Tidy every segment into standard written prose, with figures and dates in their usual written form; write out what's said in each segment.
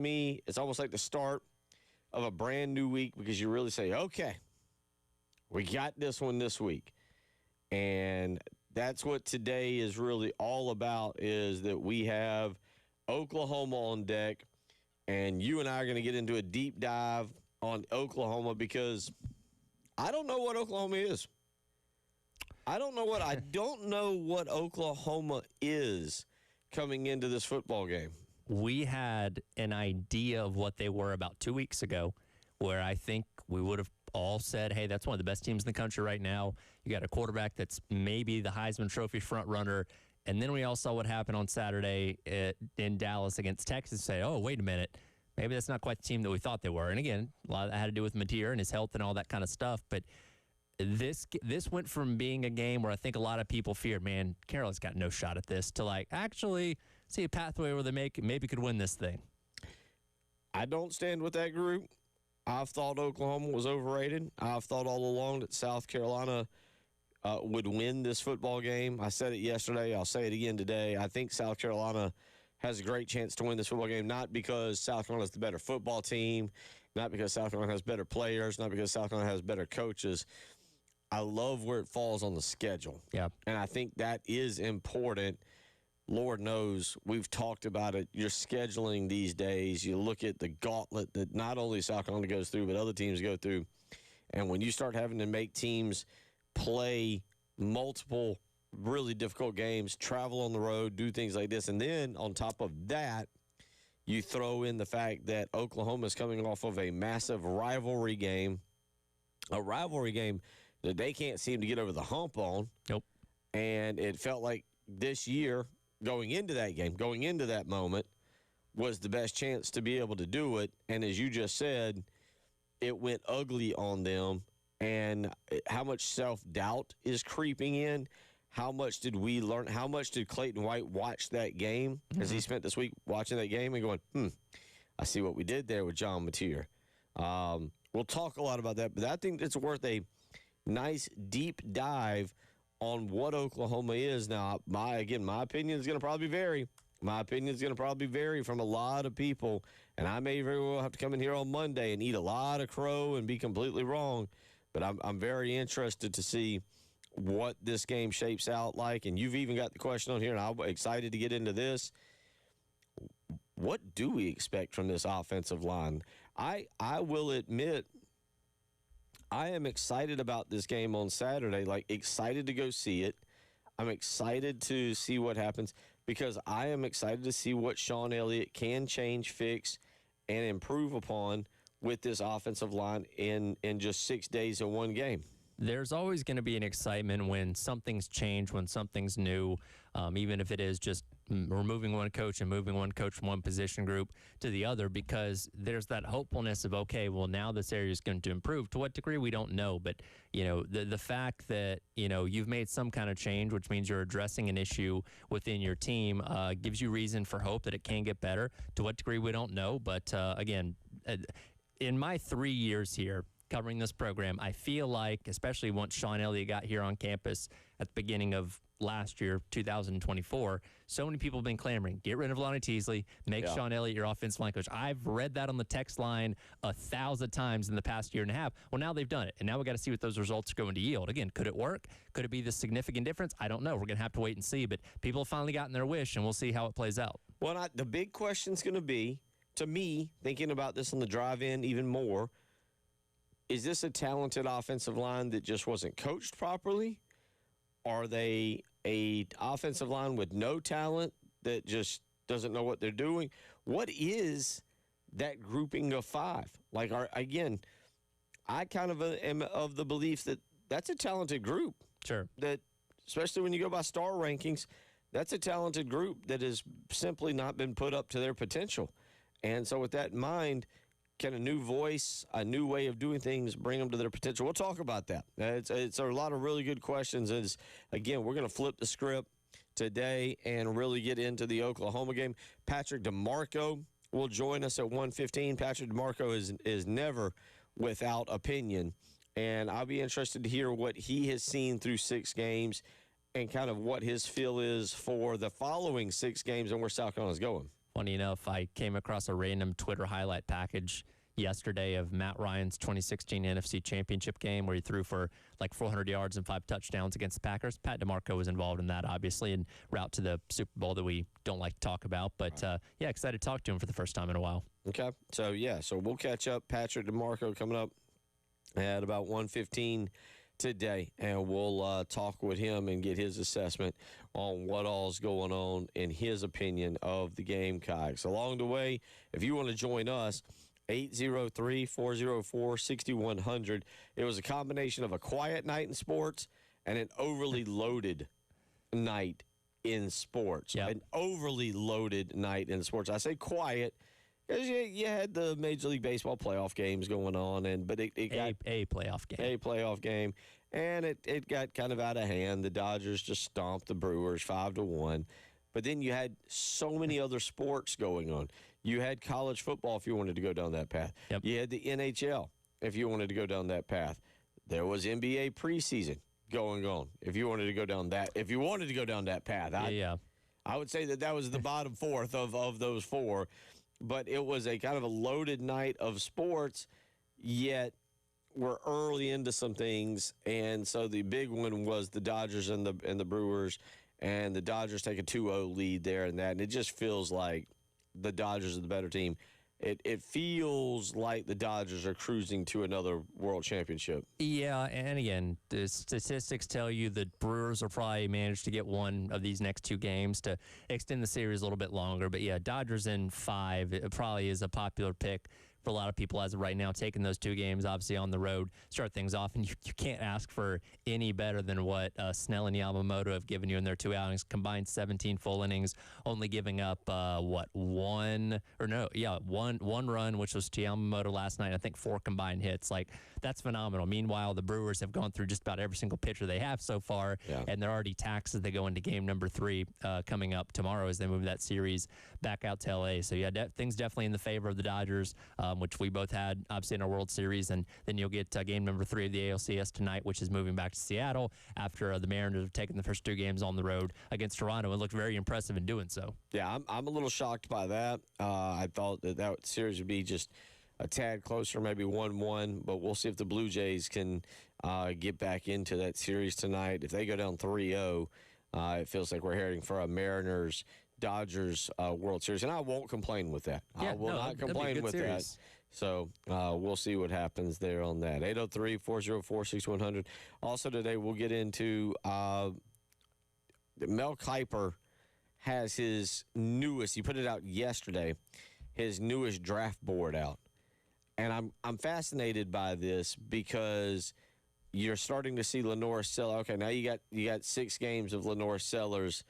me, it's almost like the start of a brand new week because you really say, okay, we got this one this week. And that's what today is really all about, is that we have Oklahoma on deck, and you and I are going to get into a deep dive on Oklahoma because I don't know what Oklahoma is. I don't know what Oklahoma is coming into this football game. We had an idea of what they were about 2 weeks ago, where I think we would have all said, hey, that's one of the best teams in the country right now. You got a quarterback that's maybe the Heisman Trophy front runner. And then we all saw what happened on Saturday in Dallas against Texas. Say, oh, wait a minute. Maybe that's not quite the team that we thought they were. And again, a lot of that had to do with Mateer and his health and all that kind of stuff. But this went from being a game where I think a lot of people feared, man, Carolina's got no shot at this, to like actually see a pathway where they maybe could win this thing. I don't stand with that group. I've thought Oklahoma was overrated. I've thought all along that South Carolina would win this football game. I said it yesterday. I'll say it again today. I think South Carolina has a great chance to win this football game, not because South Carolina is the better football team, not because South Carolina has better players, not because South Carolina has better coaches. I love where it falls on the schedule. Yeah. And I think that is important. Lord knows we've talked about it. Your scheduling these days, you look at the gauntlet that not only South Carolina goes through, but other teams go through. And when you start having to make teams play multiple really difficult games, travel on the road, do things like this, and then on top of that, you throw in the fact that Oklahoma is coming off of a massive rivalry game, a rivalry game that they can't seem to get over the hump on. Nope. And it felt like this year, going into that game, going into that moment, was the best chance to be able to do it. And as you just said, it went ugly on them. And how much self-doubt is creeping in? How much did we learn? How much did Clayton White watch that game as he spent this week watching that game and going, I see what we did there with John Mateer. We'll talk a lot about that, but I think it's worth a nice deep dive on what Oklahoma is. Now, my opinion is going to probably vary. My opinion is going to probably vary from a lot of people, and I may very well have to come in here on Monday and eat a lot of crow and be completely wrong, but I'm very interested to see what this game shapes out like, and you've even got the question on here, and I'm excited to get into this. What do we expect from this offensive line? I will admit, I am excited about this game on Saturday, like excited to go see it. I'm excited to see what happens because I am excited to see what Sean Elliott can change, fix, and improve upon with this offensive line in just 6 days in one game. There's always going to be an excitement when something's changed, when something's new, even if it is just removing one coach and moving one coach from one position group to the other, because there's that hopefulness of, okay, well, now this area is going to improve. To what degree, we don't know. But, the fact that, you've made some kind of change, which means you're addressing an issue within your team, gives you reason for hope that it can get better. To what degree, we don't know. But, again, in my 3 years here, covering this program, I feel like, especially once Sean Elliott got here on campus at the beginning of last year, 2024, so many people have been clamoring, get rid of Lonnie Teasley, make Sean Elliott your offensive line coach. I've read that on the text line 1,000 times in the past year and a half. Well, now they've done it, and now we got to see what those results are going to yield. Again, could it work? Could it be the significant difference? I don't know. We're going to have to wait and see, but people have finally gotten their wish, and we'll see how it plays out. Well, the big question's going to be, to me, thinking about this on the drive-in even more, is this a talented offensive line that just wasn't coached properly? Are they a offensive line with no talent that just doesn't know what they're doing? What is that grouping of five? Like, again, I kind of am of the belief that that's a talented group. Sure. That, especially when you go by star rankings, that's a talented group that has simply not been put up to their potential. And so with that in mind, can a new voice, a new way of doing things bring them to their potential? We'll talk about that. It's a lot of really good questions. Again, we're going to flip the script today and really get into the Oklahoma game. Patrick DeMarco will join us at 1:15. Patrick DeMarco is never without opinion, and I'll be interested to hear what he has seen through 6 games and kind of what his feel is for the following 6 games and where South Carolina's going. Funny enough, I came across a random Twitter highlight package yesterday of Matt Ryan's 2016 NFC Championship game where he threw for like 400 yards and 5 touchdowns against the Packers. Pat DeMarco was involved in that, obviously, en route to the Super Bowl that we don't like to talk about. But, yeah, excited to talk to him for the first time in a while. Okay. So, yeah, so we'll catch up. Patrick DeMarco coming up at about 1:15 today, and we'll talk with him and get his assessment on what all's going on in his opinion of the Gamecocks. Along the way, if you want to join us, 803-404-6100. It was a combination of a quiet night in sports and an overly loaded night in sports. Yep. An overly loaded night in sports. I say quiet because you had the Major League Baseball playoff games going on, but it got a playoff game. A playoff game, and it got kind of out of hand. The Dodgers just stomped the Brewers 5-1. But then you had so many other sports going on. You had college football if you wanted to go down that path. Yep. You had the NHL if you wanted to go down that path. There was NBA preseason going on if you wanted to go down that. If you wanted to go down that path, I would say that was the bottom fourth of those four. But it was a kind of a loaded night of sports, yet we're early into some things. And so the big one was the Dodgers and the Brewers. And the Dodgers take a 2-0 lead there and that. And it just feels like the Dodgers are the better team. It feels like the Dodgers are cruising to another world championship. Yeah, and again, the statistics tell you the Brewers will probably manage to get one of these next 2 games to extend the series a little bit longer. But, yeah, Dodgers in 5, it probably is a popular pick for a lot of people as of right now, taking those 2 games, obviously on the road, start things off. And you can't ask for any better than what Snell and Yamamoto have given you in their 2 outings, combined 17 full innings, only giving up, one run, which was to Yamamoto last night. I think 4 combined hits. Like, that's phenomenal. Meanwhile, the Brewers have gone through just about every single pitcher they have so far, and they're already taxed as they go into game number 3 coming up tomorrow as they move that series back out to L.A. So, yeah, things definitely in the favor of the Dodgers, which we both had, obviously, in our World Series. And then you'll get game number 3 of the ALCS tonight, which is moving back to Seattle after the Mariners have taken the first 2 games on the road against Toronto and looked very impressive in doing so. Yeah, I'm a little shocked by that. I thought that series would be just a tad closer, maybe 1-1, but we'll see if the Blue Jays can get back into that series tonight. If they go down 3-0, it feels like we're heading for a Mariners-Dodgers World Series, and I won't complain with that. I will not complain with that. So we'll see what happens there on that. 803-404-6100. Also today we'll get into Mel Kiper has his newest, he put it out yesterday, his newest draft board out. And I'm fascinated by this because you're starting to see Lenore Sellers. Okay, now you got 6 games of Lenore Sellers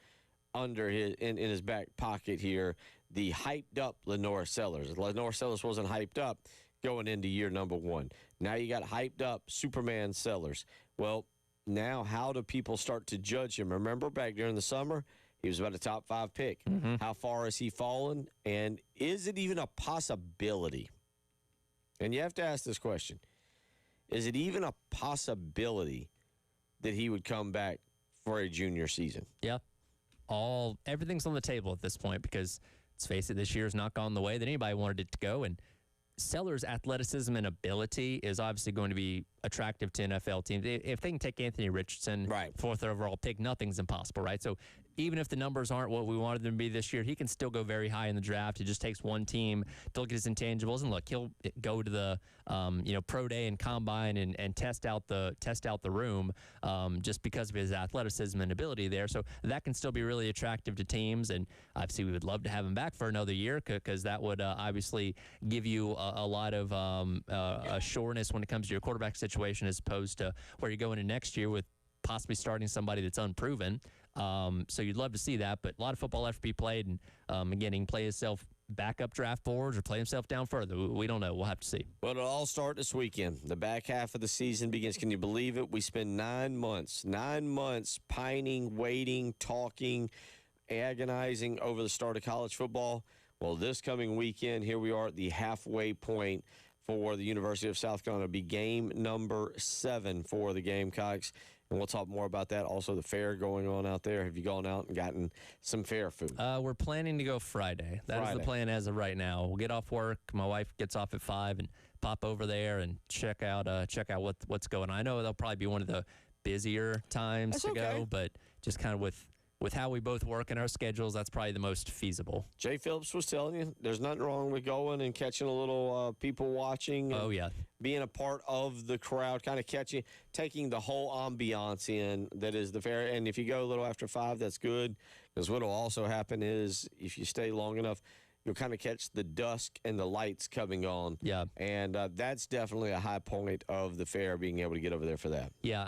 under in his back pocket here. The hyped up Lenore Sellers. Lenore Sellers wasn't hyped up going into year number 1. Now you got hyped up Superman Sellers. Well, now how do people start to judge him? Remember back during the summer, he was about a top 5 pick. Mm-hmm. How far has he fallen? And is it even a possibility? And you have to ask this question. Is it even a possibility that he would come back for a junior season? Yeah. Everything's on the table at this point because, let's face it, this year's not gone the way that anybody wanted it to go. And Sellers' athleticism and ability is obviously going to be attractive to NFL teams. If they can take Anthony Richardson, right, 4th overall pick, nothing's impossible, right? So even if the numbers aren't what we wanted them to be this year, he can still go very high in the draft. It just takes one team to look at his intangibles, and look, he'll go to the pro day and combine and test out the room just because of his athleticism and ability there. So that can still be really attractive to teams, and obviously we would love to have him back for another year because that would obviously give you a lot of sureness when it comes to your quarterback situation as opposed to where you're going into next year with possibly starting somebody that's unproven. So you'd love to see that, but a lot of football left to be played, and again, he can play himself back up draft boards or play himself down further. We don't know. We'll have to see. Well, it'll all start this weekend. The back half of the season begins. Can you believe it? We spend 9 months pining, waiting, talking, agonizing over the start of college football. Well, this coming weekend, here we are at the halfway point for the University of South Carolina. It'll be game number 7 for the Gamecocks. And we'll talk more about that. Also, the fair going on out there. Have you gone out and gotten some fair food? We're planning to go Friday. That is the Friday. plan as of right now. We'll get off work. My wife gets off at 5 and pop over there and check out what's going on. I know that'll probably be one of the busier times That's to okay. go, but just kind of with how we both work in our schedules, that's probably the most feasible. Jay Phillips was telling you there's nothing wrong with going and catching a little people watching. Oh, yeah. Being a part of the crowd, kind of taking the whole ambiance in that is the fair. And if you go a little after 5, that's good, because what will also happen is if you stay long enough, you'll kind of catch the dusk and the lights coming on. Yeah. And that's definitely a high point of the fair, being able to get over there for that. Yeah,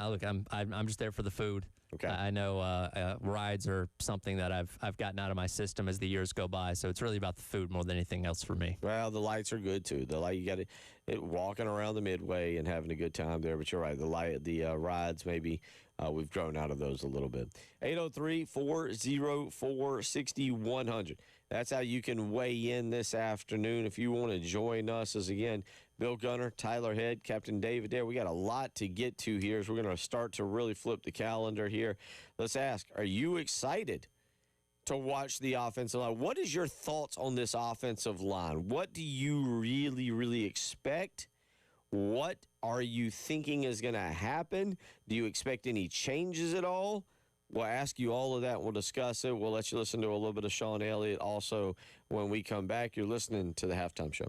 I'm just there for the food. Okay. I know rides are something that I've gotten out of my system as the years go by, so it's really about the food more than anything else for me. Well, the lights are good too. The light, you got it walking around the Midway and having a good time there. But you're right, the rides maybe we've grown out of those a little bit. 803-404-6100. That's how you can weigh in this afternoon if you want to join us. As again, Bill Gunner, Tyler Head, Captain David there. We got a lot to get to here as we're going to start to really flip the calendar here. Let's ask, are you excited to watch the offensive line? What is your thoughts on this offensive line? What do you really, really expect? What are you thinking is going to happen? Do you expect any changes at all? We'll ask you all of that. We'll discuss it. We'll let you listen to a little bit of Sean Elliott also when we come back. You're listening to the Halftime Show.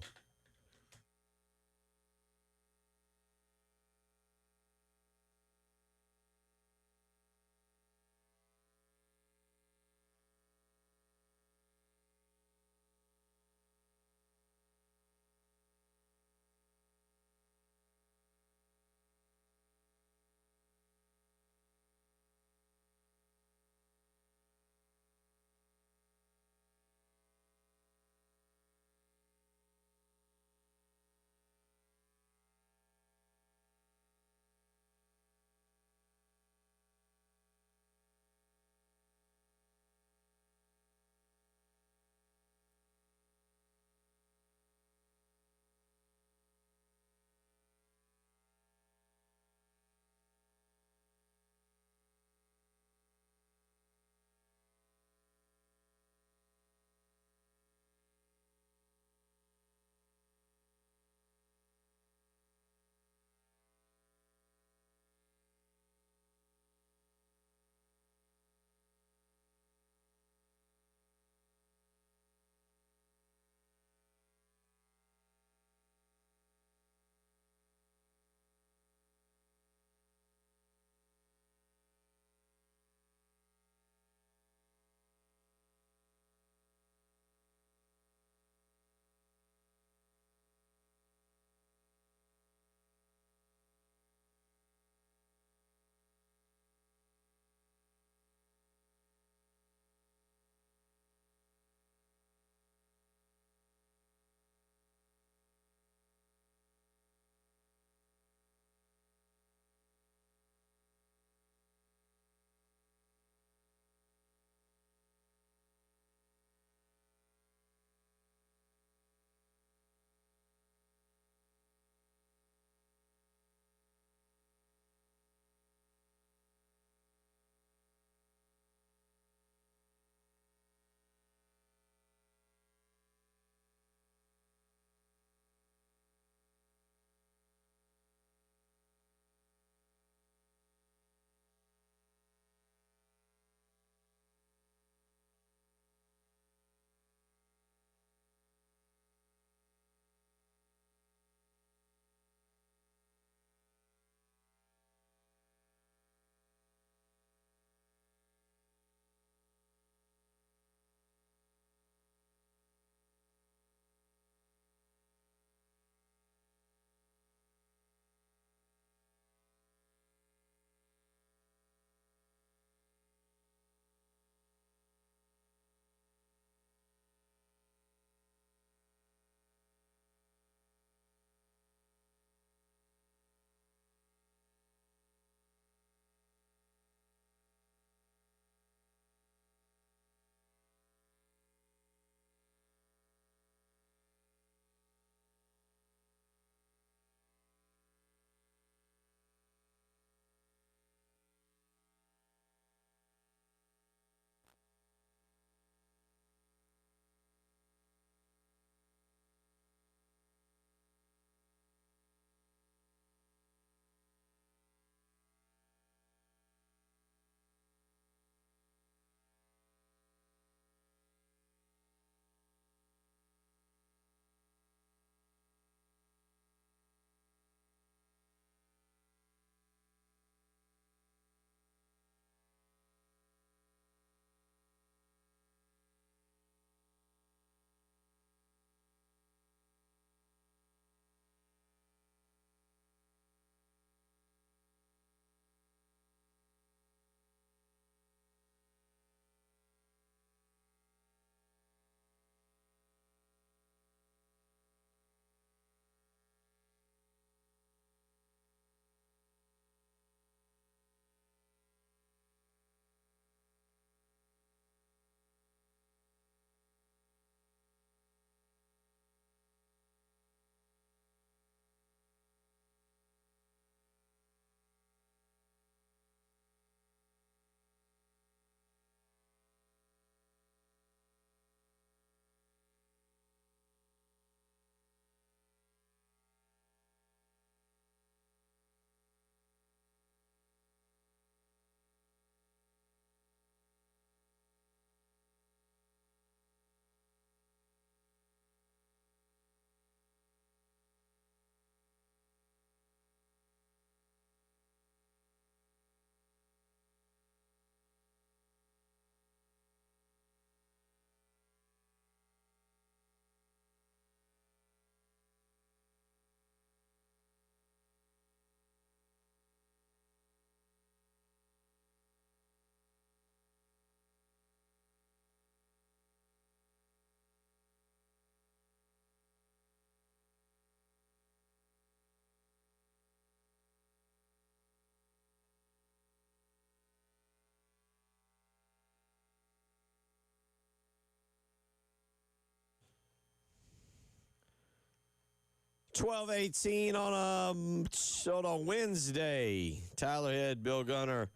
12:18 on a Wednesday. Tyler Head, Bill Gunner,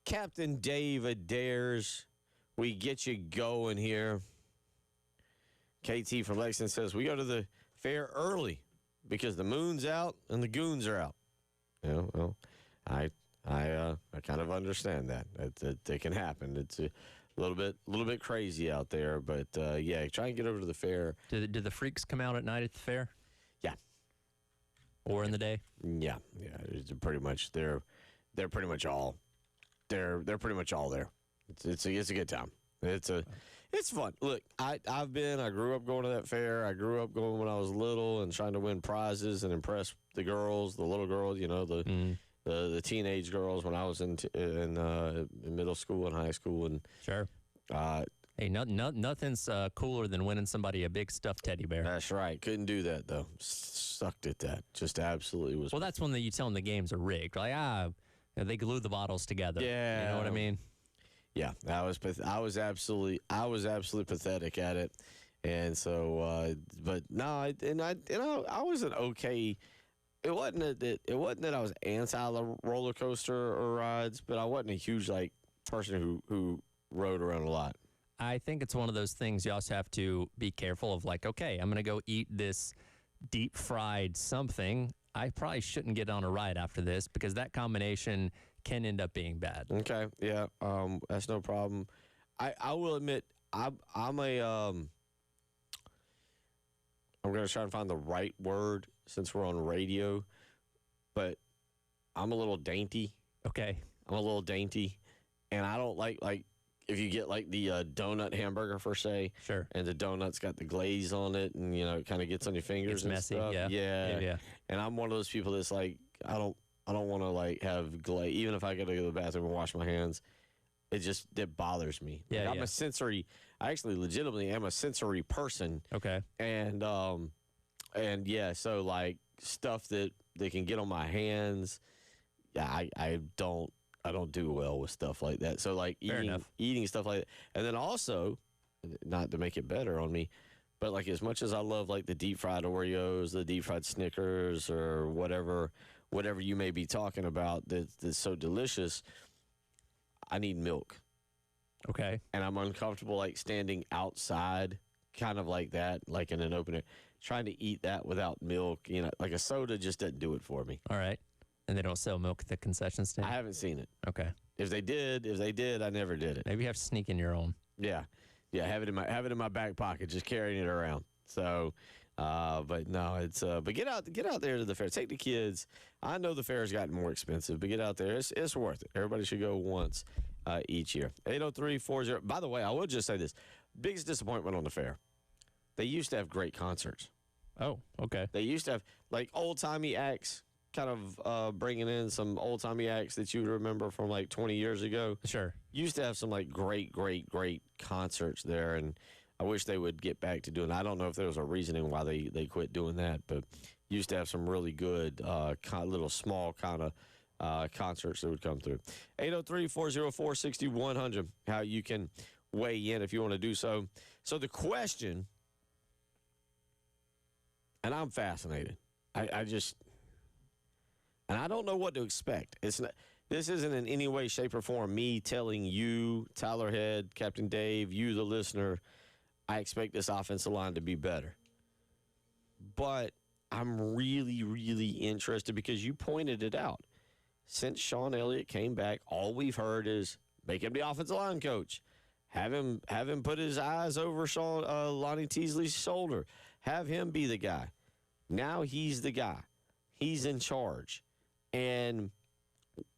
Captain Dave Adair. We get you going here. KT from Lexington says we go to the fair early because the moon's out and the goons are out. Well, I kind of understand that. It can happen. It's a little bit crazy out there, but yeah, try and get over to the fair. Do the freaks come out at night at the fair? Yeah. Or in the day? Yeah. It's pretty much they're pretty much all pretty much all there. It's a good time. It's fun. Look, I grew up going to that fair. I grew up going when I was little and trying to win prizes and impress the girls, the little girls, the teenage girls when I was in middle school and high school. And sure. Hey, nothing's cooler than winning somebody a big stuffed teddy bear. That's right. Couldn't do that though. Sucked at that. Just absolutely was. Well, that's when you tell them the games are rigged. Like they glue the bottles together. Yeah. You know what I mean? Yeah, I was absolutely pathetic at it, and so but no, I wasn't okay. It wasn't that I was anti roller coaster or rides, but I wasn't a huge person who rode around a lot. I think it's one of those things you also have to be careful of. Like, okay, I'm going to go eat this deep fried something. I probably shouldn't get on a ride after this because that combination can end up being bad. Okay, yeah, that's no problem. I will admit I'm going to try and find the right word since we're on radio, but I'm a little dainty. Okay. I'm a little dainty, and I don't like if you get the donut hamburger for say, sure, and the donut's got the glaze on it, and it kind of gets on your fingers. It's and messy. Stuff. Yeah. And I'm one of those people that's like I don't want to have glaze, even if I got to go to the bathroom and wash my hands. It bothers me. Yeah, I'm a sensory. I actually legitimately am a sensory person. Okay. And yeah, so stuff that can get on my hands. Yeah, I don't do well with stuff like that. So eating stuff like that, and then also, not to make it better on me, but as much as I love the deep fried Oreos, the deep fried Snickers, or whatever you may be talking about that's so delicious, I need milk. Okay. And I'm uncomfortable standing outside, kind of like that, in an open air, trying to eat that without milk. A soda just doesn't do it for me. All right. And they don't sell milk at the concession stand? I haven't seen it. Okay. If they did, I never did it. Maybe you have to sneak in your own. Yeah. Have it in my back pocket, just carrying it around. So, but no, it's but get out there to the fair. Take the kids. I know the fair has gotten more expensive, but get out there. It's worth it. Everybody should go once each year. 803-40. By the way, I will just say this: biggest disappointment on the fair. They used to have great concerts. Oh, okay. They used to have old timey acts. Kind of bringing in some old-timey acts that you remember from 20 years ago. Sure. Used to have some great concerts there, and I wish they would get back to doing that. I don't know if there was a reasoning why they quit doing that, but used to have some really good little small kind of concerts that would come through. 803-404-6100, how you can weigh in if you want to do so. So the question, and I'm fascinated. And I don't know what to expect. This isn't in any way, shape, or form me telling you, Tyler Head, Captain Dave, you, the listener, I expect this offensive line to be better. But I'm really, really interested because you pointed it out. Since Sean Elliott came back, all we've heard is make him the offensive line coach. Have him put his eyes over Lonnie Teasley's shoulder. Have him be the guy. Now he's the guy. He's in charge. And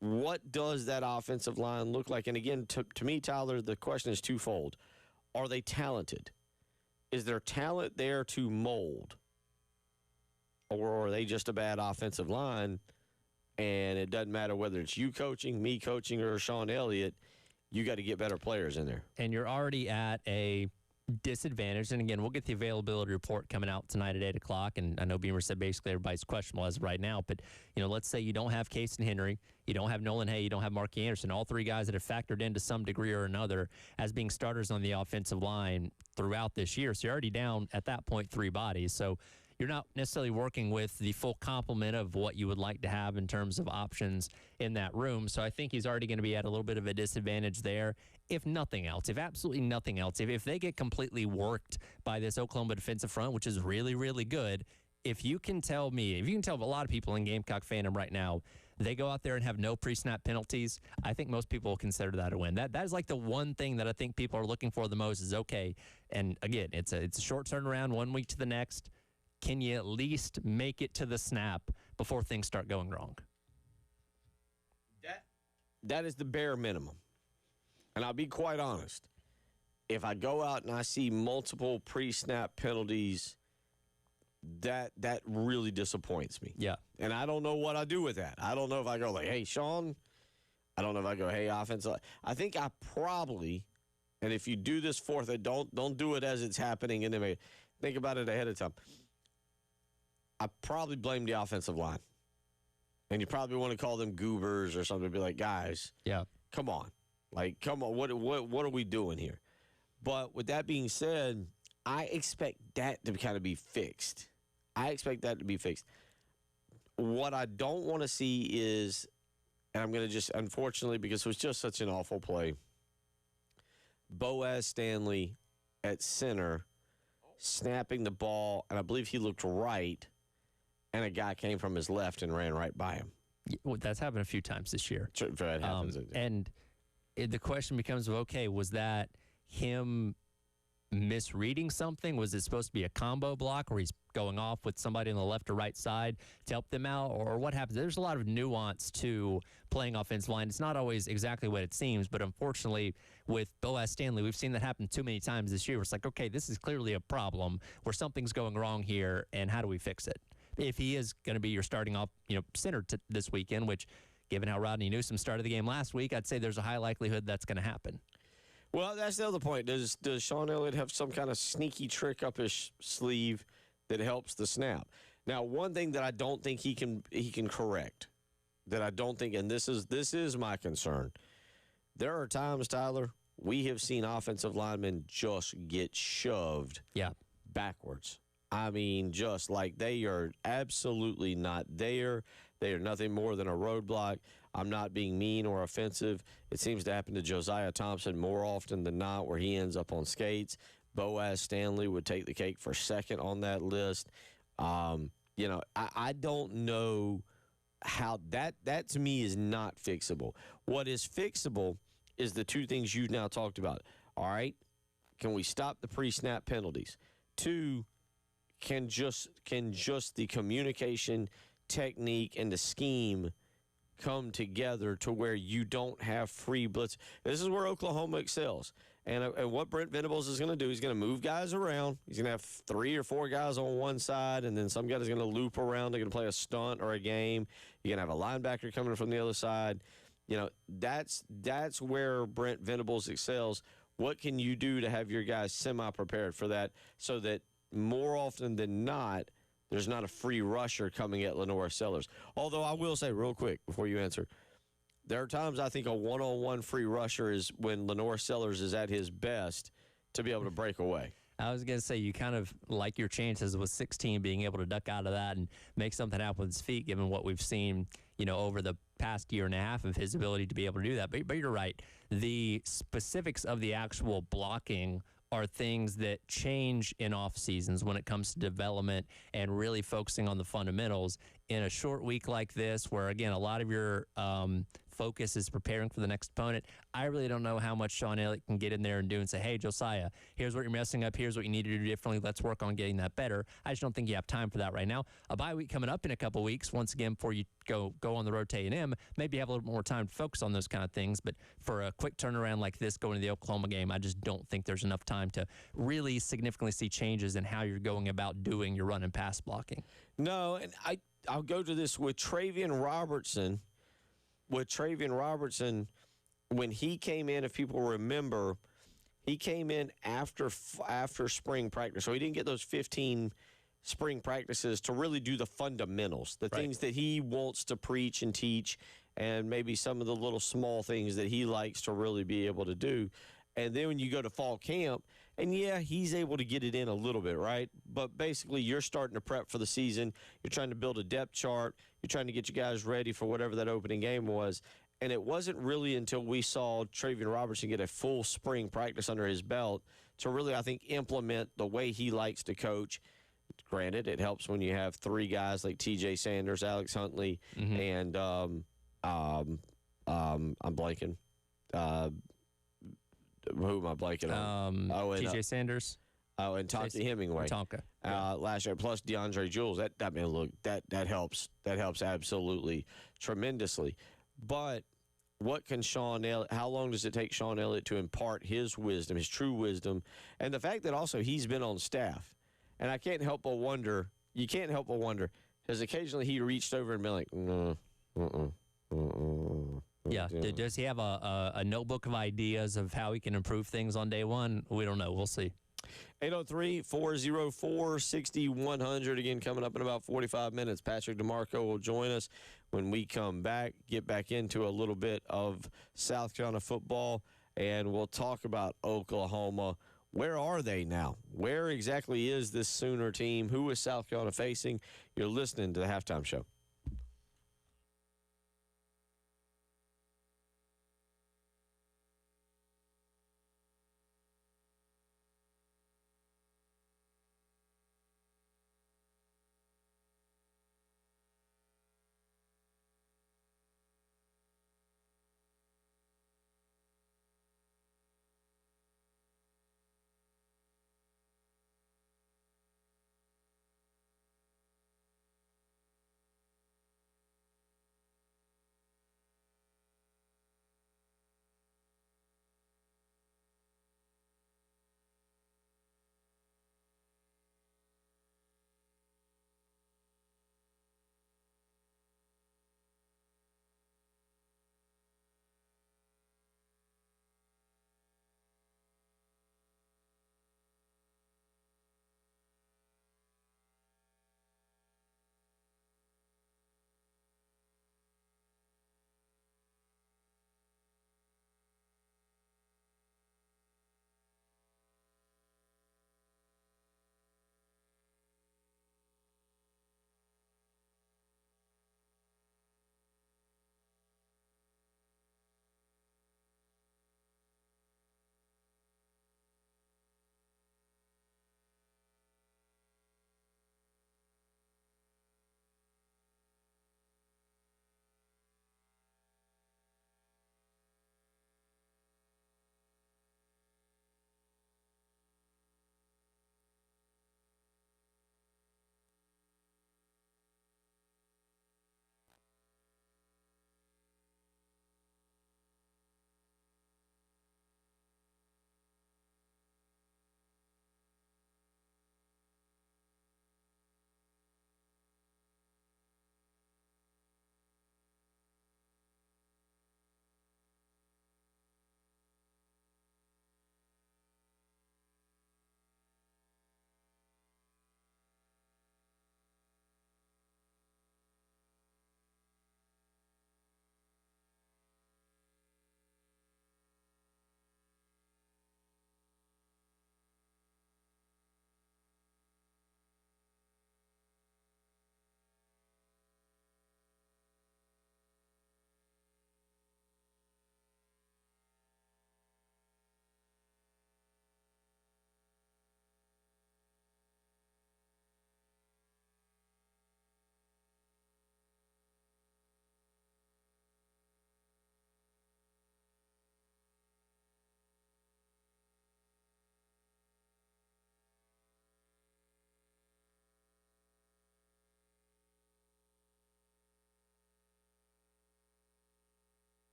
what does that offensive line look like? And again, to me, Tyler, the question is twofold. Are they talented? Is there talent there to mold? Or are they just a bad offensive line? And it doesn't matter whether it's you coaching, me coaching, or Sean Elliott. You got to get better players in there. And you're already at a disadvantage. And again, we'll get the availability report coming out tonight at 8 o'clock. And I know Beamer said basically everybody's questionable as of right now. But, let's say you don't have Casey Henry, you don't have Nolan Hay, you don't have Mark Anderson, all three guys that have factored in to some degree or another as being starters on the offensive line throughout this year. So you're already down at that point 3 bodies. So you're not necessarily working with the full complement of what you would like to have in terms of options in that room. So I think he's already going to be at a little bit of a disadvantage there. If nothing else, if absolutely nothing else, if they get completely worked by this Oklahoma defensive front, which is really, really good, if you can tell a lot of people in Gamecock fandom right now, they go out there and have no pre-snap penalties, I think most people will consider that a win. That is like the one thing that I think people are looking for the most is, okay, and again, it's a short turnaround, 1 week to the next. Can you at least make it to the snap before things start going wrong? That is the bare minimum. And I'll be quite honest. If I go out and I see multiple pre-snap penalties, that really disappoints me. Yeah. And I don't know what I do with that. I don't know if I go like, hey, Sean. I don't know if I go, hey, offense. I think I probably, and if you do this fourth, don't do it as it's happening. And then think about it ahead of time. I probably blame the offensive line. And you probably want to call them goobers or something. Be like, guys, yeah, come on. Like, come on, what are we doing here? But with that being said, I expect that to kind of be fixed. What I don't want to see is, and I'm going to just, unfortunately, because it was just such an awful play, Boaz Stanley at center, snapping the ball, and I believe he looked right, and a guy came from his left and ran right by him. Well, that's happened a few times this year. That happens. And the question becomes, okay, was that him misreading something? Was it supposed to be a combo block where he's going off with somebody on the left or right side to help them out? Or what happens? There's a lot of nuance to playing offensive line. It's not always exactly what it seems, but unfortunately with Boaz Stanley, we've seen that happen too many times this year. It's like, okay, this is clearly a problem where something's going wrong here, and how do we fix it? If he is going to be your starting off, center this weekend, which given how Rodney Newsom started the game last week, I'd say there's a high likelihood that's going to happen. Well, that's the other point. Does Sean Elliott have some kind of sneaky trick up his sleeve that helps the snap? Now, one thing that I don't think he can correct, that I don't think, and this is my concern. There are times, Tyler, we have seen offensive linemen just get shoved backwards. I mean, just like they are absolutely not there. They are nothing more than a roadblock. I'm not being mean or offensive. It seems to happen to Josiah Thompson more often than not, where he ends up on skates. Boaz Stanley would take the cake for second on that list. I don't know how that to me is not fixable. What is fixable is the two things you've now talked about. All right, can we stop the pre-snap penalties? Two, can just the communication technique and the scheme come together to where you don't have free blitz? This is where Oklahoma excels. And what Brent Venables is going to do, he's going to move guys around. He's going to have 3 or 4 guys on one side, and then some guys are going to loop around. They're going to play a stunt or a game. You're going to have a linebacker coming from the other side. That's where Brent Venables excels. What can you do to have your guys semi-prepared for that so that more often than not, there's not a free rusher coming at LaNorris Sellers? Although I will say real quick before you answer, there are times I think a one-on-one free rusher is when LaNorris Sellers is at his best to be able to break away. I was going to say, you kind of like your chances with 16 being able to duck out of that and make something happen with his feet, given what we've seen, over the past year and a half of his ability to be able to do that. But you're right. The specifics of the actual blocking are things that change in off seasons when it comes to development and really focusing on the fundamentals. In a short week like this, where, again, a lot of your focus is preparing for the next opponent, I really don't know how much Sean Elliott can get in there and do and say, hey, Josiah, here's what you're messing up. Here's what you need to do differently. Let's work on getting that better. I just don't think you have time for that right now. A bye week coming up in a couple weeks, once again, before you go on the road to A&M, maybe have a little more time to focus on those kind of things. But for a quick turnaround like this going to the Oklahoma game, I just don't think there's enough time to really significantly see changes in how you're going about doing your run and pass blocking. No, and I'll go to this with Travian Robertson. When he came in, if people remember, he came in after spring practice. So he didn't get those 15 spring practices to really do the fundamentals, the things that he wants to preach and teach, and maybe some of the little small things that he likes to really be able to do. And then when you go to fall camp, And yeah, he's able to get it in a little bit, right? But basically, you're starting to prep for the season. You're trying to build a depth chart. You're trying to get you guys ready for whatever that opening game was. And it wasn't really until we saw Travian Robertson get a full spring practice under his belt to really, I think, implement the way he likes to coach. Granted, it helps when you have three guys like T.J. Sanders, Alex Huntley, and I'm blanking. Who am I blanking on? T.J. Sanders. Oh, and Tonka Hemingway. Tonka. Last year, plus DeAndre Jules. That man, look, that helps. That helps absolutely tremendously. But what can Sean Elliott? How long does it take Sean Elliott to impart his wisdom, his true wisdom, and the fact that also he's been on staff, and I can't help but wonder. You can't help but wonder, because occasionally he reached over and been like, no, Yeah. Does he have a notebook of ideas of how he can improve things on day one? We don't know. We'll see. 803-404-6100. Again, coming up in about 45 minutes. Patrick DeMarco will join us when we come back, get back into a little bit of South Carolina football, and we'll talk about Oklahoma. Where are they now? Where exactly is this Sooner team? Who is South Carolina facing? You're listening to the Halftime Show.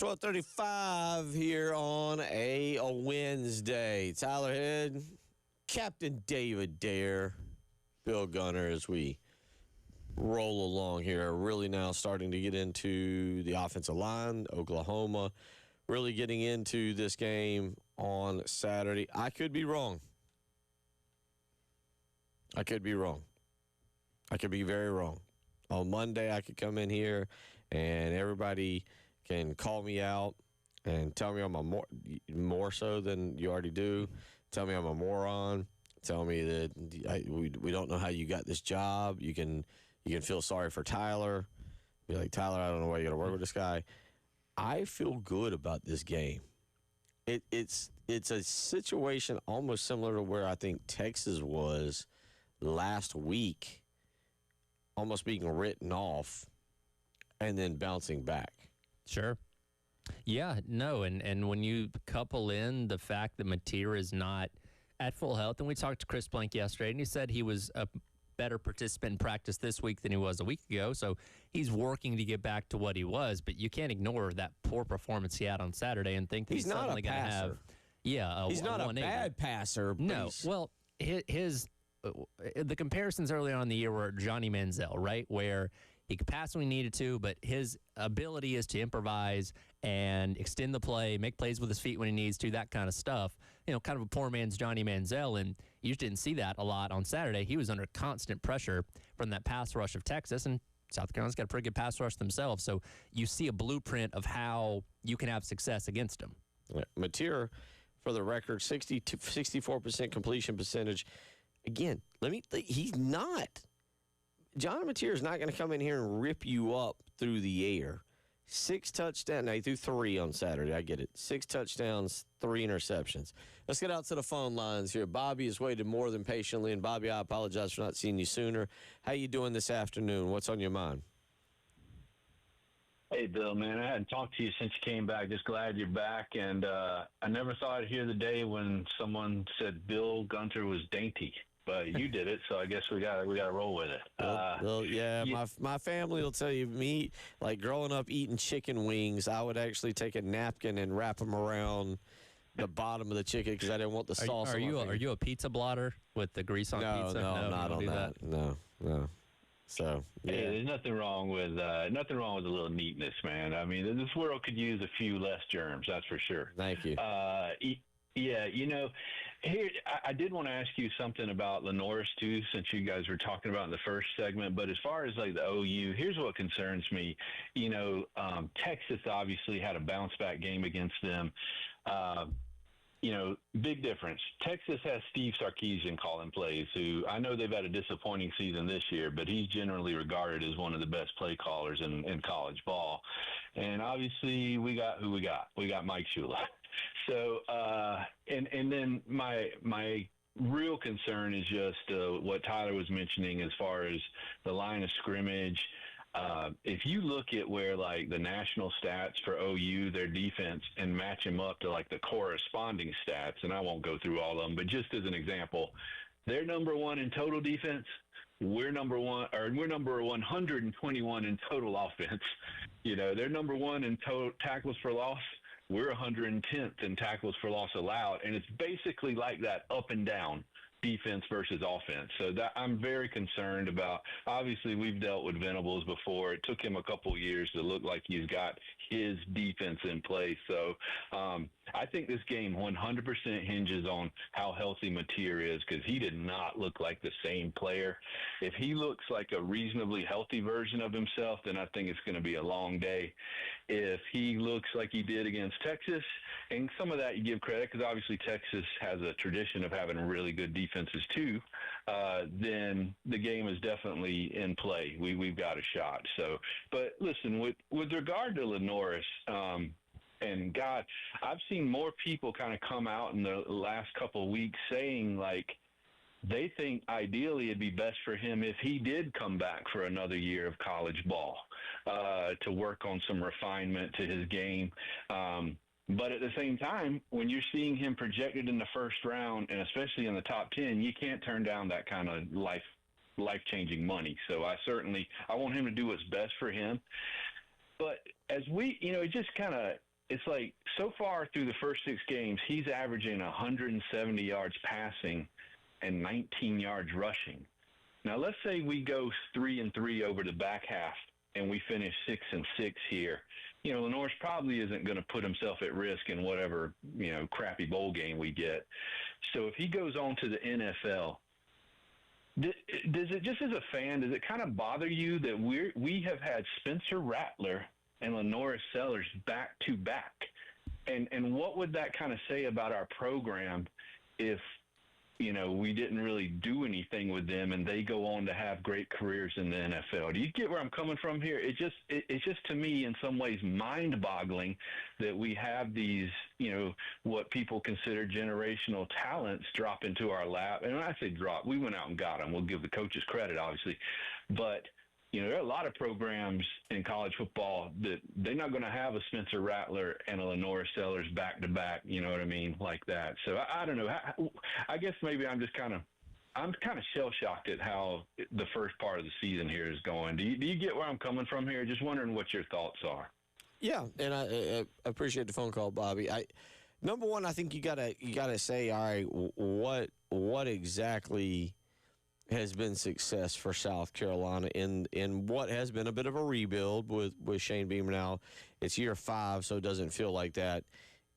12:35 here on a Wednesday. Tyler Head, Captain David Dare, Bill Gunner as we roll along here. Really now starting to get into the offensive line. Oklahoma really getting into this game on Saturday. I could be wrong. I could be wrong. I could be very wrong. On Monday, I could come in here and everybody can call me out and tell me I'm a more so than you already do. Tell me I'm a moron. Tell me that we don't know how you got this job. You can feel sorry for Tyler. Be like, Tyler, I don't know why you got to work with this guy. I feel good about this game. It's a situation almost similar to where I think Texas was last week, almost being written off and then bouncing back. Sure. Yeah, no, and when you couple in the fact that Mateer is not at full health, and we talked to Chris Blank yesterday, and he said he was a better participant in practice this week than he was a week ago, so he's working to get back to what he was, but you can't ignore that poor performance he had on Saturday and think that he's suddenly going to have he's not a bad passer. No, well, his the comparisons early on in the year were Johnny Manziel, right, where he could pass when he needed to, but his ability is to improvise and extend the play, make plays with his feet when he needs to, that kind of stuff. You know, kind of a poor man's Johnny Manziel, and you just didn't see that a lot on Saturday. He was under constant pressure from that pass rush of Texas, and South Carolina's got a pretty good pass rush themselves. So you see a blueprint of how you can have success against him. Mateer, for the record, 64% completion percentage. Again, he's not. John Mateer is not going to come in here and rip you up through the air. 6 touchdowns. Now, he threw 3 on Saturday. I get it. 6 touchdowns, 3 interceptions. Let's get out to the phone lines here. Bobby has waited more than patiently. And, Bobby, I apologize for not seeing you sooner. How you doing this afternoon? What's on your mind? Hey, Bill, man. I hadn't talked to you since you came back. Just glad you're back. And I never thought I'd hear the day when someone said Bill Gunter was dainty. But you did it, so I guess we got to roll with it. Well, yeah, my family will tell you, me, like growing up eating chicken wings, I would actually take a napkin and wrap them around the bottom of the chicken because I didn't want the sauce. Are you a pizza blotter with the grease on pizza? No, I'm not on that. No. So yeah. Hey, there's nothing wrong with a little neatness, man. I mean, this world could use a few less germs, that's for sure. Thank you. Yeah, you know. Here, I did want to ask you something about Lenoris, too, since you guys were talking about in the first segment. But as far as, like, the OU, here's what concerns me. You know, Texas obviously had a bounce-back game against them. You know, big difference. Texas has Steve Sarkisian calling plays, who I know they've had a disappointing season this year, but he's generally regarded as one of the best play callers in college ball. And obviously we got who we got. We got Mike Shula. So, and then my real concern is just what Tyler was mentioning as far as the line of scrimmage. If you look at where, like, the national stats for OU, their defense, and match them up to, like, the corresponding stats, and I won't go through all of them, but just as an example, they're number 1 in total defense. We're number 121 in total offense. You know, they're number 1 in total tackles for loss. We're 110th in tackles for loss allowed, and it's basically like that up and down defense versus offense. So that I'm very concerned about. Obviously, we've dealt with Venables before. It took him a couple years to look like he's got his defense in place. So I think this game 100% hinges on how healthy Mateer is, because he did not look like the same player. If he looks like a reasonably healthy version of himself, then I think it's going to be a long day. If he looks like he did against Texas, and some of that you give credit because obviously Texas has a tradition of having really good defenses too, then the game is definitely in play. We've got a shot. So, but listen, with regard to Lenoris, and God, I've seen more people kind of come out in the last couple of weeks saying, like, they think ideally it'd be best for him if he did come back for another year of college ball to work on some refinement to his game. But at the same time, when you're seeing him projected in the first round, and especially in the top 10, you can't turn down that kind of life-changing money. So I want him to do what's best for him. But as it just kind of it's like so far through the first 6 games, he's averaging 170 yards passing and 19 yards rushing. Now, let's say we go 3-3 over the back half and we finish 6-6 here. You know, LaNorris probably isn't going to put himself at risk in whatever, crappy bowl game we get. So if he goes on to the NFL, does it, just as a fan, does it kind of bother you that we have had Spencer Rattler and LaNorris Sellers back to back? And what would that kind of say about our program if, we didn't really do anything with them and they go on to have great careers in the NFL? Do you get where I'm coming from here? It's just to me in some ways mind-boggling that we have these, what people consider generational talents drop into our lap. And when I say drop, we went out and got them. We'll give the coaches credit, obviously. But there are a lot of programs in college football that they're not going to have a Spencer Rattler and a LaNorris Sellers back-to-back, you know what I mean, like that. So I don't know. I guess maybe I'm kind of shell-shocked at how the first part of the season here is going. Do you get where I'm coming from here? Just wondering what your thoughts are. Yeah, and I appreciate the phone call, Bobby. Number one, I think you gotta say, all right, what exactly has been success for South Carolina in what has been a bit of a rebuild with Shane Beamer now. It's year 5, so it doesn't feel like that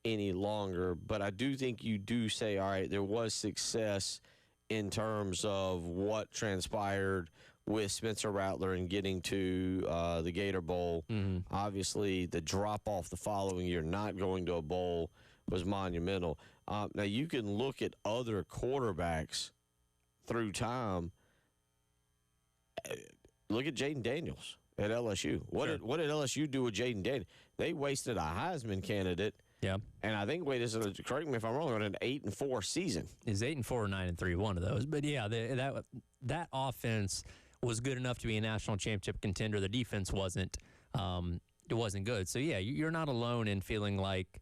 any longer. But I do think you do say, all right, there was success in terms of what transpired with Spencer Rattler and getting to the Gator Bowl. Mm-hmm. Obviously, the drop-off the following year, not going to a bowl, was monumental. Now, you can look at other quarterbacks through time. Look at Jaden Daniels at LSU. What did LSU do with Jaden Daniels? They wasted a Heisman candidate. Yeah, and I think correct me if I'm wrong, on an 8-4 season. Is 8-4 or 9-3, one of those. But yeah, that offense was good enough to be a national championship contender. The defense wasn't. It wasn't good. So yeah, you're not alone in feeling like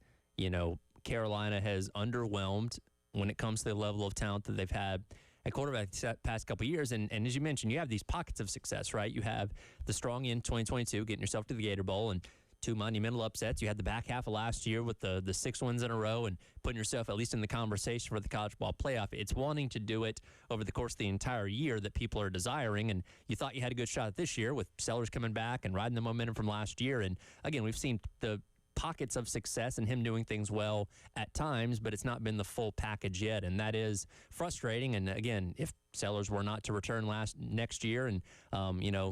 Carolina has underwhelmed when it comes to the level of talent that they've had at quarterback the past couple of years. And as you mentioned, you have these pockets of success, right? You have the strong end 2022, getting yourself to the Gator Bowl, and 2 monumental upsets. You had the back half of last year with the 6 wins in a row and putting yourself at least in the conversation for the college ball playoff. It's wanting to do it over the course of the entire year that people are desiring. And you thought you had a good shot this year with Sellers coming back and riding the momentum from last year. And again, we've seen the pockets of success and him doing things well at times, but it's not been the full package yet, and that is frustrating. And again, if Sellers were not to return next year, and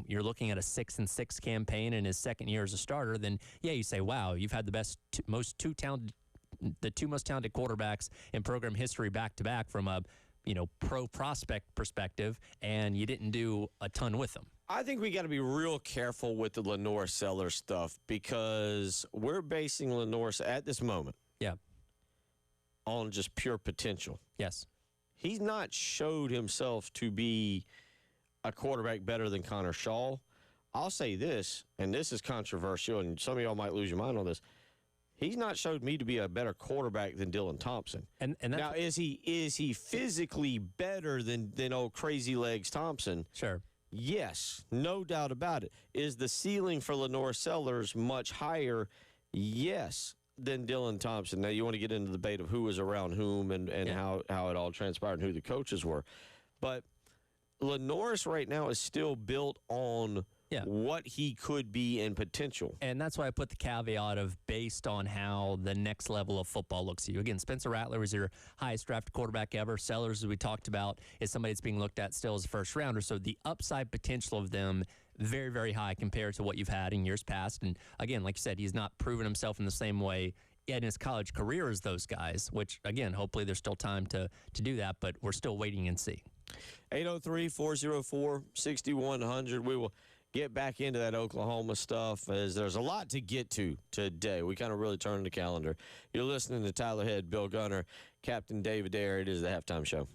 you're looking at a 6-6 campaign in his second year as a starter, then yeah, you say, wow, you've had the two most talented quarterbacks in program history back to back from a pro prospect perspective, and you didn't do a ton with them. I think we got to be real careful with the LaNorris Sellers stuff because we're basing LaNorris at this moment on just pure potential. Yes. He's not showed himself to be a quarterback better than Connor Shaw. I'll say this, and this is controversial, and some of y'all might lose your mind on this. He's not showed me to be a better quarterback than Dylan Thompson. And now, is he physically better than old Crazy Legs Thompson? Sure. Yes, no doubt about it. Is the ceiling for LaNorris Sellers much higher? Yes, than Dylan Thompson. Now, you want to get into the debate of who was around whom and how it all transpired and who the coaches were. But LaNorris right now is still built on what he could be in potential. And that's why I put the caveat of based on how the next level of football looks to you. Again, Spencer Rattler was your highest drafted quarterback ever. Sellers, as we talked about, is somebody that's being looked at still as a first rounder. So the upside potential of them very, very high compared to what you've had in years past. And again, like you said, he's not proven himself in the same way in his college career as those guys, which, again, hopefully there's still time to do that, but we're still waiting and see. 803-404-6100. We will get back into that Oklahoma stuff as there's a lot to get to today. We kind of really turned the calendar. You're listening to Tyler Head, Bill Gunner, Captain David Dare. It is the Halftime Show.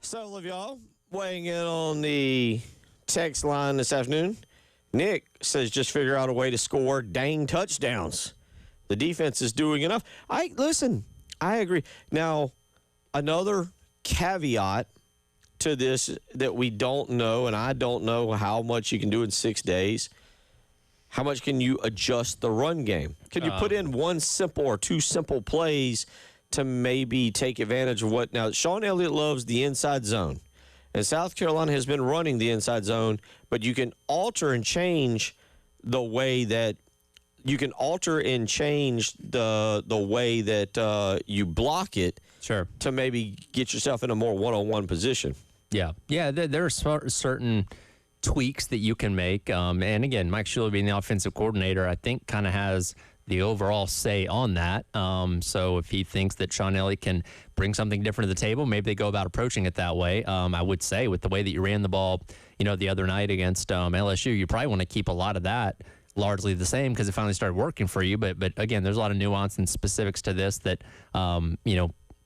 Several of y'all weighing in on the text line this afternoon. Nick says just figure out a way to score dang touchdowns. The defense is doing enough. I agree. Now, another caveat to this that we don't know, and I don't know how much you can do in 6 days. How much can you adjust the run game? Can you put in one simple or two simple plays to maybe take advantage of what? Now, Sean Elliott loves the inside zone, and South Carolina has been running the inside zone, but you can alter and change the way that you way that you block it. Sure. To maybe get yourself in a more one-on-one position. Yeah. There are certain tweaks that you can make. And again, Mike Schuler being the offensive coordinator, I think kind of has the overall say on that. So if he thinks that Sean Elliott can bring something different to the table, maybe they go about approaching it that way. I would say with the way that you ran the ball, the other night against LSU, you probably want to keep a lot of that largely the same because it finally started working for you. But again, there's a lot of nuance and specifics to this that,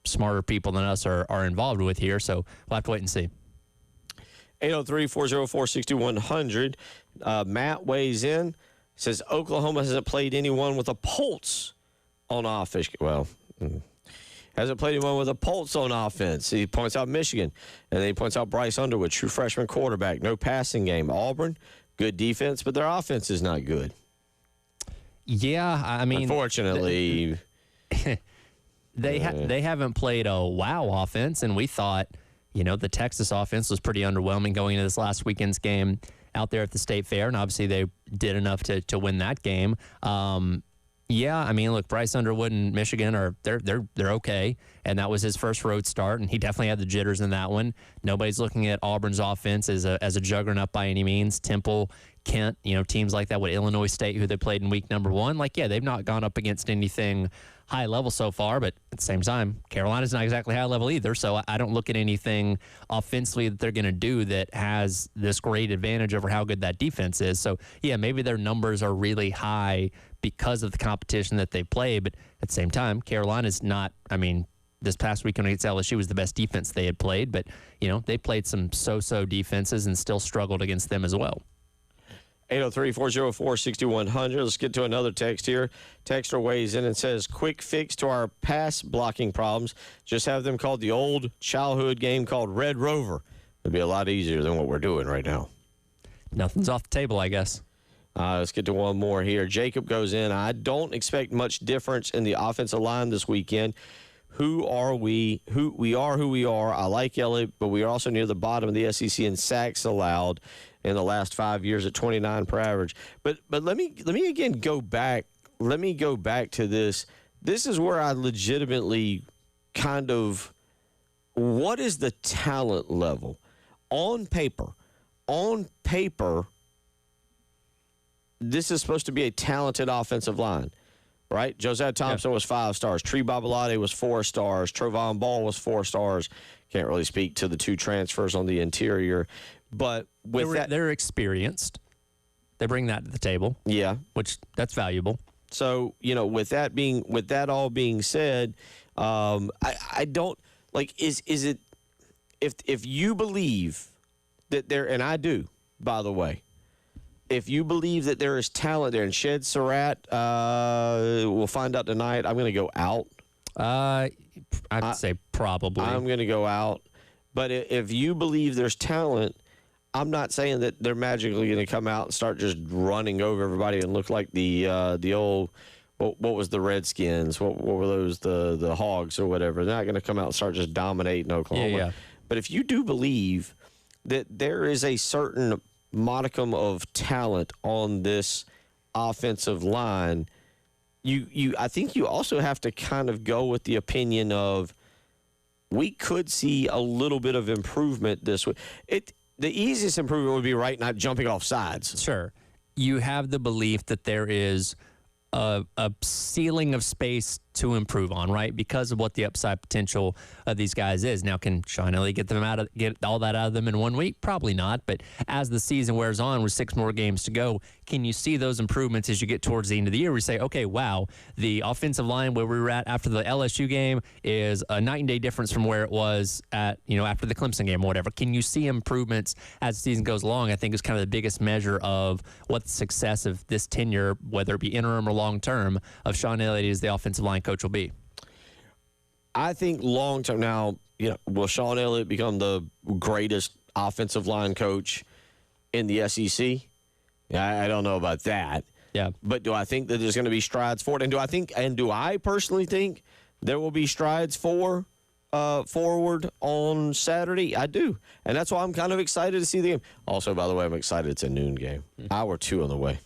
smarter people than us are involved with here. So we'll have to wait and see. 803-404-6100. Matt weighs in, says Oklahoma hasn't played anyone with a pulse on offense. Well, hasn't played anyone with a pulse on offense. He points out Michigan, and then he points out Bryce Underwood, true freshman quarterback, no passing game. Auburn, good defense, but their offense is not good. Yeah, I mean, unfortunately, they haven't played a wow offense, and we thought, the Texas offense was pretty underwhelming going into this last weekend's game out there at the State Fair, and obviously they did enough to win that game. Yeah, I mean, look, Bryce Underwood and Michigan they're okay, and that was his first road start, and he definitely had the jitters in that one. Nobody's looking at Auburn's offense as a juggernaut by any means. Temple, Kent, teams like that with Illinois State, who they played in week number 1. Like, yeah, they've not gone up against anything high level so far, but at the same time, Carolina's not exactly high level either. So I don't look at anything offensively that they're going to do that has this great advantage over how good that defense is. So yeah, maybe their numbers are really high because of the competition that they play, but at the same time, Carolina's not, this past weekend against LSU was the best defense they had played, but they played some so-so defenses and still struggled against them as well. 803-404-6100. Let's get to another text here. Texter weighs in and says, quick fix to our pass blocking problems. Just have them called the old childhood game called Red Rover. It'd be a lot easier than what we're doing right now. Nothing's off the table, I guess. Let's get to one more here. Jacob goes in. I don't expect much difference in the offensive line this weekend. Who are we? We are who we are. I like Elliott, but we are also near the bottom of the SEC in sacks allowed in the last 5 years at 29 per average. But let me again go back. Let me go back to this. This is where I legitimately kind of, what is the talent level? On paper, this is supposed to be a talented offensive line, right? Josiah Thompson was 5 stars. Tree Babalade was 4 stars. Trovon Ball was 4 stars. Can't really speak to the 2 transfers on the interior. But they're experienced. They bring that to the table. Yeah. Which that's valuable. So, with that all being said, I don't like, is it, if you believe that there, and I do, by the way, if you believe that there is talent there, and Shed Surratt, we'll find out tonight. I'm going to go out. I'd say probably. I'm going to go out. But if you believe there's talent, I'm not saying that they're magically going to come out and start just running over everybody and look like the old, what was the Redskins? What were those, the Hogs or whatever? They're not going to come out and start just dominating Oklahoma. Yeah. But if you do believe that there is a certain modicum of talent on this offensive line, I think you also have to kind of go with the opinion of, we could see a little bit of improvement this week. The easiest improvement would be not jumping off sides. Sure. You have the belief that there is a ceiling of space to improve on, right? Because of what the upside potential of these guys is. Now, can Sean Elliott get all that out of them in 1 week? Probably not. But as the season wears on with 6 more games to go, can you see those improvements as you get towards the end of the year? We say, okay, wow, the offensive line where we were at after the LSU game is a night and day difference from where it was at, after the Clemson game or whatever. Can you see improvements as the season goes along? I think is kind of the biggest measure of what the success of this tenure, whether it be interim or long term, of Sean Elliott as the offensive line coach will be. I think long term now, will Sean Elliott become the greatest offensive line coach in the SEC? I don't know about that. Yeah. But do I think that there's going to be strides forward? And do I personally think there will be strides forward on Saturday? I do. And that's why I'm kind of excited to see the game. Also, by the way, I'm excited it's a noon game. Hour 2 on the way.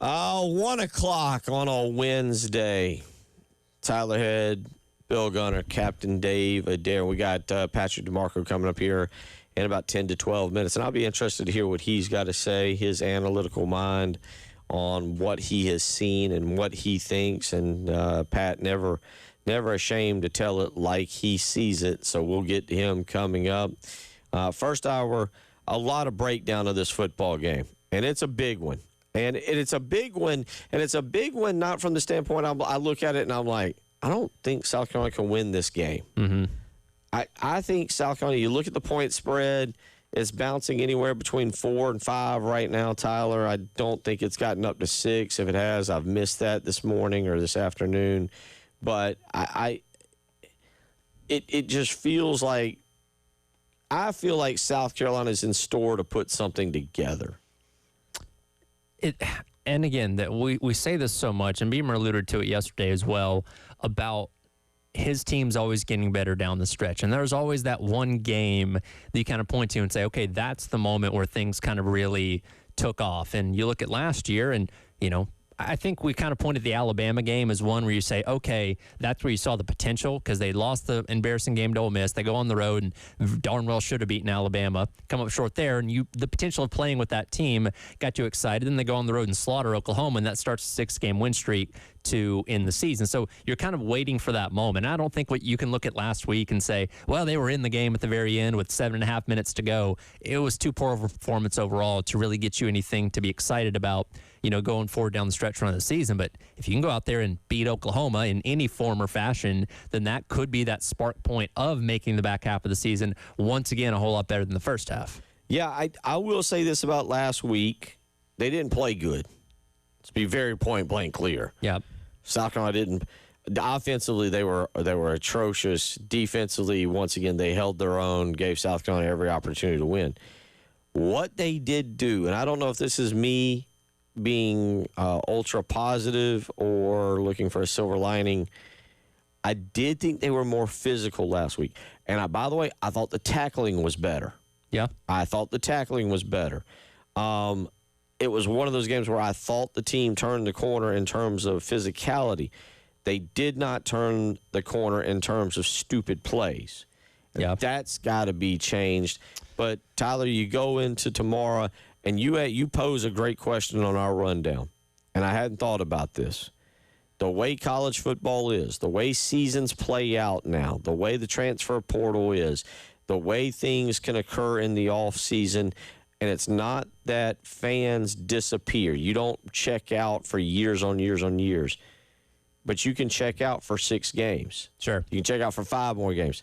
1 o'clock on a Wednesday. Tyler Head, Bill Gunner, Captain Dave Adair. We got Patrick DeMarco coming up here in about 10 to 12 minutes. And I'll be interested to hear what he's got to say, his analytical mind on what he has seen and what he thinks. And Pat never ashamed to tell it like he sees it. So we'll get to him coming up. First hour, a lot of breakdown of this football game. And it's a big one. And it's a big one. And it's a big one not from the standpoint I look at it and I'm like, I don't think South Carolina can win this game. Mm-hmm. I think South Carolina, you look at the point spread, it's bouncing anywhere between 4 and 5 right now, Tyler. I don't think it's gotten up to 6. If it has, I've missed that this morning or this afternoon. But it just feels like, I feel like South Carolina is in store to put something together. And again, that we say this so much, and Beamer alluded to it yesterday as well, about his team's always getting better down the stretch. And there's always that one game that you kind of point to and say, okay, that's the moment where things kind of really took off. And you look at last year and, you know, I think we kind of pointed the Alabama game as one where you say, okay, that's where you saw the potential because they lost the embarrassing game to Ole Miss. They go on the road and darn well should have beaten Alabama, come up short there. And the potential of playing with that team got you excited. Then they go on the road and slaughter Oklahoma, and that starts a 6-game win streak to end the season. So you're kind of waiting for that moment. I don't think what you can look at last week and say, well, they were in the game at the very end with 7.5 minutes to go. It was too poor of a performance overall to really get you anything to be excited about, you know, going forward down the stretch run of the season. But if you can go out there and beat Oklahoma in any form or fashion, then that could be that spark point of making the back half of the season once again a whole lot better than the first half. Yeah, I will say this about last week. They didn't play good. Let's be very point blank clear. Yeah. South Carolina didn't. Offensively, they were atrocious. Defensively, once again, they held their own, gave South Carolina every opportunity to win. What they did do, and I don't know if this is me being ultra positive or looking for a silver lining, I did think they were more physical last week. And by the way, I thought the tackling was better. Yeah. I thought the tackling was better. It was one of those games where I thought the team turned the corner in terms of physicality. They did not turn the corner in terms of stupid plays. Yeah. That's got to be changed. But, Tyler, you go into tomorrow, and you pose a great question on our rundown, and I hadn't thought about this. The way college football is, the way seasons play out now, the way the transfer portal is, the way things can occur in the offseason, and it's not that fans disappear. You don't check out for years on years on years, but you can check out for 6 games. Sure. You can check out for 5 more games.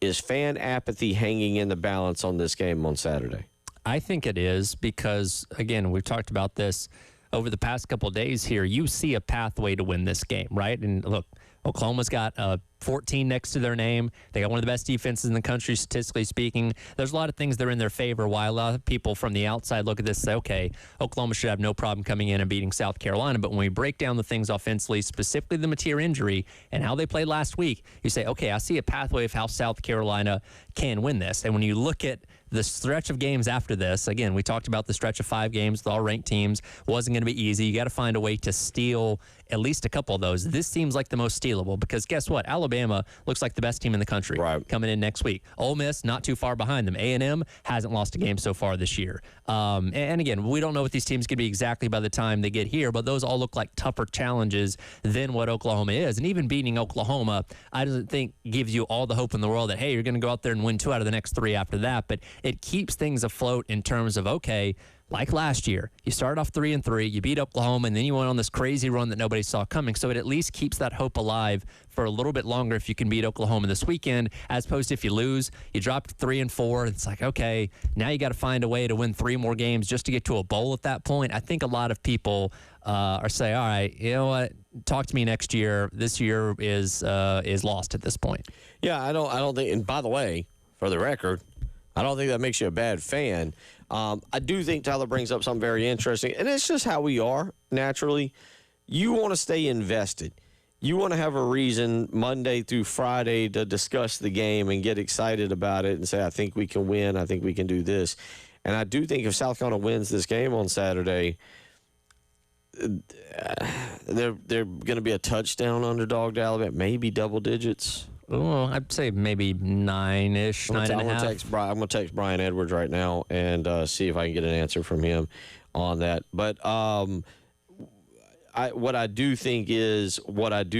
Is fan apathy hanging in the balance on this game on Saturday? I think it is because, again, we've talked about this over the past couple of days here. You see a pathway to win this game, right? And look, Oklahoma's got 14 next to their name. They got one of the best defenses in the country, statistically speaking. There's a lot of things that are in their favor, while a lot of people from the outside look at this and say, okay, Oklahoma should have no problem coming in and beating South Carolina. But when we break down the things offensively, specifically the Mateer injury and how they played last week, you say, okay, I see a pathway of how South Carolina can win this. And when you look at the stretch of games after this, again, we talked about the stretch of 5 games with all ranked teams. Wasn't going to be easy. You got to find a way to steal at least a couple of those. This seems like the most stealable because guess what? Alabama looks like the best team in the country coming in next week. Ole Miss, not too far behind them. A&M hasn't lost a game so far this year. And again, we don't know what these teams could be exactly by the time they get here, but those all look like tougher challenges than what Oklahoma is. And even beating Oklahoma, I don't think gives you all the hope in the world that, hey, you're going to go out there and win 2 out of the next 3 after that. But it keeps things afloat in terms of, okay, like last year, you started off 3-3, you beat Oklahoma, and then you went on this crazy run that nobody saw coming. So it at least keeps that hope alive for a little bit longer if you can beat Oklahoma this weekend, as opposed to if you lose, you drop to 3-4. It's like, okay, now you got to find a way to win 3 more games just to get to a bowl at that point. I think a lot of people are saying, all right, you know what, talk to me next year. This year is lost at this point. Yeah, I don't think, and by the way, for the record, I don't think that makes you a bad fan. I do think Tyler brings up something very interesting, and it's just how we are naturally. You want to stay invested. You want to have a reason Monday through Friday to discuss the game and get excited about it and say, I think we can win. I think we can do this. And I do think if South Carolina wins this game on Saturday, they're going to be a touchdown underdog to Alabama, maybe double digits. Oh, I'd say maybe 9-ish, 9.5. I'm going to text Brian Edwards right now and see if I can get an answer from him on that. But what I do think is that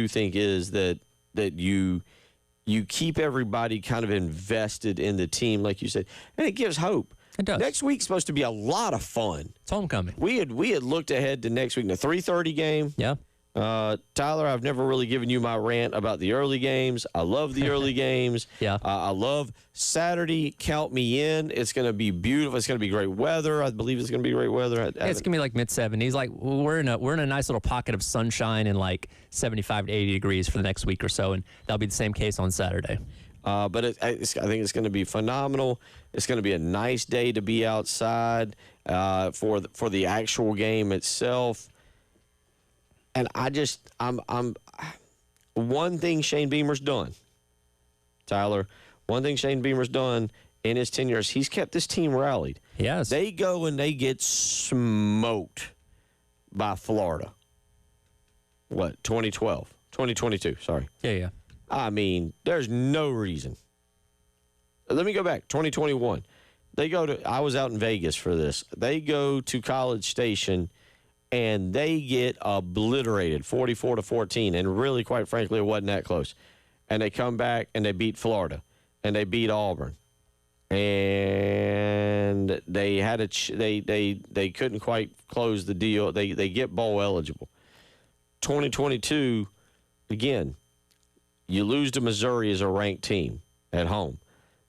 you keep everybody kind of invested in the team, like you said, and it gives hope. It does. Next week's supposed to be a lot of fun. It's homecoming. We had looked ahead to next week, the 3:30 game. Yeah. Tyler, I've never really given you my rant about the early games. I love the early games. Yeah. I love Saturday. Count me in. It's going to be beautiful. It's going to be great weather. I believe it's going to be great weather. Yeah, it's going to be like mid-70s. Like we're in a nice little pocket of sunshine and like 75 to 80 degrees for the next week or so, and that'll be the same case on Saturday. But I think it's going to be phenomenal. It's going to be a nice day to be outside for the actual game itself. And I'm one thing Shane Beamer's done, Tyler. One thing Shane Beamer's done in his tenure is he's kept this team rallied. Yes. They go and they get smoked by Florida. What, 2022, sorry. Yeah. I mean, there's no reason. Let me go back. 2021. I was out in Vegas for this. They go to College Station and they get obliterated 44-14. And really, quite frankly, it wasn't that close. And they come back and they beat Florida and they beat Auburn. And they had they couldn't quite close the deal. They get bowl eligible. 2022, again, you lose to Missouri as a ranked team at home.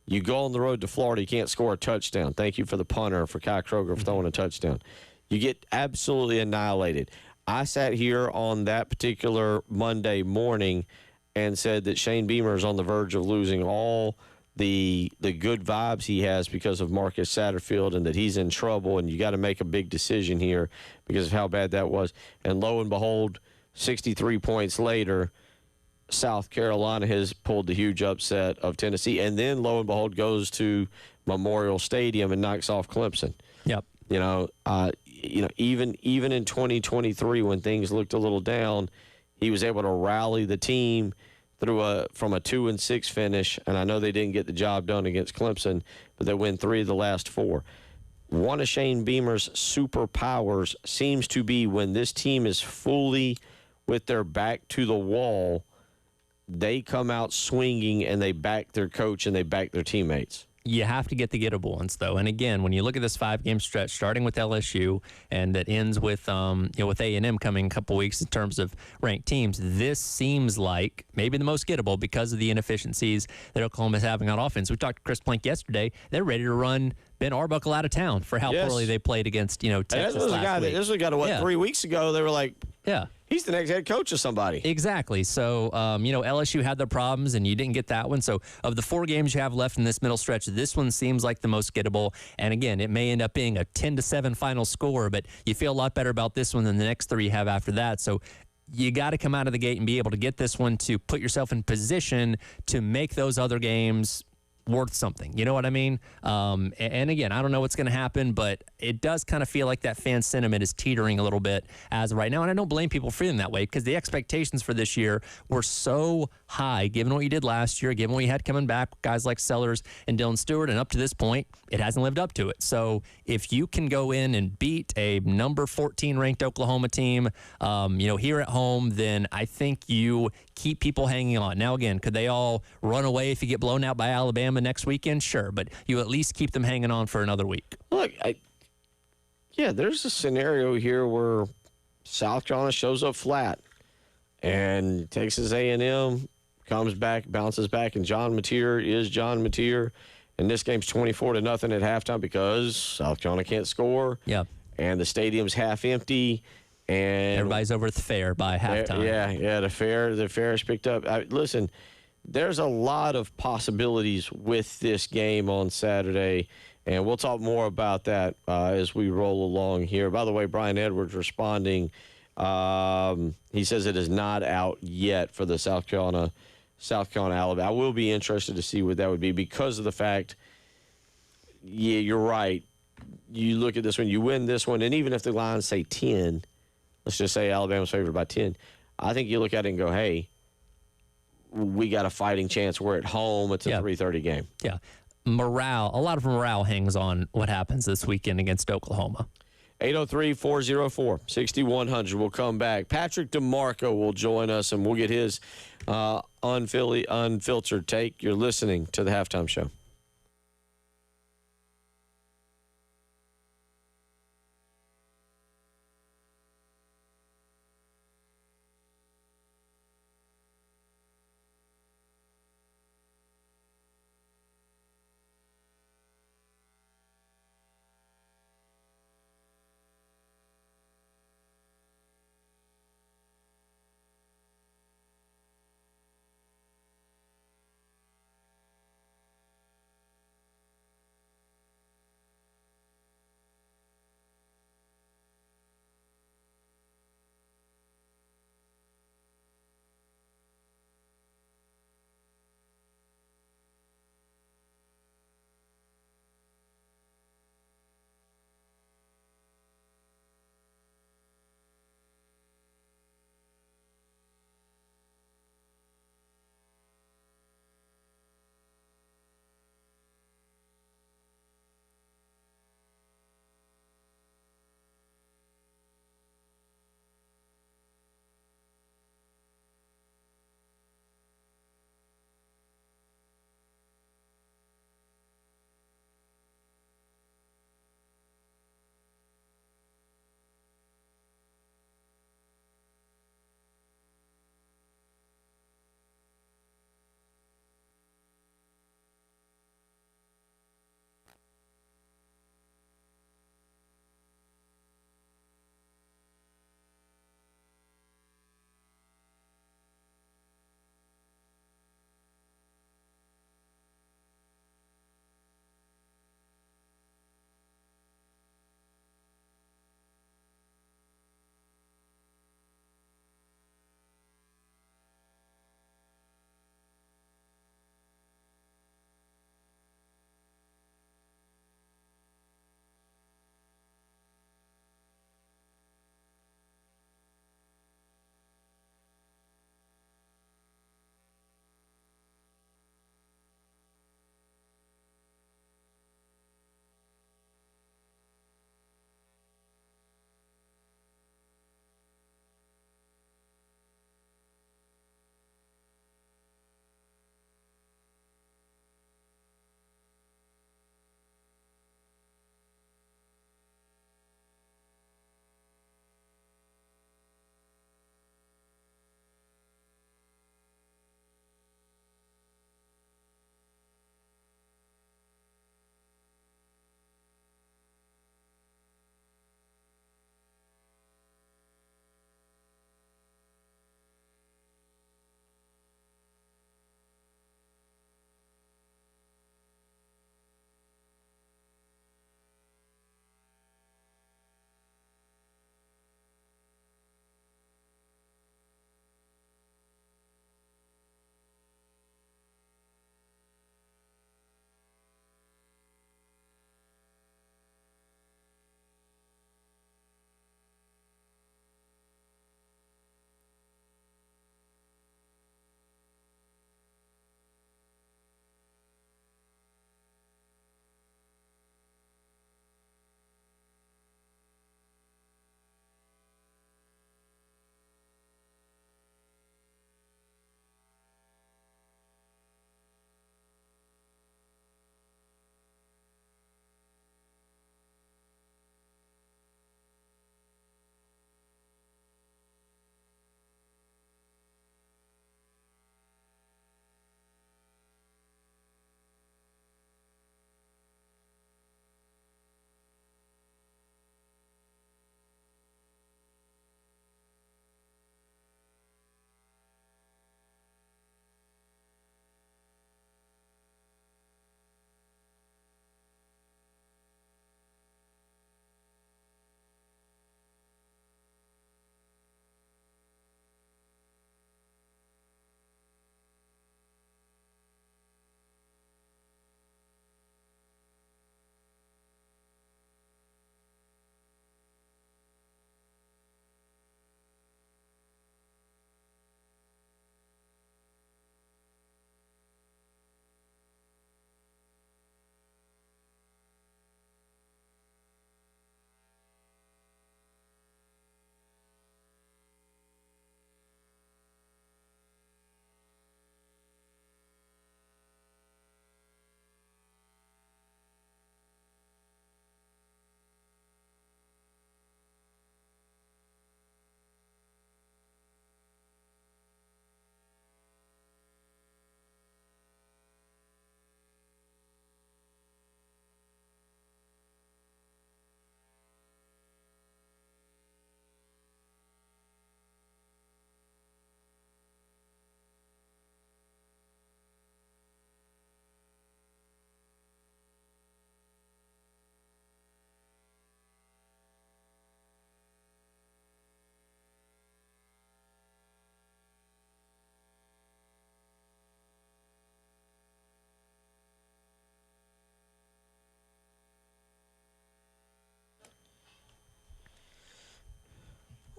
You go on the road to Florida, you can't score a touchdown. Thank you for the punter, for Kai Kroger, for throwing a touchdown. You get absolutely annihilated. I sat here on that particular Monday morning and said that Shane Beamer is on the verge of losing all the good vibes he has because of Marcus Satterfield and that he's in trouble and you got to make a big decision here because of how bad that was. And lo and behold, 63 points later, South Carolina has pulled the huge upset of Tennessee, and then lo and behold goes to Memorial Stadium and knocks off Clemson. Yep. Even in 2023 when things looked a little down, he was able to rally the team from a 2-6 finish, and I know they didn't get the job done against Clemson, but they win 3 of the last 4. One of Shane Beamer's superpowers seems to be when this team is fully with their back to the wall, they come out swinging and they back their coach and they back their teammates. You have to get the gettable ones, though. And again, when you look at this 5-game stretch, starting with LSU and that ends with with A&M coming a couple weeks in terms of ranked teams, this seems like maybe the most gettable because of the inefficiencies that Oklahoma is having on offense. We talked to Chris Plank yesterday. They're ready to run Ben Arbuckle out of town for how poorly they played against Texas last week. This was a guy that 3 weeks ago they were like, yeah. He's the next head coach of somebody. Exactly. So, LSU had their problems, and you didn't get that one. So, of the 4 games you have left in this middle stretch, this one seems like the most gettable. And, again, it may end up being a 10-7 final score, but you feel a lot better about this one than the next 3 you have after that. So, you got to come out of the gate and be able to get this one to put yourself in position to make those other games worth something. You know what I mean? And again, I don't know what's going to happen, but it does kind of feel like that fan sentiment is teetering a little bit as of right now. And I don't blame people for feeling that way because the expectations for this year were so high, given what you did last year, given what you had coming back, guys like Sellers and Dylan Stewart. And up to this point, it hasn't lived up to it. So if you can go in and beat a number 14 ranked Oklahoma team, here at home, then I think you keep people hanging on. Now, again, could they all run away if you get blown out by Alabama next weekend? Sure, but you at least keep them hanging on for another week. Look, there's a scenario here where South Carolina shows up flat and Texas A&M comes back, bounces back, and John Mateer is John Mateer. And this game's 24-0 at halftime because South Carolina can't score. Yeah. And the stadium's half empty. And everybody's over at the fair by halftime. Yeah. The fair is picked up. Listen, there's a lot of possibilities with this game on Saturday, and we'll talk more about that as we roll along here. By the way, Brian Edwards responding. He says it is not out yet for the South Carolina Alabama. I will be interested to see what that would be because of the fact. Yeah, you're right. You look at this one, you win this one, and even if the Lions say 10. let's just say Alabama's favored by 10. I think you look at it and go, hey, we got a fighting chance. We're at home. It's a 3:30 game. Yeah. Morale, a lot of morale hangs on what happens this weekend against Oklahoma. 803-404-6100. We'll come back. Patrick DeMarco will join us, and we'll get his unfiltered take. You're listening to the Halftime Show.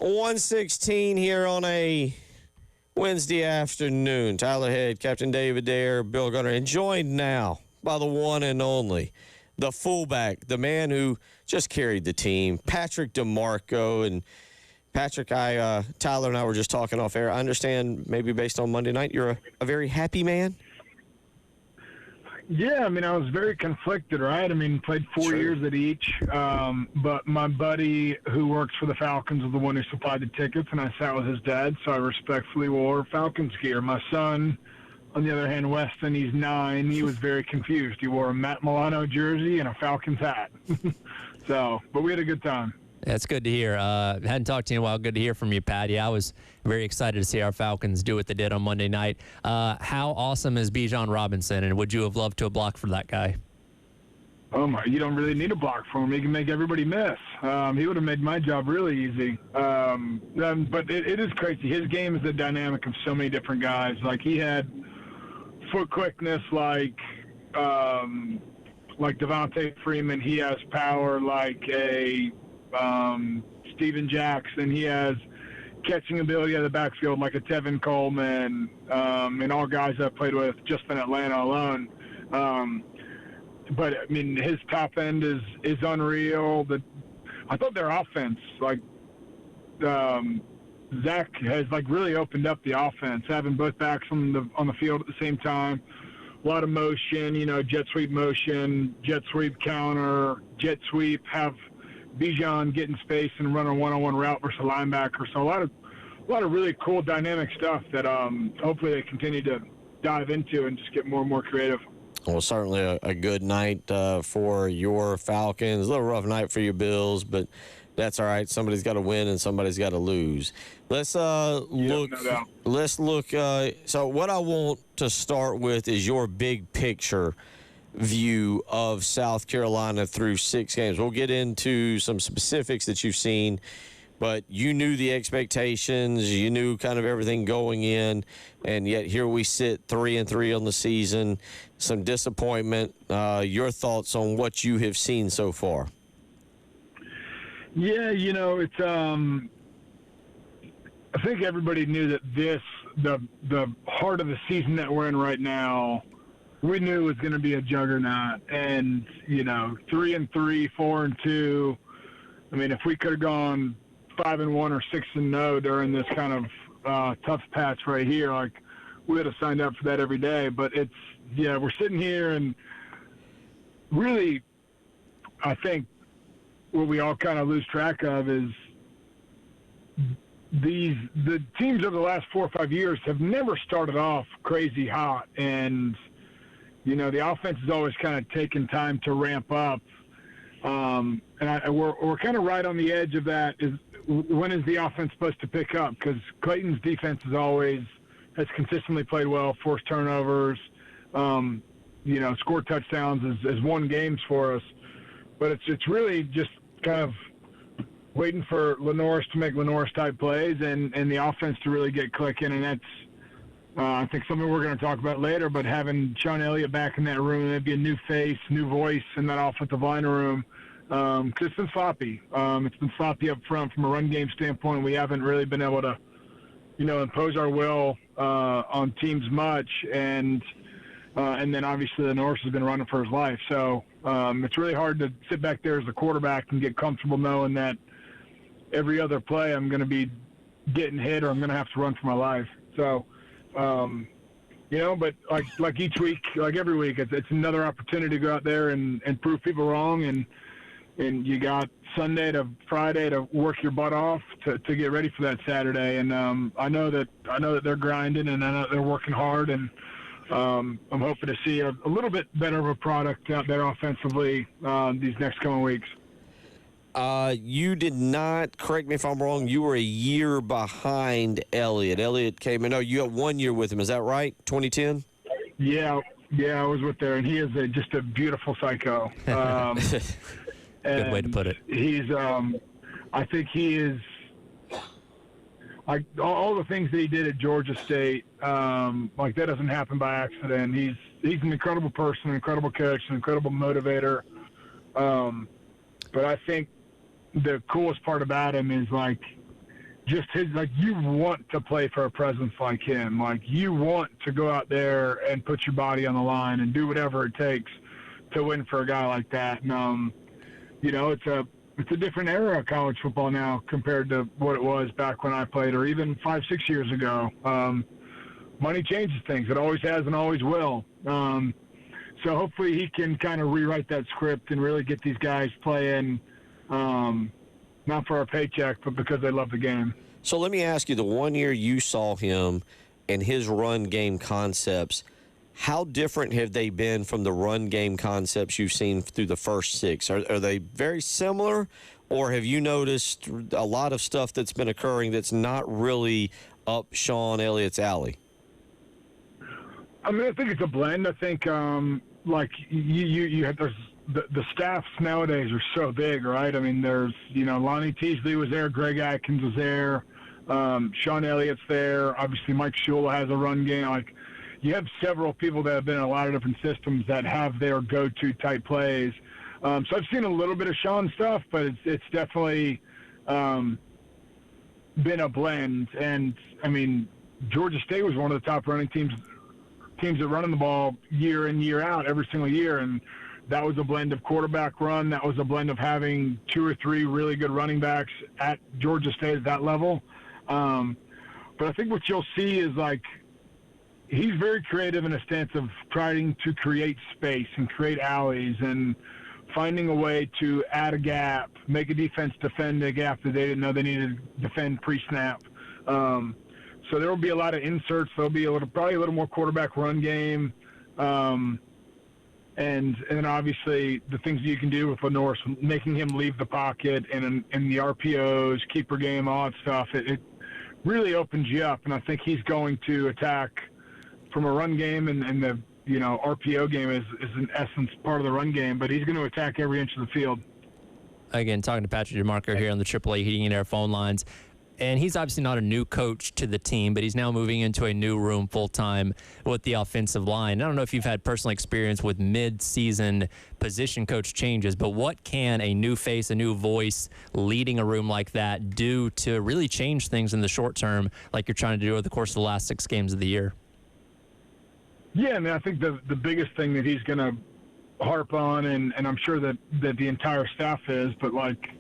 1:16 here on a Wednesday afternoon. Tyler Head, Captain David Dare, Bill Gunner, and joined now by the one and only, the fullback, the man who just carried the team, Patrick DeMarco. And Patrick, Tyler and I were just talking off air. I understand maybe based on Monday night, you're a very happy man. Yeah, I mean, I was very conflicted, right? I mean, played 4 years at each. But my buddy who works for the Falcons was the one who supplied the tickets, and I sat with his dad, so I respectfully wore Falcons gear. My son, on the other hand, Weston, he's 9. He was very confused. He wore a Matt Milano jersey and a Falcons hat. But we had a good time. That's good to hear. Hadn't talked to you in a while. Good to hear from you, Patty. I was very excited to see our Falcons do what they did on Monday night. How awesome is Bijan Robinson, and would you have loved to have blocked for that guy? Oh, my, you don't really need a block for him. He can make everybody miss. He would have made my job really easy. But it is crazy. His game is the dynamic of so many different guys. Like, he had foot quickness like Devontae Freeman. He has power like a Steven Jackson. He has catching ability out of the backfield like a Tevin Coleman, and all guys I've played with just in Atlanta alone. But I mean, his top end is unreal. I thought their offense, like Zach has really opened up the offense, having both backs on the field at the same time. A lot of motion, jet sweep motion, jet sweep counter, jet sweep, have Bijan get in space and run a one-on-one route versus a linebacker. So a lot of really cool dynamic stuff that hopefully they continue to dive into and just get more and more creative. Well, certainly a good night for your Falcons. A little rough night for your Bills, but that's all right. Somebody's got to win and somebody's got to lose. Let's look. No doubt. Let's look. So what I want to start with is your big picture view of South Carolina through 6 games. We'll get into some specifics that you've seen, but you knew the expectations. You knew kind of everything going in, and yet here we sit 3-3 on the season. Some disappointment. Your thoughts on what you have seen so far? Yeah, it's I think everybody knew that the heart of the season that we're in right now, we knew it was going to be a juggernaut. And 3-3, 4-2. I mean, if we could have gone 5-1 or 6-0 during this kind of tough patch right here, like, we would have signed up for that every day. But we're sitting here, and really, I think what we all kind of lose track of is the teams over the last 4 or 5 years have never started off crazy hot, and the offense has always kind of taken time to ramp up. And we're kind of right on the edge of that. When is the offense supposed to pick up? Because Clayton's defense has consistently played well, forced turnovers, scored touchdowns, has won games for us. But it's really just kind of waiting for Lenoris to make Lenoris-type plays and the offense to really get clicking. And that's, I think, something we're going to talk about later. But having Sean Elliott back in that room, maybe a new face, new voice in that offensive line room, because it's been sloppy. It's been sloppy up front from a run game standpoint. We haven't really been able to, impose our will on teams much. And then obviously Lenoris has been running for his life. So it's really hard to sit back there as the quarterback and get comfortable knowing that every other play I'm going to be getting hit or I'm going to have to run for my life. So, but like each week, like every week, it's another opportunity to go out there and prove people wrong. And you got Sunday to Friday to work your butt off to get ready for that Saturday. And I know that they're grinding, and I know they're working hard, and I'm hoping to see a little bit better of a product out there offensively these next coming weeks. You did not, correct me if I'm wrong, you were a year behind Elliott. Elliott came in, you got 1 year with him, is that right, 2010? Yeah, I was with there, and he is just a beautiful psycho. Good way to put it. He's, I think he is, like, all the things that he did at Georgia State, that doesn't happen by accident. He's an incredible person, an incredible coach, an incredible motivator. But I think the coolest part about him is, like, just his, like, you want to play for a presence like him. Like, you want to go out there and put your body on the line and do whatever it takes to win for a guy like that. And, you know, it's a different era of college football now compared to what it was back when I played, or even 5-6 years ago. Money changes things. It always has and always will. So hopefully he can kind of rewrite that script and really get these guys playing, not for a paycheck, but because they love the game. So let me ask you, the 1 year you saw him and his run game concepts, how different have they been from the run game concepts you've seen through the first 6? Are they very similar, or have you noticed a lot of stuff that's been occurring that's not really up Sean Elliott's alley? I mean, I think it's a blend. I think, like, you have the staffs nowadays are so big, right? I mean, there's, you know, Lonnie Teasley was there, Greg Atkins was there, Sean Elliott's there. Obviously, Mike Shula has a run game. Like, you have several people that have been in a lot of different systems that have their go-to type plays. So I've seen a little bit of Sean stuff, but it's definitely been a blend. And, I mean, Georgia State was one of the top running teams that running the ball year in, year out, every single year. And that was a blend of quarterback run. That was a blend of having 2 or 3 really good running backs at Georgia State at that level. But I think what you'll see is, like, he's very creative in a stance of trying to create space and create alleys and finding a way to add a gap, make a defense defend a gap that they didn't know they needed to defend pre-snap. So there will be a lot of inserts. There'll be probably a little more quarterback run game. And then obviously the things that you can do with Lenoir, making him leave the pocket and the RPOs, keeper game, all that stuff. It really opens you up. And I think he's going to attack from a run game, and the, you know, RPO game is in essence part of the run game, but he's going to attack every inch of the field. Again, talking to Patrick DeMarco here on the AAA Heating and Air phone lines. And he's obviously not a new coach to the team, but he's now moving into a new room full-time with the offensive line. I don't know if you've had personal experience with mid-season position coach changes, but what can a new face, a new voice leading a room like that do to really change things in the short term, like you're trying to do over the course of the last 6 games of the year? Yeah, I mean, I think the biggest thing that he's going to harp on, and I'm sure that the entire staff is, but, like,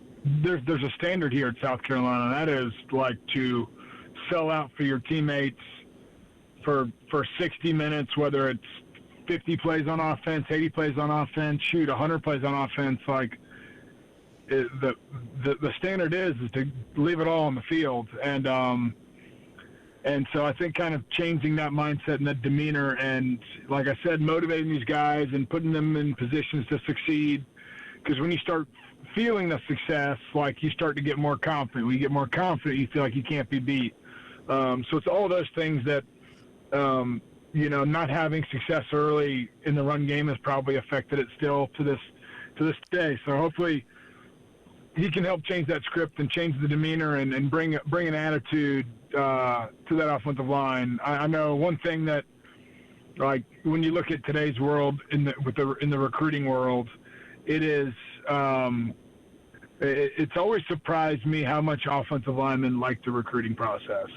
there's a standard here at South Carolina, and that is, like, to sell out for your teammates for 60 minutes, whether it's 50 plays on offense, 80 plays on offense, 100 plays on offense. Like, the standard is to leave it all on the field. And so I think kind of changing that mindset and that demeanor and, like I said, motivating these guys and putting them in positions to succeed. Because when you start feeling the success, like, you start to get more confident. When you get more confident, you feel like you can't be beat. So it's all those things that, you know, not having success early in the run game has probably affected it still to this day. So hopefully he can help change that script and change the demeanor and bring an attitude to that offensive line. I know one thing that, like, when you look at today's world in the recruiting world, it is it's always surprised me how much offensive linemen like the recruiting process.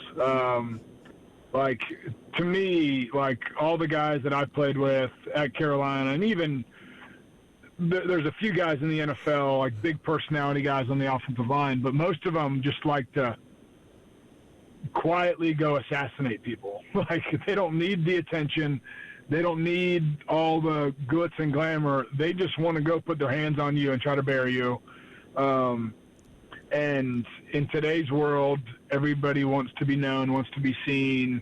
Like, to me, like, all the guys that I've played with at Carolina, and even there's a few guys in the NFL, like big personality guys on the offensive line, but most of them just like to quietly go assassinate people. Like, they don't need the attention. They don't need all the glitz and glamour. They just want to go put their hands on you and try to bury you. And in today's world, everybody wants to be known, wants to be seen.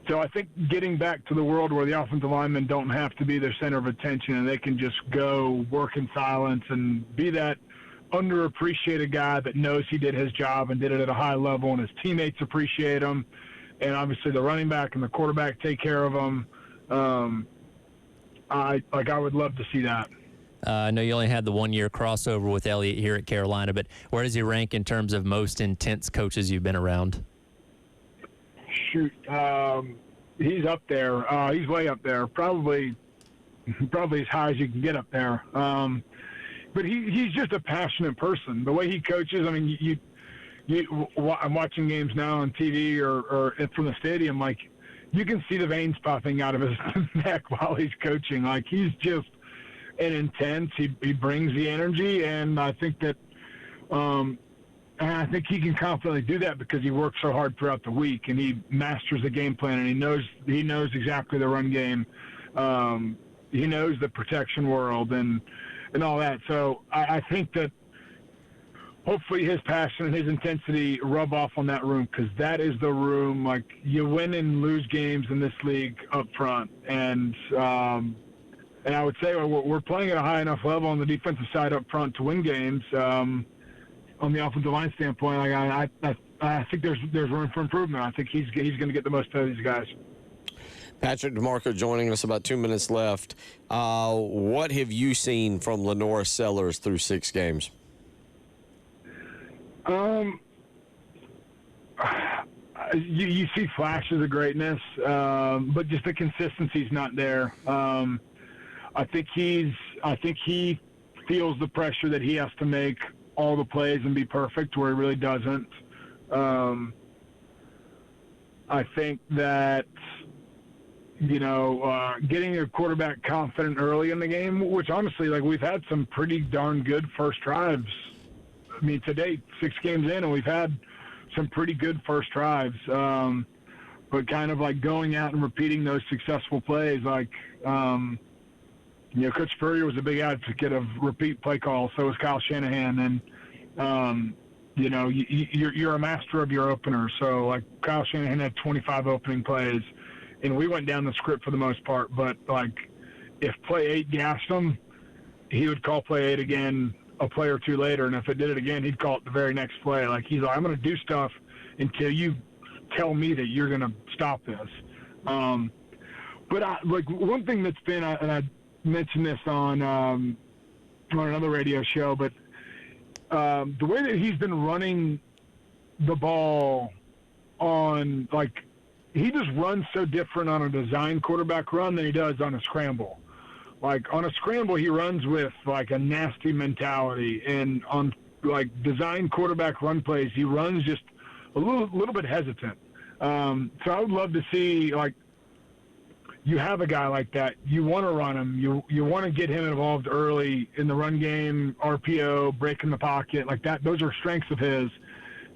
So I think getting back to the world where the offensive linemen don't have to be their center of attention and they can just go work in silence and be that underappreciated guy that knows he did his job and did it at a high level, and his teammates appreciate him. And obviously the running back and the quarterback take care of him. I would love to see that. I know you only had the 1 year crossover with Elliott here at Carolina, but where does he rank in terms of most intense coaches you've been around? Shoot, he's up there. He's way up there. Probably as high as you can get up there. But he's just a passionate person. The way he coaches, I mean, I'm watching games now on TV or from the stadium. Like, you can see the veins popping out of his neck while he's coaching. Like, he's just an intense. He brings the energy, and I think that and I think he can confidently do that because he works so hard throughout the week, and he masters the game plan, and he knows exactly the run game. He knows the protection world and all that. So I think that hopefully his passion and his intensity rub off on that room, because that is the room. Like, you win and lose games in this league up front, and I would say we're playing at a high enough level on the defensive side up front to win games. On the offensive line standpoint, like I think there's room for improvement. I think he's going to get the most out of these guys. Patrick DeMarco joining us, about 2 minutes left. What have you seen from LaNorris Sellers through 6 games? You see flashes of greatness, but just the consistency's not there. I think he feels the pressure that he has to make all the plays and be perfect, where he really doesn't. I think that, getting a quarterback confident early in the game, which honestly, like, we've had some pretty darn good first drives. I mean, to date, 6 games in, and we've had some pretty good first drives. But kind of like going out and repeating those successful plays, like, Coach Spurrier was a big advocate of repeat play calls. So was Kyle Shanahan. And, you're a master of your openers. So, like, Kyle Shanahan had 25 opening plays, and we went down the script for the most part. But, like, if play 8 gassed him, he would call play 8 again a play or two later. And if it did it again, he'd call it the very next play. Like, he's like, I'm going to do stuff until you tell me that you're going to stop this. But one thing that's been, and I mentioned this on another radio show, but the way that he's been running the ball on, like, he just runs so different on a design quarterback run than he does on a scramble. Like, on a scramble, he runs with, like, a nasty mentality, and on, like, design quarterback run plays, he runs just a little bit hesitant. So I would love to see, like, you have a guy like that. You want to run him. You want to get him involved early in the run game, RPO, breaking the pocket, like that. Those are strengths of his.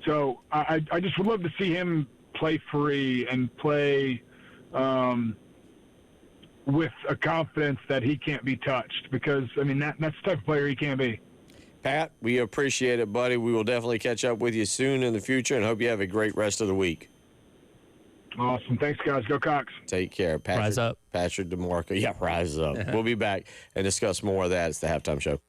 So I just would love to see him play free and play with a confidence that he can't be touched, because, I mean, that's the type of player he can be. Pat, we appreciate it, buddy. We will definitely catch up with you soon in the future, and hope you have a great rest of the week. Awesome. Thanks, guys. Go Cox. Take care. Patrick, Rise up. Patrick DeMarco. Yeah, rise up. We'll be back and discuss more of that. It's the Halftime Show.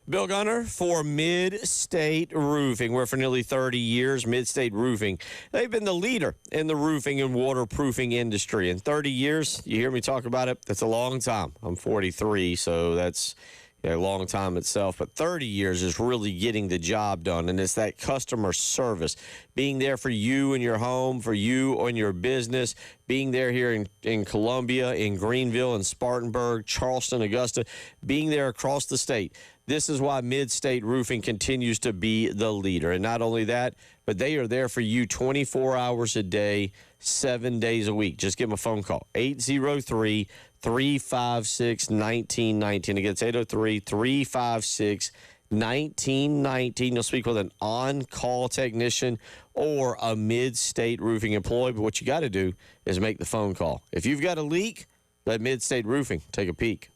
Bill Gunner for Mid-State Roofing, where for nearly 30 years, Mid-State Roofing, they've been the leader in the roofing and waterproofing industry. In 30 years, you hear me talk about it, that's a long time. I'm 43, so that's a long time itself. But 30 years is really getting the job done, and it's that customer service, being there for you and your home, for you and your business, being there here in Columbia, in Greenville, in Spartanburg, Charleston, Augusta, being there across the state. This is why Mid-State Roofing continues to be the leader. And not only that, but they are there for you 24 hours a day, 7 days a week. Just give them a phone call, 803-356-1919. Again, it's 803-356-1919. You'll speak with an on-call technician or a Mid-State Roofing employee. But what you got to do is make the phone call. If you've got a leak, let Mid-State Roofing take a peek.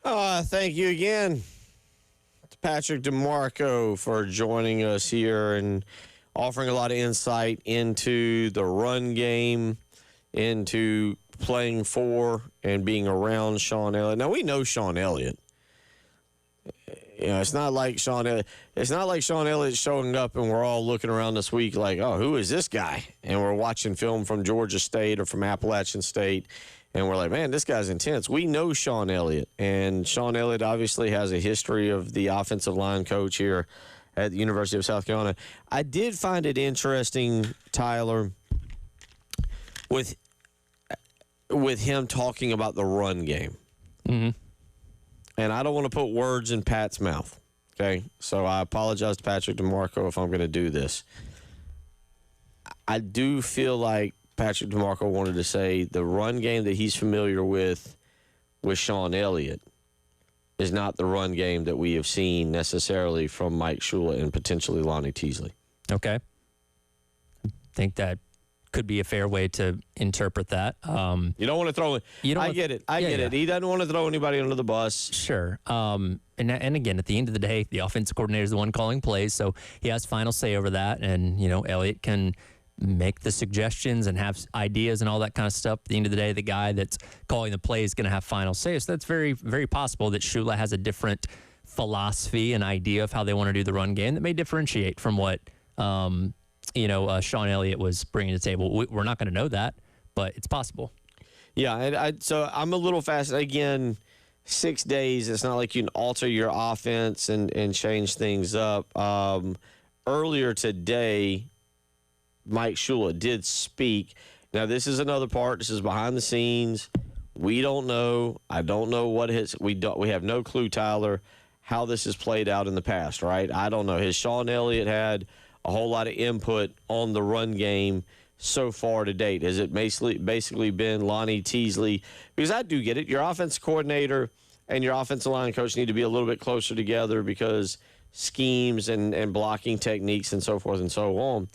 Thank you again to Patrick DeMarco for joining us here and offering a lot of insight into the run game, into playing for and being around Sean Elliott. Now, we know Sean Elliott. You know, it's not like Sean Elliott showing up and we're all looking around this week like, oh, who is this guy? And we're watching film from Georgia State or from Appalachian State, and we're like, man, this guy's intense. We know Sean Elliott, and Sean Elliott obviously has a history of the offensive line coach here at the University of South Carolina. I did find it interesting, Tyler, with him talking about the run game. Mm-hmm. And I don't want to put words in Pat's mouth, okay? So I apologize to Patrick DeMarco if I'm going to do this. I do feel like Patrick DeMarco wanted to say the run game that he's familiar with Sean Elliott is not the run game that we have seen necessarily from Mike Shula and potentially Lonnie Teasley. Okay. I think that could be a fair way to interpret that. You don't want to throw it. I get it. I get it. He doesn't want to throw anybody under the bus. Sure. And again, at the end of the day, the offensive coordinator is the one calling plays, so he has final say over that. And, you know, Elliott can make the suggestions and have ideas and all that kind of stuff. At the end of the day, the guy that's calling the play is going to have final say. So that's very, very possible that Shula has a different philosophy and idea of how they want to do the run game that may differentiate from what Sean Elliott was bringing to the table. We're not going to know that, but it's possible. Yeah, and so I'm a little fascinated. Again, 6 days, it's not like you can alter your offense and change things up. Earlier today, Mike Shula did speak. Now, this is another part. This is behind the scenes. We don't know. I don't know what his. We have no clue, Tyler, how this has played out in the past, right? I don't know. Has Sean Elliott had a whole lot of input on the run game so far to date? Has it basically been Lonnie Teasley? Because I do get it. Your offensive coordinator and your offensive line coach need to be a little bit closer together because schemes and blocking techniques and so forth and so on.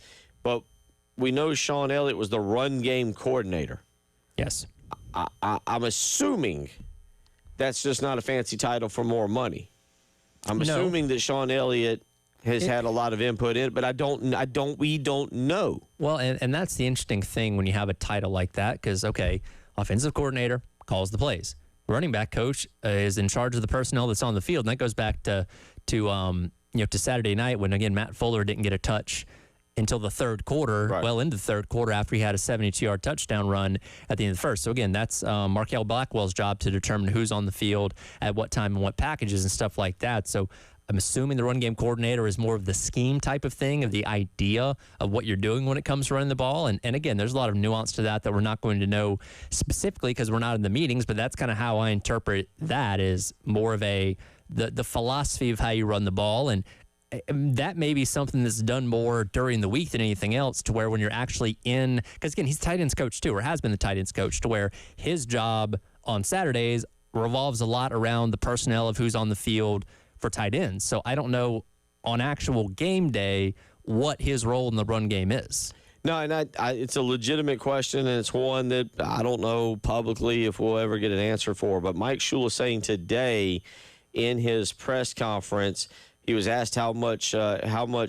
But we know Sean Elliott was the run game coordinator. Yes. I'm assuming that's just not a fancy title for more money. I'm assuming that Sean Elliott has had a lot of input in it, but we don't know. Well, and that's the interesting thing when you have a title like that, because, okay, offensive coordinator calls the plays. Running back coach is in charge of the personnel that's on the field, and that goes back to Saturday night when, again, Matt Fuller didn't get a touch until the third quarter, well into the third quarter after he had a 72-yard touchdown run at the end of the first. So, again, that's Markel Blackwell's job to determine who's on the field at what time and what packages and stuff like that. So I'm assuming the run game coordinator is more of the scheme type of thing, of the idea of what you're doing when it comes to running the ball. And again, there's a lot of nuance to that we're not going to know specifically because we're not in the meetings, but that's kind of how I interpret that, is more of the philosophy of how you run the ball. And that may be something that's done more during the week than anything else, to where when you're actually in, because again, he's tight ends coach too, or has been the tight ends coach, to where his job on Saturdays revolves a lot around the personnel of who's on the field for tight ends. So I don't know on actual game day what his role in the run game is. No, and it's a legitimate question, and it's one that I don't know publicly if we'll ever get an answer for. But Mike Shula saying today in his press conference, he was asked how much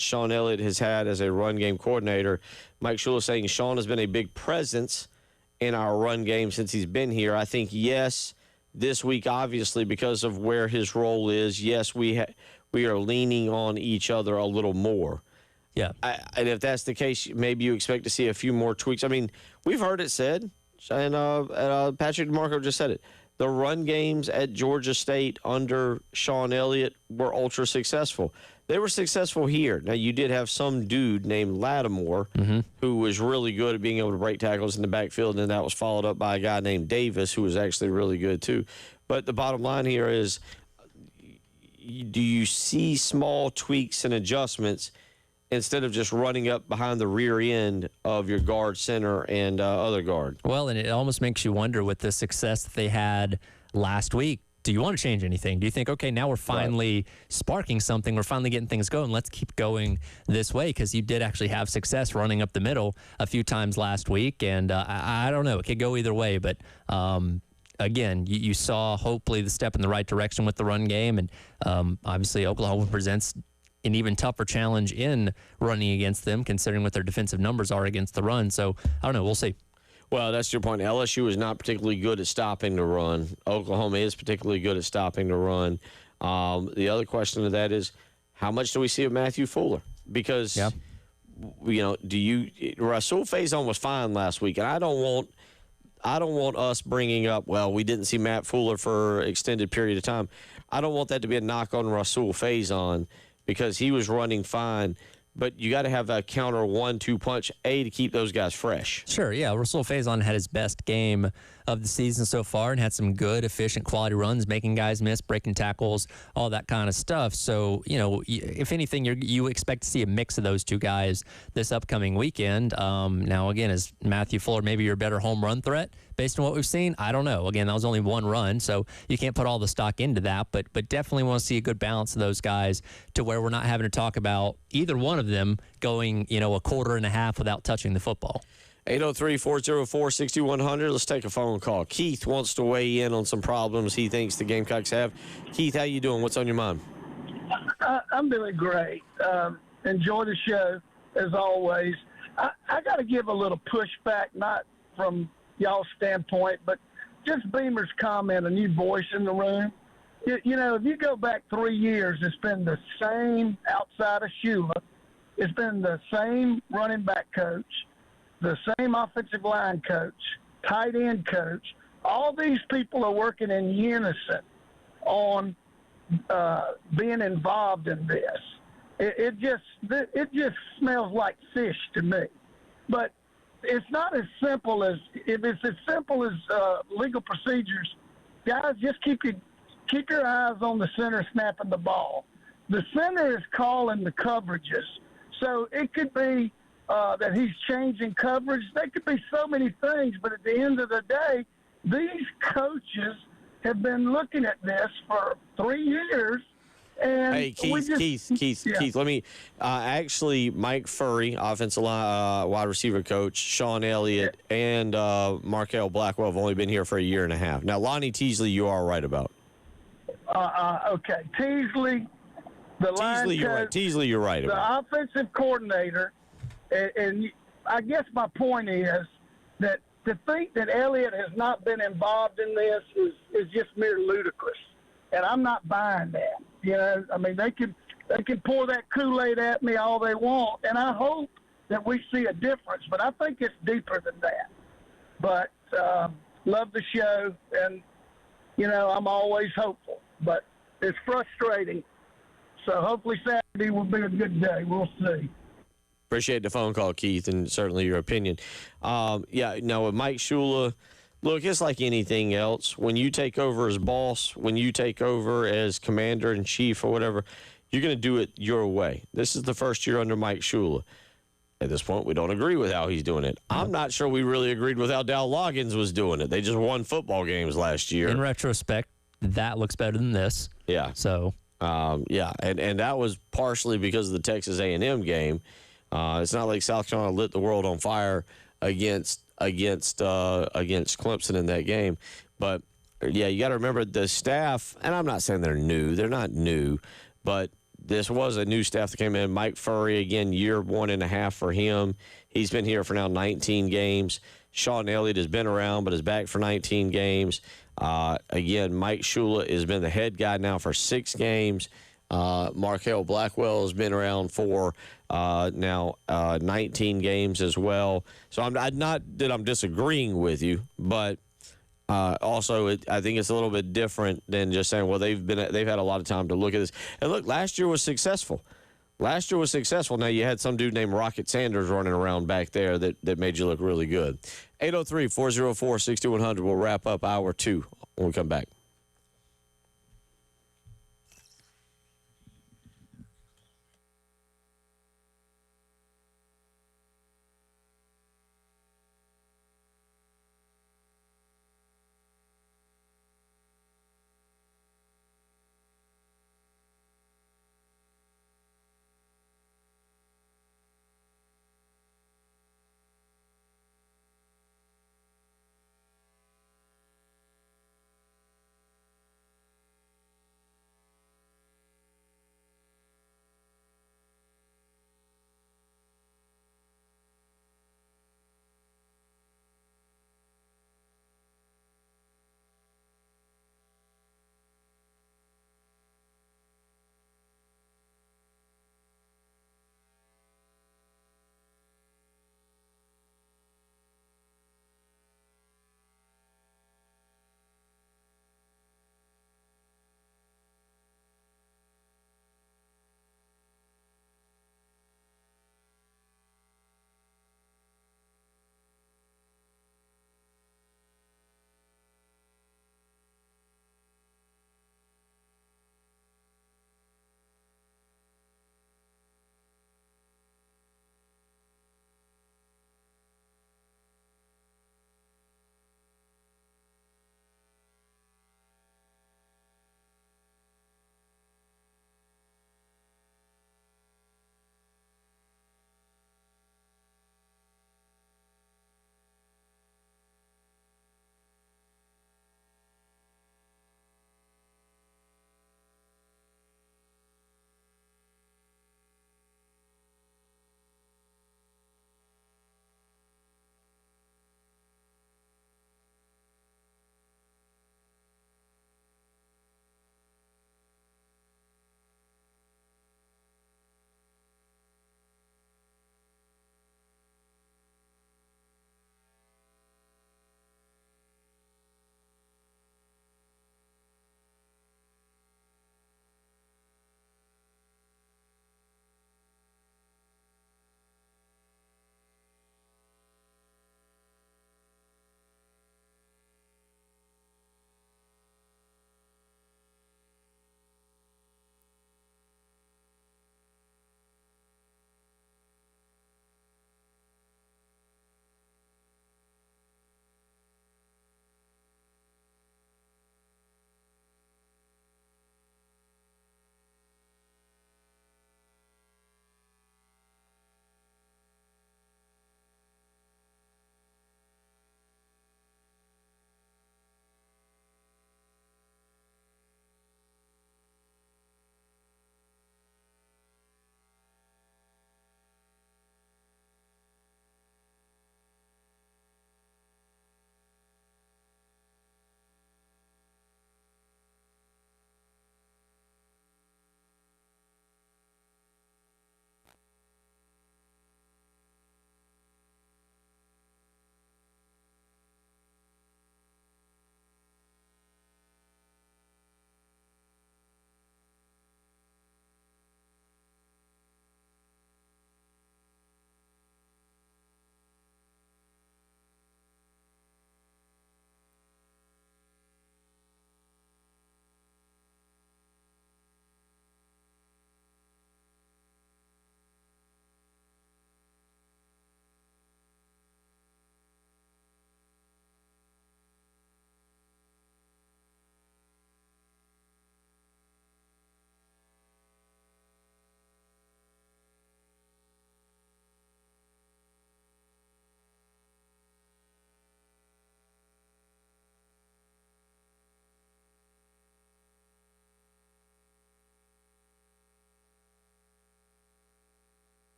Sean Elliott has had as a run game coordinator. Mike Shula saying Sean has been a big presence in our run game since he's been here. I think, yes, this week, obviously, because of where his role is, yes, we are leaning on each other a little more. Yeah. And if that's the case, maybe you expect to see a few more tweaks. I mean, we've heard it said, and Patrick DeMarco just said it, the run games at Georgia State under Sean Elliott were ultra successful. They were successful here. Now, you did have some dude named Lattimore who was really good at being able to break tackles in the backfield, and then that was followed up by a guy named Davis who was actually really good too. But the bottom line here is, do you see small tweaks and adjustments instead of just running up behind the rear end of your guard, center, and other guard? Well, and it almost makes you wonder, with the success that they had last week, do you want to change anything? Do you think, okay, now we're finally sparking something, we're finally getting things going, let's keep going this way? Because you did actually have success running up the middle a few times last week, and I don't know, it could go either way, but again, you saw hopefully the step in the right direction with the run game. And obviously, Oklahoma presents an even tougher challenge in running against them, considering what their defensive numbers are against the run. So, I don't know. We'll see. Well, that's your point. LSU is not particularly good at stopping the run. Oklahoma is particularly good at stopping the run. The other question to that is, how much do we see of Matthew Fuller? Because, Rasul Faison was fine last week, and I don't want us bringing up, well, we didn't see Matt Fuller for an extended period of time. I don't want that to be a knock on Rasul Faison because he was running fine. But you got to have a counter 1-2 punch, to keep those guys fresh. Sure, yeah. Rasul Faison had his best game of the season so far and had some good, efficient, quality runs, making guys miss, breaking tackles, all that kind of stuff. So, if anything, you expect to see a mix of those two guys this upcoming weekend. Now, again, is Matthew Fuller maybe your better home run threat based on what we've seen? I don't know. Again, that was only one run, so you can't put all the stock into that. But definitely want to see a good balance of those guys to where we're not having to talk about either one of them going, a quarter and a half without touching the football. 803-404-6100. Let's take a phone call. Keith wants to weigh in on some problems he thinks the Gamecocks have. Keith, how you doing? What's on your mind? I'm doing great. Enjoy the show, as always. I got to give a little pushback, not from y'all's standpoint, but just Beamer's comment, a new voice in the room. If you go back 3 years, it's been the same outside of Shula. It's been the same running back coach, the same offensive line coach, tight end coach. All these people are working in unison on being involved in this. It just smells like fish to me. But it's not as simple as legal procedures. Guys, just keep your eyes on the center snapping the ball. The center is calling the coverages. So it could be that he's changing coverage. There could be so many things, but at the end of the day, these coaches have been looking at this for 3 years. And hey, Keith, let me actually, Mike Furry, offensive line, wide receiver coach, Sean Elliott, and Markel Blackwell have only been here for a year and a half. Now, Lonnie Teasley, you are right about. Okay, Teasley, the line coach, Teasley, you're right about. The offensive coordinator, and I guess my point is that to think that Elliott has not been involved in this is just mere ludicrous, and I'm not buying that. They can pour that Kool-Aid at me all they want, and I hope that we see a difference, but I think it's deeper than that. But love the show, and I'm always hopeful, but it's frustrating. So hopefully Saturday will be a good day. We'll see. Appreciate the phone call, Keith, and certainly your opinion. With Mike Shula, look, it's like anything else. When you take over as boss, when you take over as commander-in-chief or whatever, you're going to do it your way. This is the first year under Mike Shula. At this point, we don't agree with how he's doing it. I'm not sure we really agreed with how Dow Loggins was doing it. They just won football games last year. In retrospect, that looks better than this. Yeah. So. And that was partially because of the Texas A&M game. It's not like South Carolina lit the world on fire against Clemson in that game. But, yeah, you got to remember the staff, and I'm not saying they're new. They're not new. But this was a new staff that came in. Mike Furry, again, year 1.5 for him. He's been here for now 19 games. Sean Elliott has been around but is back for 19 games. Again, Mike Shula has been the head guy now for 6 games. Markel Blackwell has been around for now 19 games as well. So I'm not that I'm disagreeing with you, but also I think it's a little bit different than just saying, well, they've had a lot of time to look at this. And look, last year was successful. Now you had some dude named Rocket Sanders running around back there that made you look really good. 803-404-6100. We'll wrap up hour 2 when we come back.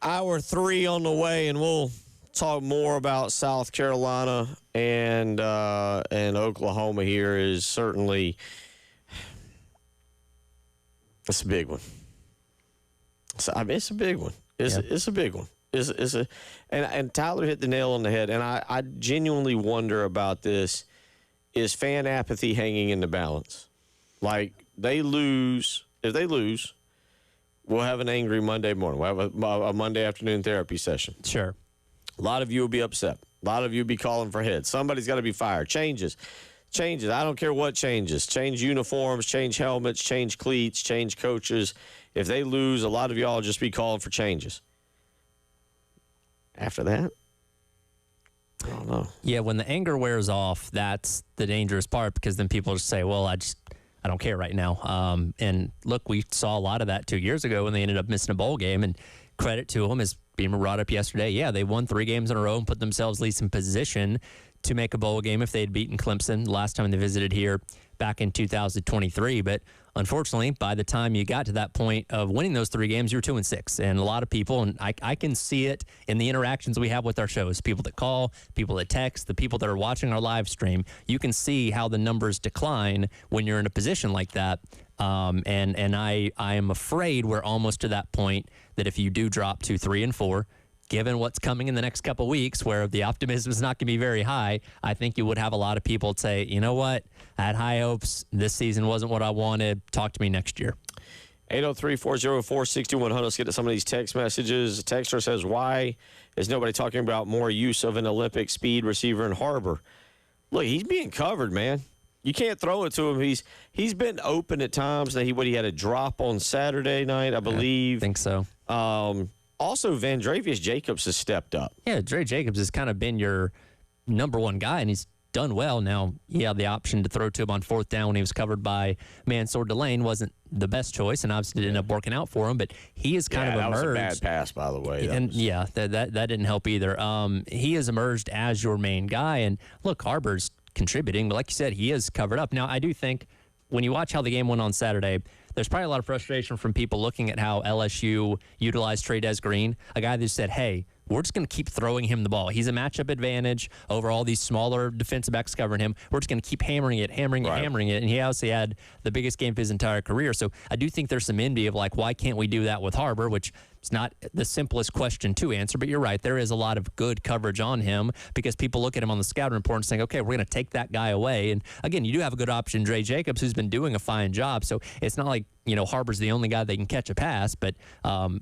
Hour 3 on the way, and we'll talk more about South Carolina and Oklahoma. Here is certainly it's a big one. So, I mean, it's a big one. It's a big one. And Tyler hit the nail on the head. And I genuinely wonder about this. Is fan apathy hanging in the balance? Like, if they lose, we'll have an angry Monday morning. We'll have a Monday afternoon therapy session. Sure. A lot of you will be upset. A lot of you will be calling for heads. Somebody's got to be fired. Changes. I don't care what changes. Change uniforms, change helmets, change cleats, change coaches. If they lose, a lot of y'all will just be calling for changes. After that, I don't know. Yeah, when the anger wears off, that's the dangerous part, because then people just say, well, I don't care right now. And look, we saw a lot of that 2 years ago when they ended up missing a bowl game, and credit to them, as Beamer brought up yesterday. Yeah, they won 3 games in a row and put themselves at least in position to make a bowl game if they had beaten Clemson last time they visited here back in 2023. But unfortunately, by the time you got to that point of winning those 3 games, you were 2-6. And a lot of people, and I can see it in the interactions we have with our shows, people that call, people that text, the people that are watching our live stream, you can see how the numbers decline when you're in a position like that. And I am afraid we're almost to that point that if you do drop to 3 and 4, given what's coming in the next couple of weeks where the optimism is not going to be very high, I think you would have a lot of people say, you know what, I had high hopes. This season wasn't what I wanted. Talk to me next year. 803-404-6100. Let's get to some of these text messages. A texter says, why is nobody talking about more use of an Olympic speed receiver in Harbor? Look, he's being covered, man. You can't throw it to him. He's been open at times. He had a drop on Saturday night, I believe. I think so. Also, Vandrevius Jacobs has stepped up. Yeah, Dre Jacobs has kind of been your number one guy, and he's done well. Now, he had the option to throw to him on 4th down when he was covered by Mansour Delane. Wasn't the best choice, and obviously didn't end up working out for him, but he has kind of emerged. That was a bad pass, by the way. That didn't help either. He has emerged as your main guy, and look, Harbor's contributing, but like you said, he is covered up. Now, I do think when you watch how the game went on Saturday, there's probably a lot of frustration from people looking at how LSU utilized Trey'Dez Green, a guy that said, hey, we're just going to keep throwing him the ball. He's a matchup advantage over all these smaller defensive backs covering him. We're just going to keep hammering it. And he obviously had the biggest game of his entire career. So I do think there's some envy of like, why can't we do that with Harbor, which is not the simplest question to answer. But you're right. There is a lot of good coverage on him because people look at him on the scouting report and saying, okay, we're going to take that guy away. And again, you do have a good option, Dre Jacobs, who's been doing a fine job. So it's not like, Harbor's the only guy that can catch a pass. But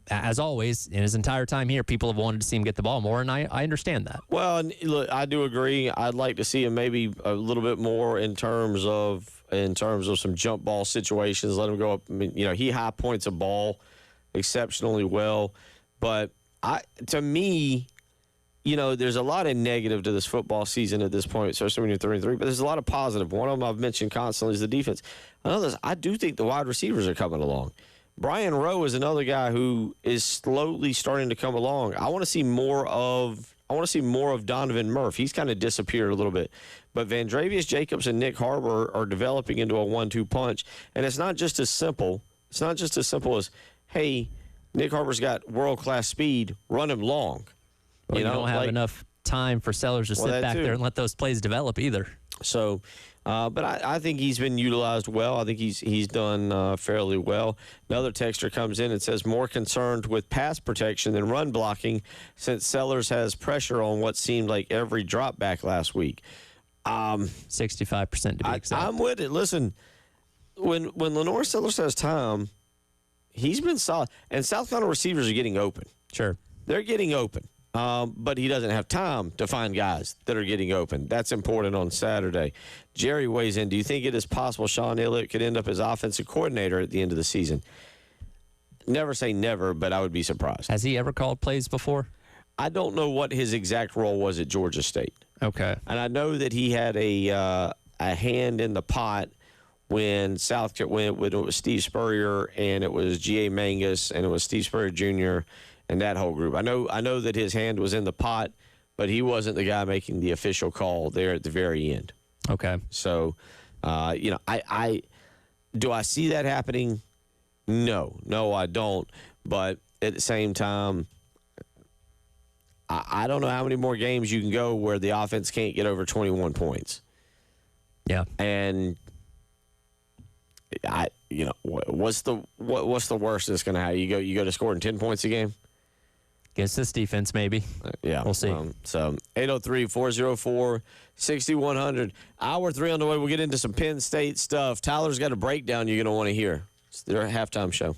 as always, in his entire time here, people have wanted to see him get the ball more, and I understand that. Well, and look, I do agree. I'd like to see him maybe a little bit more in terms of some jump ball situations. Let him go up. I mean, he high points a ball exceptionally well. But to me, there's a lot of negative to this football season at this point, especially when you're 3-3. But there's a lot of positive. One of them I've mentioned constantly is the defense. Another is I do think the wide receivers are coming along. Brian Rowe is another guy who is slowly starting to come along. I want to see more of Donovan Murph. He's kind of disappeared a little bit. But Vandrevius Jacobs and Nick Harbor are developing into a 1-2 punch. And it's not just as simple. It's not just as simple as, hey, Nick Harbor's got world-class speed, run him long. Well, you don't have enough time for Sellers to sit back there and let those plays develop either. So, but I think he's been utilized well. I think he's done fairly well. Another texter comes in and says, more concerned with pass protection than run blocking since Sellers has pressure on what seemed like every drop back last week. 65% to be exact. I'm with it. Listen, when Lenore Sellers has time, he's been solid. And South Carolina receivers are getting open. Sure. They're getting open. But he doesn't have time to find guys that are getting open. That's important on Saturday. Jerry weighs in. Do you think it is possible Sean Elliott could end up as offensive coordinator at the end of the season? Never say never, but I would be surprised. Has he ever called plays before? I don't know what his exact role was at Georgia State. Okay. And I know that he had a hand in the pot when when it was Steve Spurrier and it was G.A. Mangus and it was Steve Spurrier Jr., and that whole group. I know that his hand was in the pot, but he wasn't the guy making the official call there at the very end. Okay. So, I do I see that happening? No, I don't. But at the same time, I don't know how many more games you can go where the offense can't get over 21 points. Yeah. And what's the worst that's going to happen? You go to scoring 10 points a game? Against this defense, maybe. Yeah. We'll see. So 803-404-6100. Hour 3 on the way. We'll get into some Penn State stuff. Tyler's got a breakdown you're going to want to hear. It's their halftime show.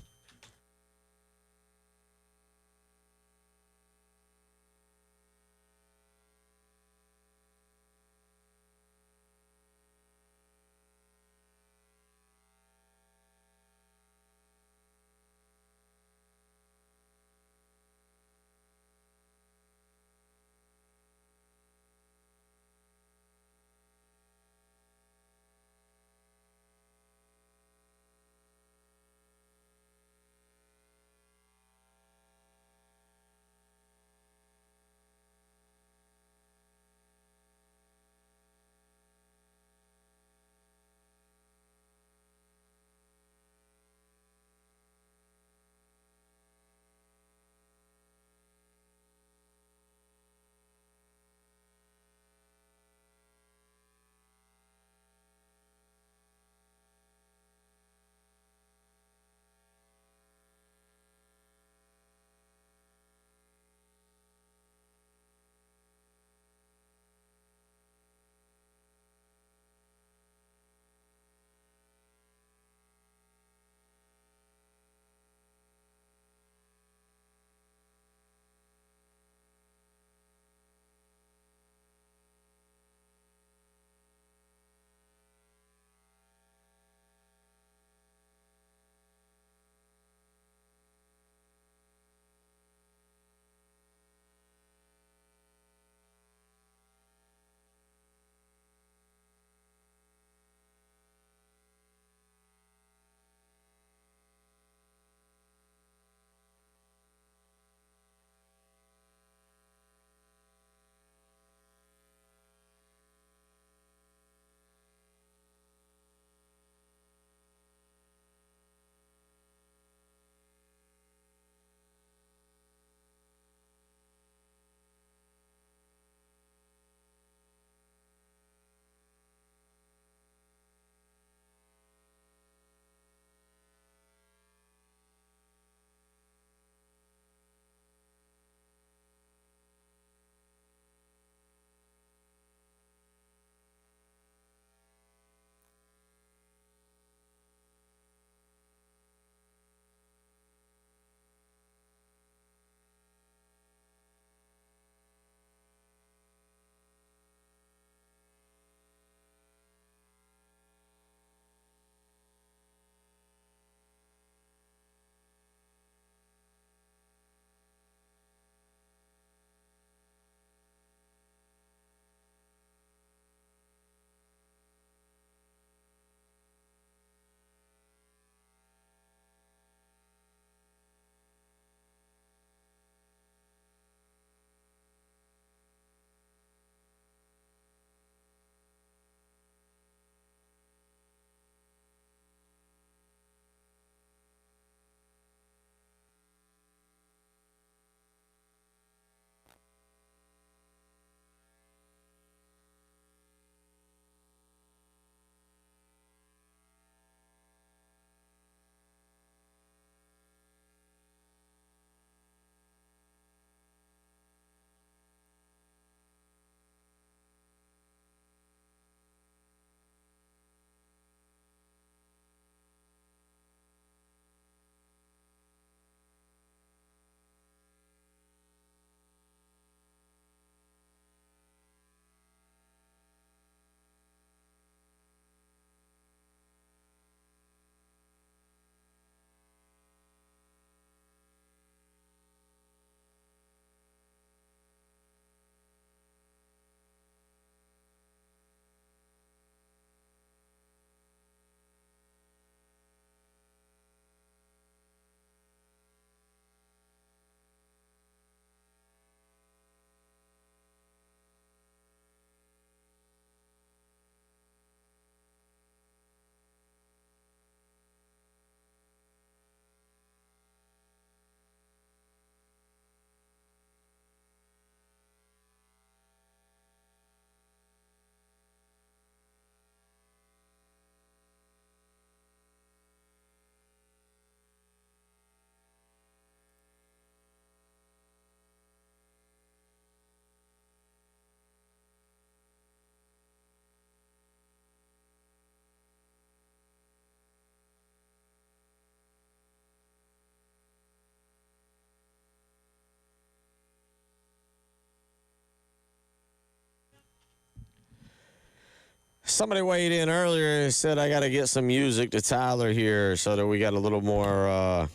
somebody weighed in earlier and said I got to get some music to Tyler here so that we got a little more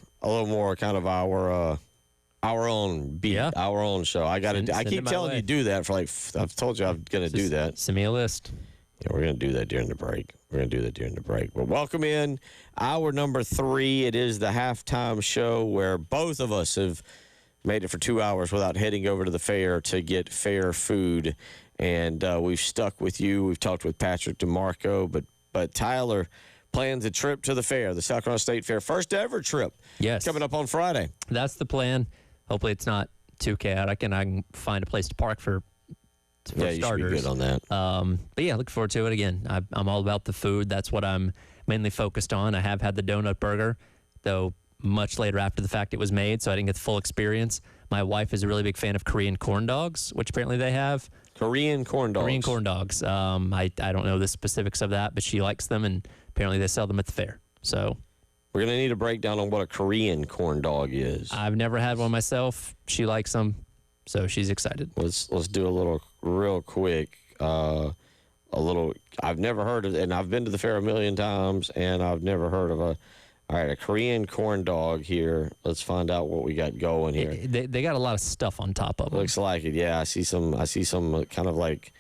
kind of our own beat, our own show. I got to. I keep telling you to do that for I've told you I'm going to do that. Send me a list. Yeah, we're going to do that during the break. But welcome in hour number 3. It is the halftime show where both of us have made it for 2 hours without heading over to the fair to get fair food. And we've stuck with you. We've talked with Patrick DeMarco, but Tyler plans a trip to the fair, the South Carolina State Fair, first ever trip. Yes, coming up on Friday. That's the plan. Hopefully, it's not too chaotic, and I can find a place to park for you starters. Should be good on that. But yeah, look forward to it. Again, I'm all about the food. That's what I'm mainly focused on. I have had the donut burger, though much later after the fact it was made, so I didn't get the full experience. My wife is a really big fan of Korean corn dogs, which apparently they have. Korean corn dogs. I don't know the specifics of that, but she likes them, and apparently they sell them at the fair. So we're going to need a breakdown on what a Korean corn dog is. I've never had one myself. She likes them, so she's excited. Let's do a little real quick. I've never heard of it, and I've been to the fair a million times, and I've never heard of a Korean corn dog here. Let's find out what we got going here. They got a lot of stuff on top of them. Looks like it, yeah. I see some kind of like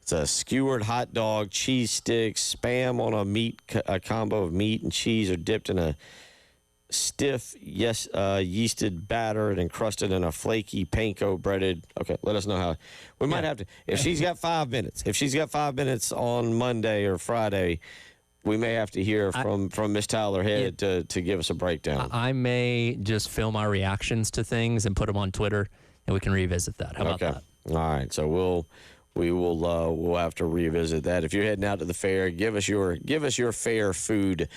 it's a skewered hot dog, cheese sticks, Spam on a combo of meat and cheese are dipped in a stiff, yeasted batter and encrusted in a flaky panko breaded. Okay, let us know how. We might have to, if she's got 5 minutes. If she's got 5 minutes on Monday or Friday, we may have to hear from Miss Tyler Head to give us a breakdown. I may just film our reactions to things and put them on Twitter, and we can revisit that. How about that? All right. So we'll have to revisit that. If you're heading out to the fair, give us your fair food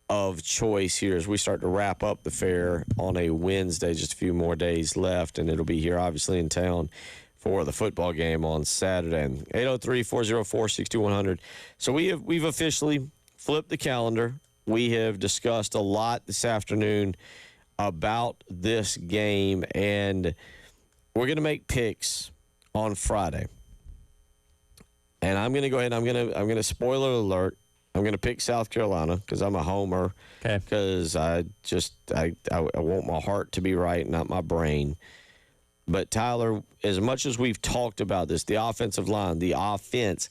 of choice here as we start to wrap up the fair on a Wednesday. Just a few more days left, and it'll be here obviously in town for the football game on Saturday. 803-404-6100. So we've officially flip the calendar. We have discussed a lot this afternoon about this game, and we're going to make picks on Friday. And I'm going to go ahead and I'm going to spoiler alert. I'm going to pick South Carolina because I'm a homer. Okay. Because I want my heart to be right, not my brain. But Tyler, as much as we've talked about this, the offensive line, the offense,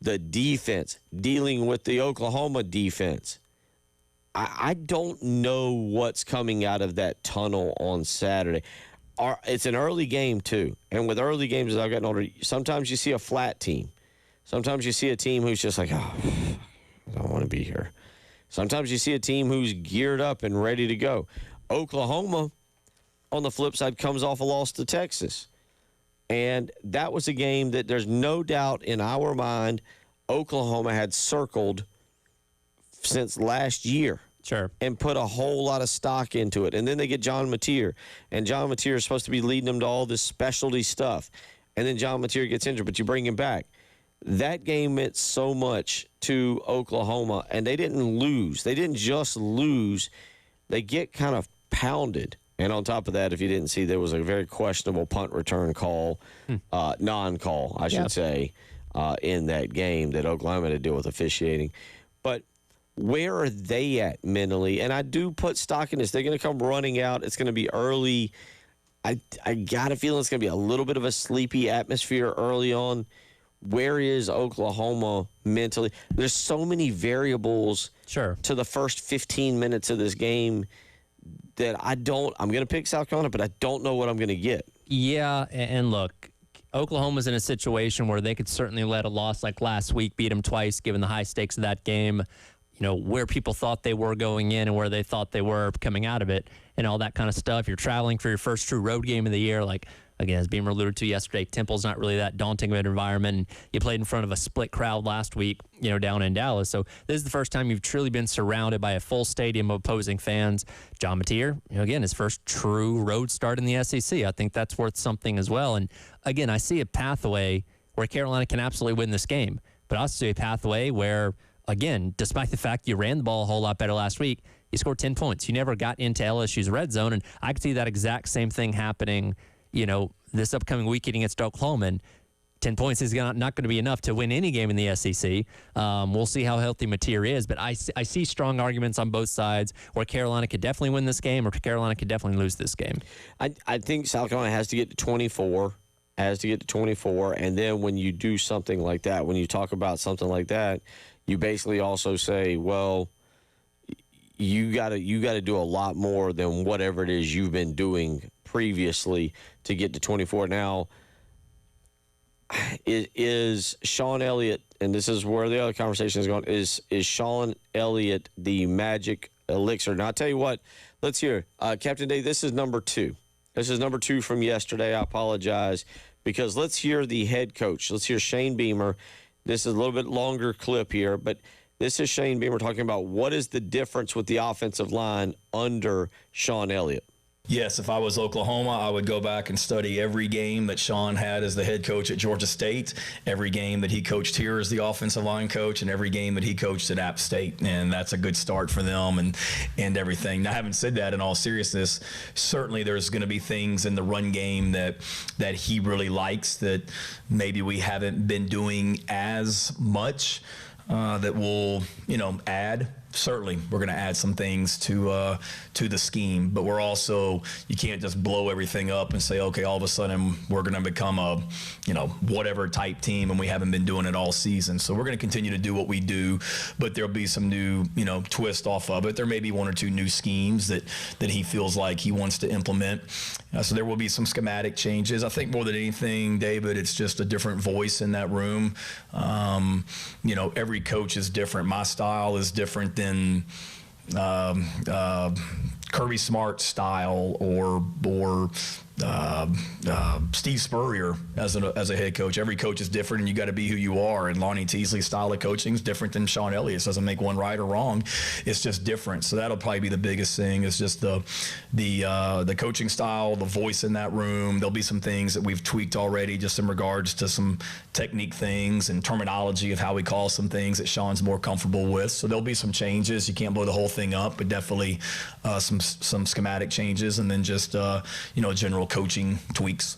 the defense, dealing with the Oklahoma defense, I don't know what's coming out of that tunnel on Saturday. It's an early game, too. And with early games, as I've gotten older, sometimes you see a flat team. Sometimes you see a team who's just like, oh, I don't want to be here. Sometimes you see a team who's geared up and ready to go. Oklahoma, on the flip side, comes off a loss to Texas. And that was a game that there's no doubt in our mind Oklahoma had circled since last year. Sure. And put a whole lot of stock into it. And then they get John Mateer. And John Mateer is supposed to be leading them to all this specialty stuff. And then John Mateer gets injured, but you bring him back. That game meant so much to Oklahoma. And they didn't lose. They didn't just lose. They get kind of pounded. And on top of that, if you didn't see, there was a very questionable punt return call, non-call, I should say, in that game that Oklahoma had to deal with officiating. But where are they at mentally? And I do put stock in this. They're going to come running out. It's going to be early. I got a feeling it's going to be a little bit of a sleepy atmosphere early on. Where is Oklahoma mentally? There's so many variables to the first 15 minutes of this game that I'm going to pick South Carolina, but I don't know what I'm going to get. Yeah, and look, Oklahoma's in a situation where they could certainly let a loss like last week beat them twice, given the high stakes of that game, you know, where people thought they were going in and where they thought they were coming out of it and all that kind of stuff. You're traveling for your first true road game of the year, like, again, as Beamer alluded to yesterday, Temple's not really that daunting of an environment. You played in front of a split crowd last week, you know, down in Dallas. So this is the first time you've truly been surrounded by a full stadium of opposing fans. John Mateer, you know, again, his first true road start in the SEC. I think that's worth something as well. And again, I see a pathway where Carolina can absolutely win this game, but I also see a pathway where, again, despite the fact you ran the ball a whole lot better last week, you scored 10 points. You never got into LSU's red zone. And I could see that exact same thing happening, you know, this upcoming weekend against Oklahoma. And 10 points is not going to be enough to win any game in the SEC. We'll see how healthy Mateer is, but I see strong arguments on both sides where Carolina could definitely win this game or Carolina could definitely lose this game. I think South Carolina has to get to 24, and then when you do something like that, when you talk about something like that, you basically also say, well, you got to do a lot more than whatever it is you've been doing previously to get to 24. Now, is Sean Elliott, and this is where the other conversation is going, is Sean Elliott the magic elixir? Now, I'll tell you what, let's hear. Captain Dave, this is number 2. This is number 2 from yesterday. I apologize, because let's hear the head coach. Let's hear Shane Beamer. This is a little bit longer clip here, but this is Shane Beamer talking about what is the difference with the offensive line under Sean Elliott. Yes, if I was Oklahoma, I would go back and study every game that Sean had as the head coach at Georgia State, every game that he coached here as the offensive line coach, and every game that he coached at App State. And that's a good start for them and everything. Now, having said that, in all seriousness, certainly there's going to be things in the run game that he really likes that maybe we haven't been doing as much that will, add. Certainly, we're going to add some things to the scheme, but we're also, you can't just blow everything up and say, okay, all of a sudden we're going to become a, whatever type team, and we haven't been doing it all season. So we're going to continue to do what we do, but there'll be some new, twist off of it. There may be 1 or 2 new schemes that he feels like he wants to implement. So there will be some schematic changes. I think more than anything, David, it's just a different voice in that room. Every coach is different. My style is different than Kirby Smart's style or Steve Spurrier as a head coach. Every coach is different, and you got to be who you are. And Lonnie Teasley's style of coaching is different than Sean Elliott's. Doesn't make one right or wrong. It's just different. So that'll probably be the biggest thing. Is just the coaching style, the voice in that room. There'll be some things that we've tweaked already, just in regards to some technique things and terminology of how we call some things that Sean's more comfortable with. So there'll be some changes. You can't blow the whole thing up, but definitely some schematic changes, and then just general coaching tweaks.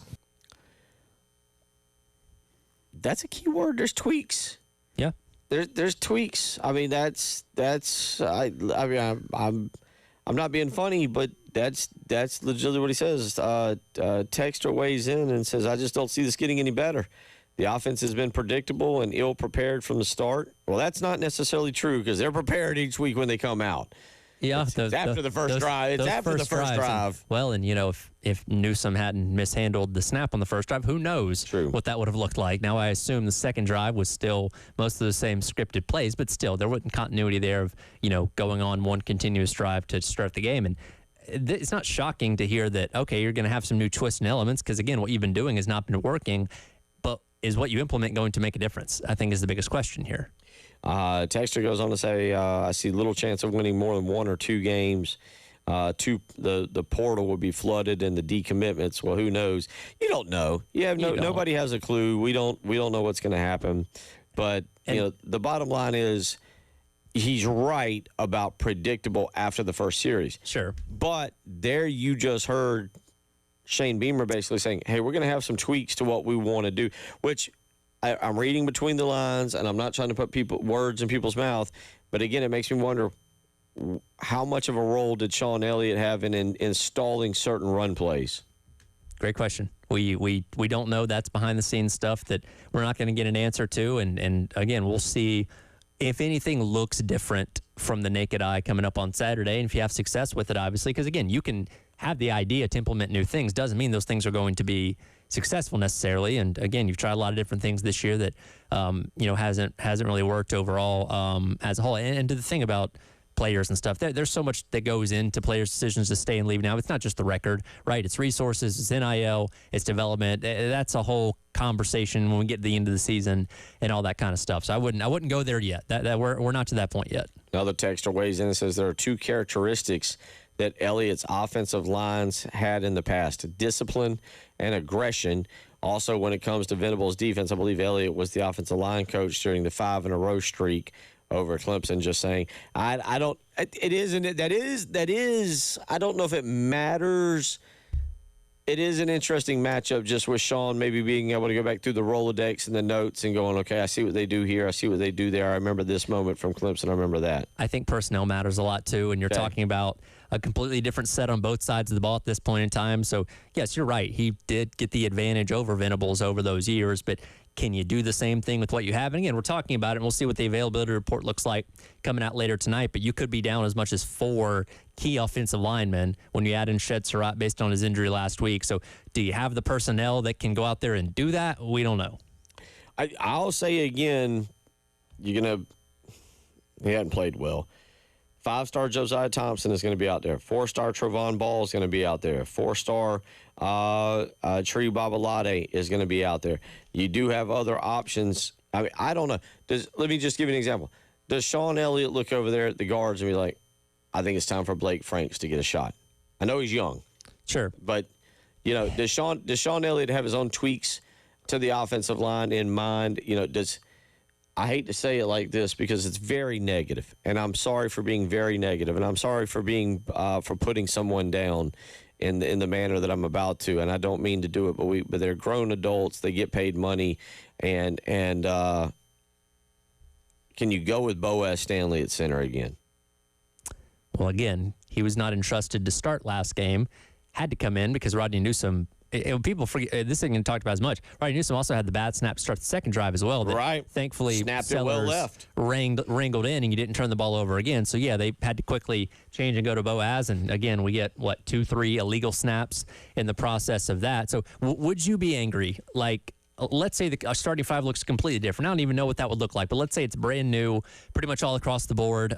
That's a key word. There's tweaks. Yeah. There's tweaks. I mean, I'm not being funny, but that's legitimately what he says. Texter weighs in and says, I just don't see this getting any better. The offense has been predictable and ill-prepared from the start. Well, that's not necessarily true, because they're prepared each week when they come out. Yeah, It's after the first drive. It's after the first drive. And if Newsome hadn't mishandled the snap on the first drive, who knows what that would have looked like. Now, I assume the second drive was still most of the same scripted plays, but still, there wasn't continuity there of, going on one continuous drive to start the game. And it's not shocking to hear that, okay, you're going to have some new twists and elements, because, again, what you've been doing has not been working. But is what you implement going to make a difference, I think, is the biggest question here. Texter goes on to say, I see little chance of winning more than 1 or 2 games. The portal will be flooded and the decommitments. Well, who knows? You don't know. Nobody has a clue. We don't know what's going to happen. But the bottom line is, he's right about predictable after the first series. Sure. But there you just heard Shane Beamer basically saying, hey, we're going to have some tweaks to what we want to do, which I'm reading between the lines, and I'm not trying to put words in people's mouth. But again, it makes me wonder, how much of a role did Sean Elliott have in installing certain run plays? Great question. We don't know. That's behind the scenes stuff that we're not going to get an answer to. And again, we'll see if anything looks different from the naked eye coming up on Saturday. And if you have success with it, obviously, because again, you can have the idea to implement new things. Doesn't mean those things are going to be successful necessarily. And again, you've tried a lot of different things this year that hasn't really worked overall as a whole. And to the thing about players and stuff, there's so much that goes into players' decisions to stay and leave. Now, it's not just the record, right? It's resources, it's NIL, it's development. That's a whole conversation when we get to the end of the season and all that kind of stuff. So I wouldn't go there yet. We're not to that point yet. Another texter weighs in and says there are 2 characteristics that Elliott's offensive lines had in the past: discipline and aggression. Also, when it comes to Venables' defense, I believe Elliott was the offensive line coach during the 5-in-a-row streak over Clemson. Just saying, I don't. It is, and that is. I don't know if it matters it is an interesting matchup just with Sean maybe being able to go back through the Rolodex and the notes and going, okay, I see what they do here. I see what they do there. I remember this moment from Clemson. I remember that. I think personnel matters a lot too, and you're talking about a completely different set on both sides of the ball at this point in time. So, yes, you're right. He did get the advantage over Venables over those years, but can you do the same thing with what you have? And again, we're talking about it, and we'll see what the availability report looks like coming out later tonight, but you could be down as much as 4 key offensive linemen when you add in Shed Surratt based on his injury last week. So do you have the personnel that can go out there and do that? We don't know. I'll say again, he hadn't played well. 5-star Josiah Thompson is going to be out there. 4-star Trevon Ball is going to be out there. 4-star Tree Babalade is going to be out there. You do have other options. I mean, I don't know. Let me just give you an example. Does Sean Elliott look over there at the guards and be like, I think it's time for Blake Franks to get a shot? I know he's young. Sure. But, does Sean Elliott have his own tweaks to the offensive line in mind? I hate to say it like this because it's very negative, and I'm sorry for being very negative, and I'm sorry for being for putting someone down in the manner that I'm about to, and I don't mean to do it, but they're grown adults, they get paid money, and can you go with Boaz Stanley at center again? Well, again, he was not entrusted to start last game, had to come in because Rodney Newsome. People forget this isn't talked about as much. Rodney Newsome also had the bad snap to start the second drive as well. Right. Thankfully, snapped it well left. Wrangled in, and you didn't turn the ball over again. So, yeah, they had to quickly change and go to Boaz. And, again, we get, 2-3 illegal snaps in the process of that. So, would you be angry? Like, let's say the starting 5 looks completely different. I don't even know what that would look like, but let's say it's brand new, pretty much all across the board,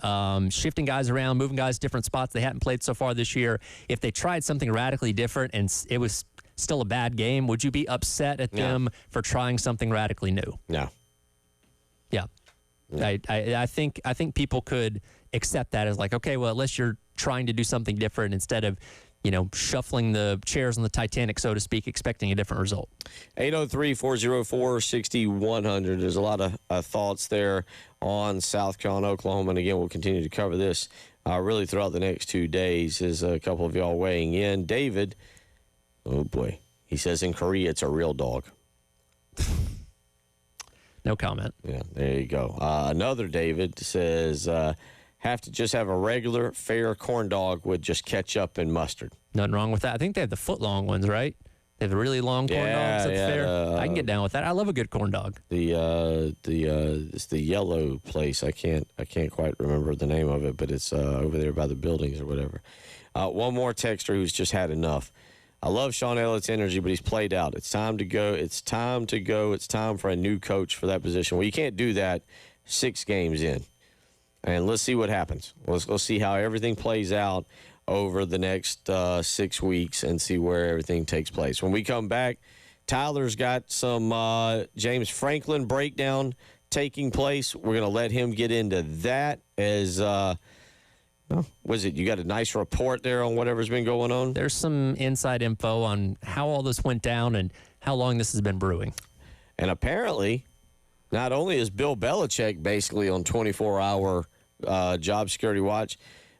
shifting guys around, moving guys different spots they hadn't played so far this year. If they tried something radically different and it was still a bad game, would you be upset at them for trying something radically new? No. Yeah. I think people could accept that as like, okay, well, unless you're trying to do something different instead of, shuffling the chairs on the Titanic, so to speak, expecting a different result. 803-404-6100. There's a lot of thoughts there on South Carolina, Oklahoma. And again, we'll continue to cover this really throughout the next 2 days as a couple of y'all weighing in. David, oh boy, he says in Korea it's a real dog. No comment. Yeah, there you go. Another David says, have to just have a regular, fair corn dog with just ketchup and mustard. Nothing wrong with that. I think they have the foot-long ones, right? They have the really long corn dogs. That's fair. I can get down with that. I love a good corn dog. It's the yellow place. I can't quite remember the name of it, but it's over there by the buildings or whatever. One more texter who's just had enough. I love Sean Elliott's energy, but he's played out. It's time to go. It's time to go. It's time for a new coach for that position. Well, you can't do that 6 games in. And let's see what happens. Let's see how everything plays out over the next 6 weeks and see where everything takes place. When we come back, Tyler's got some James Franklin breakdown taking place. We're going to let him get into that as was it? You got a nice report there on whatever's been going on? There's some inside info on how all this went down and how long this has been brewing. And apparently, not only is Bill Belichick basically on 24-hour job security watch,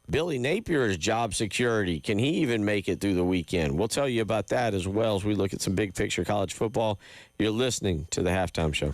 Billy Napier's job security. Can he even make it through the weekend? We'll tell you about that as well as we look at some big picture college football. You're listening to the Halftime Show.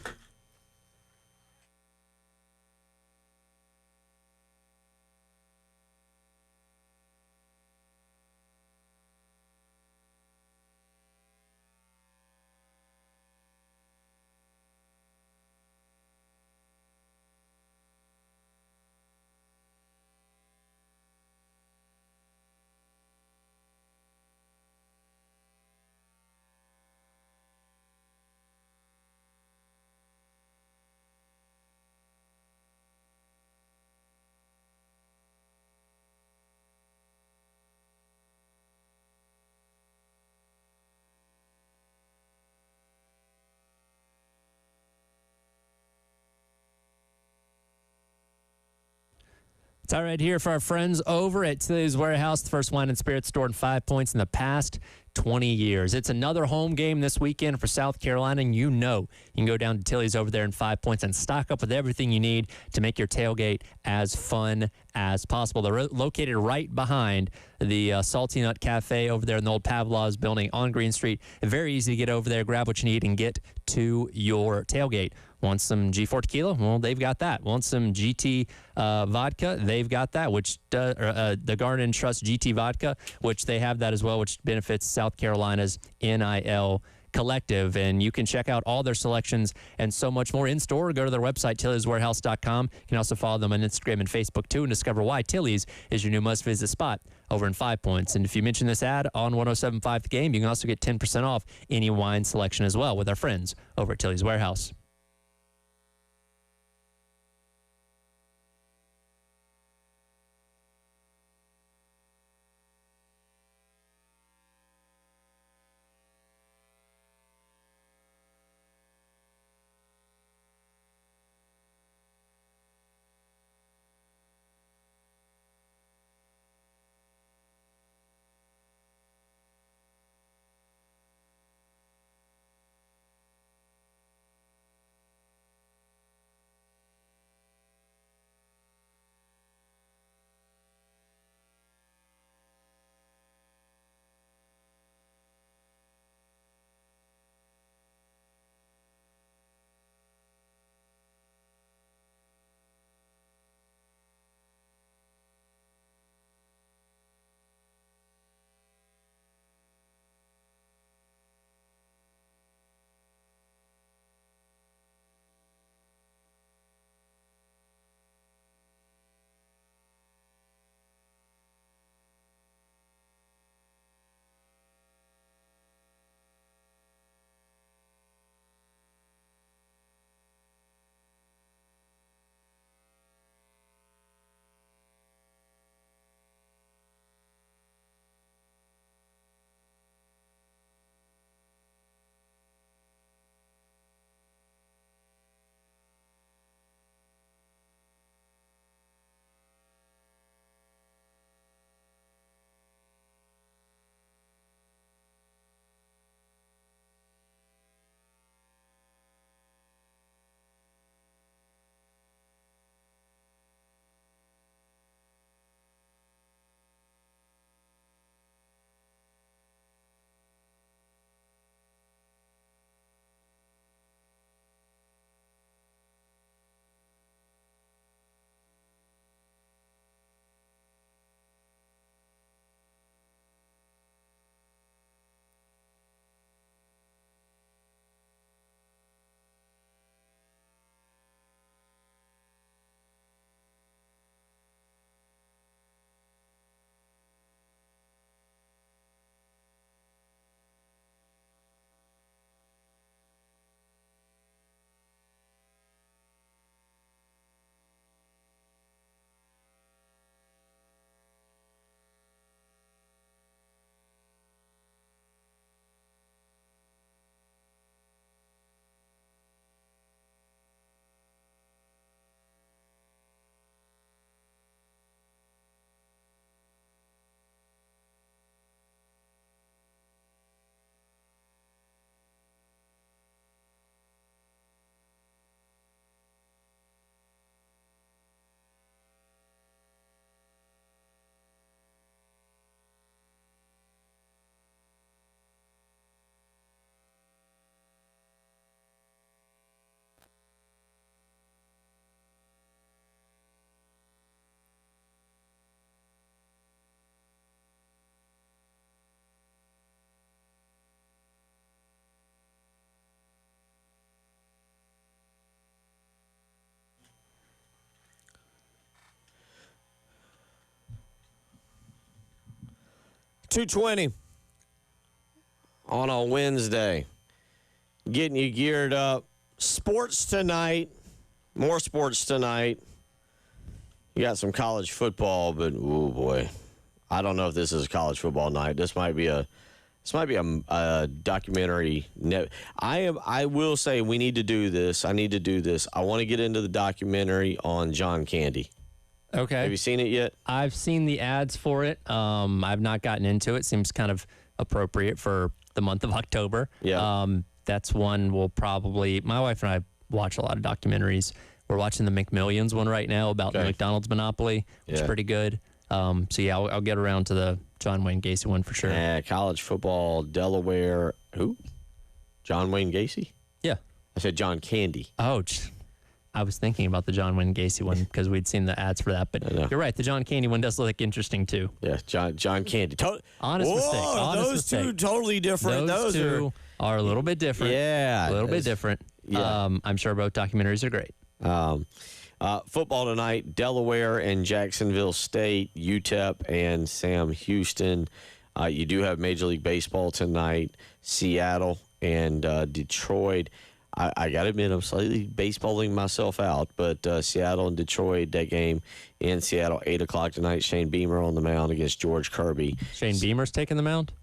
It's all right here for our friends over at Tilly's Warehouse, the first wine and spirit store in 5 Points in the past. 20 years. It's another home game this weekend for South Carolina, and you can go down to Tilly's over there in 5 Points and stock up with everything you need to make your tailgate as fun as possible. They're located right behind the Salty Nut Cafe over there in the old Pavlov's building on Green Street. Very easy to get over there, grab what you need, and get to your tailgate. Want some G4 tequila? Well, they've got that. Want some GT vodka? They've got that, the Garden Trust GT vodka, which they have that as well, which benefits South Carolina's NIL collective. And you can check out all their selections and so much more in store. Go to their website, tillyswarehouse.com. You can also follow them on Instagram and Facebook too, and discover why Tilly's is your new must-visit spot over in 5 Points. And if you mention this ad on 107.5 The Game, you can also get 10% off any wine selection as well with our friends over at Tilly's Warehouse. $220 on a Wednesday. Getting you geared up. Sports tonight. More sports tonight. You got some college football, but oh boy, I don't know if this is a college football night. This might be a documentary. I will say we need to do this. I need to do this. I want to get into the documentary on John Candy. Okay. Have you seen it yet? I've seen the ads for it. I've not gotten into it. Seems kind of appropriate for the month of October. Yeah. That's one we'll probably, my wife and I watch a lot of documentaries. We're watching the McMillions one right now about the McDonald's monopoly, which is pretty good. So yeah, I'll get around to the John Wayne Gacy one for sure. Yeah, college football, Delaware. Who? John Wayne Gacy? Yeah. I said John Candy. Oh, I was thinking about the John Wayne Gacy one because we'd seen the ads for that. But you're right, the John Candy one does look interesting too. Yeah, John Candy. Honest mistake. Honest those mistake. two totally different. Those two are a little bit different. Yeah, a little bit different. Yeah. I'm sure both documentaries are great. Football tonight, Delaware and Jacksonville State, UTEP and Sam Houston. You do have Major League Baseball tonight, Seattle and Detroit. I got to admit, I'm slightly baseballing myself out, but Seattle and Detroit, that game in Seattle, 8 o'clock tonight. Shane Beamer on the mound against George Kirby. Shane Beamer's taking the mound?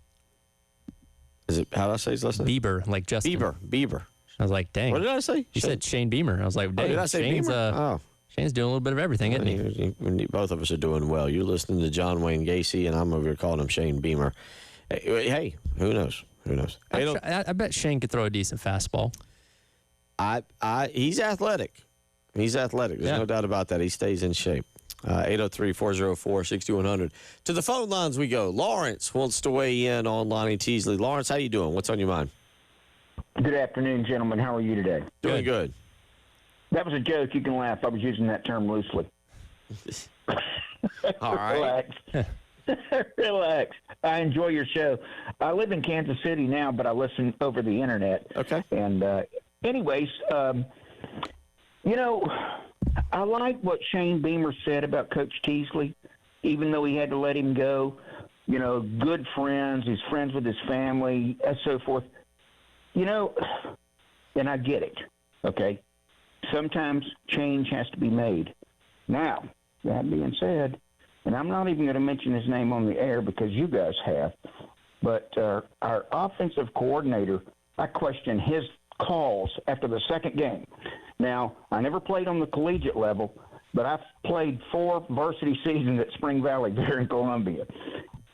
Is it, how did I say his last name? Bieber, like Justin. Bieber. I was like, dang. What did I say? You said Shane Beamer. I was like, dang. Did I say Shane's, Beamer? Shane's doing a little bit of everything, isn't he? Both of us are doing well. You're listening to John Wayne Gacy, and I'm over here calling him Shane Beamer. Hey, who knows? Who knows? I bet Shane could throw a decent fastball. He's athletic. He's athletic. There's no doubt about that. He stays in shape. 803-404-6100. To the phone lines we go. Lawrence wants to weigh in on Lonnie Teasley. Lawrence, how you doing? What's on your mind? Good afternoon, gentlemen. How are you today? Doing good. That was a joke. You can laugh. I was using that term loosely. All right. Relax. Relax. I enjoy your show. I live in Kansas City now, but I listen over the internet. Okay. And anyways, I like what Shane Beamer said about Coach Teasley, even though he had to let him go. Good friends. He's friends with his family, and so forth. And I get it, okay? Sometimes change has to be made. Now, that being said, and I'm not even going to mention his name on the air because you guys have, but our offensive coordinator, I question his calls after the second game. Now, I never played on the collegiate level, but I've played 4 varsity seasons at Spring Valley there in Columbia.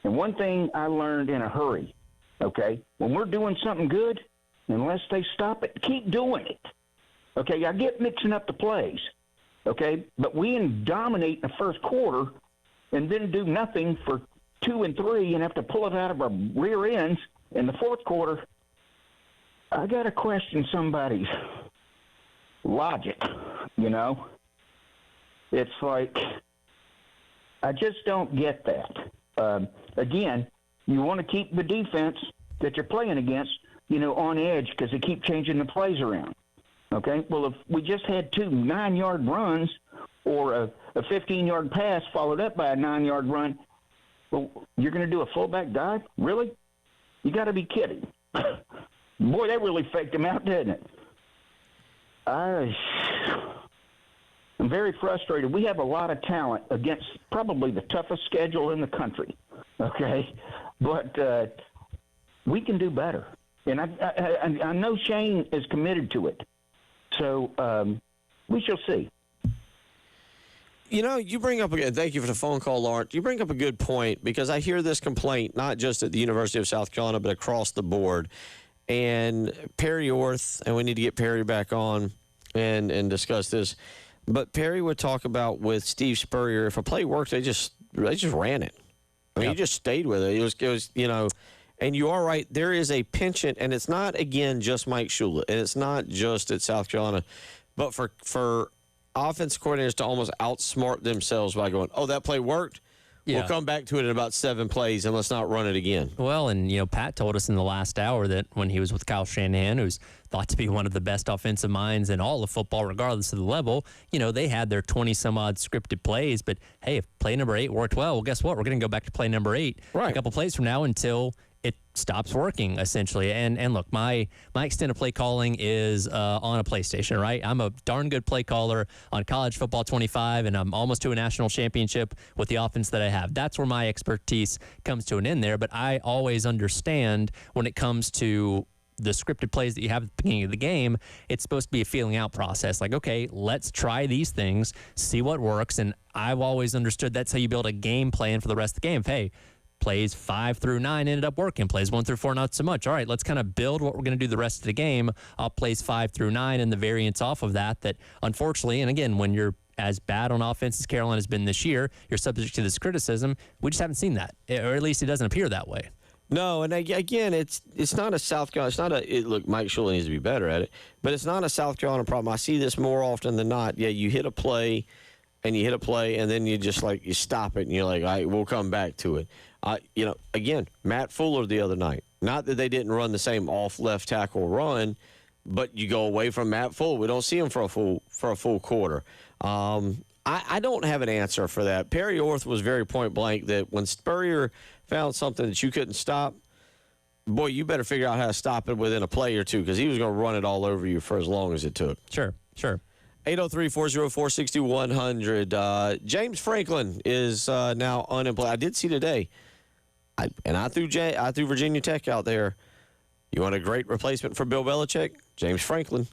And one thing I learned in a hurry, okay, when we're doing something good, unless they stop it, keep doing it. Okay, I get mixing up the plays, okay, but we dominate in the first quarter and then do nothing for 2 and 3 and have to pull it out of our rear ends in the fourth quarter. I got to question somebody's logic, It's like, I just don't get that. Again, you want to keep the defense that you're playing against, on edge because they keep changing the plays around. Okay? Well, if we just had 2 9-yard runs or a 15-yard pass followed up by a 9-yard run, well, you're going to do a fullback dive? Really? You got to be kidding. Boy, that really faked him out, didn't it? I'm very frustrated. We have a lot of talent against probably the toughest schedule in the country, okay? But we can do better. And I know Shane is committed to it. So we shall see. You bring up, again, thank you for the phone call, Lawrence. You bring up a good point because I hear this complaint not just at the University of South Carolina, but across the board. And Perry Orth, and we need to get Perry back on and discuss this. But Perry would talk about with Steve Spurrier, if a play worked, they just ran it. I mean, he just stayed with it. It was, and you are right. There is a penchant, and it's not, again, just Mike Shula, and it's not just at South Carolina, but for offense coordinators to almost outsmart themselves by going, oh, that play worked? Yeah. We'll come back to it in about 7 plays, and let's not run it again. Well, and, Pat told us in the last hour that when he was with Kyle Shanahan, who's thought to be one of the best offensive minds in all of football, regardless of the level, they had their 20-some-odd scripted plays. But, hey, if play number 8 worked well guess what? We're going to go back to play number 8 a couple plays from now until it stops working, essentially. And look, my extended play calling is on a PlayStation, right? I'm a darn good play caller on College Football 25, and I'm almost to a national championship with the offense that I have. That's where my expertise comes to an end there. But I always understand when it comes to the scripted plays that you have at the beginning of the game, it's supposed to be a feeling out process. Like, okay, let's try these things, see what works. And I've always understood that's how you build a game plan for the rest of the game. Hey, Plays 5 through 9 ended up working. Plays 1 through 4, not so much. All right, let's kind of build what we're going to do the rest of the game. Plays 5 through 9 and the variants off of that unfortunately, and again, when you're as bad on offense as Carolina has been this year, you're subject to this criticism. We just haven't seen that, or at least it doesn't appear that way. No, and again, it's not a South Carolina. It's not look, Mike Shula needs to be better at it, but it's not a South Carolina problem. I see this more often than not. Yeah, you hit a play, and then you just you stop it, and you're like, all right, we'll come back to it. Again, Matt Fuller the other night. Not that they didn't run the same off left tackle run, but you go away from Matt Fuller. We don't see him for a full quarter. I don't have an answer for that. Perry Orth was very point blank that when Spurrier found something that you couldn't stop, boy, you better figure out how to stop it within a play or two, because he was going to run it all over you for as long as it took. Sure. 803-404-6100. James Franklin is now unemployed. I did see today, I threw Virginia Tech out there. You want a great replacement for Bill Belichick? James Franklin.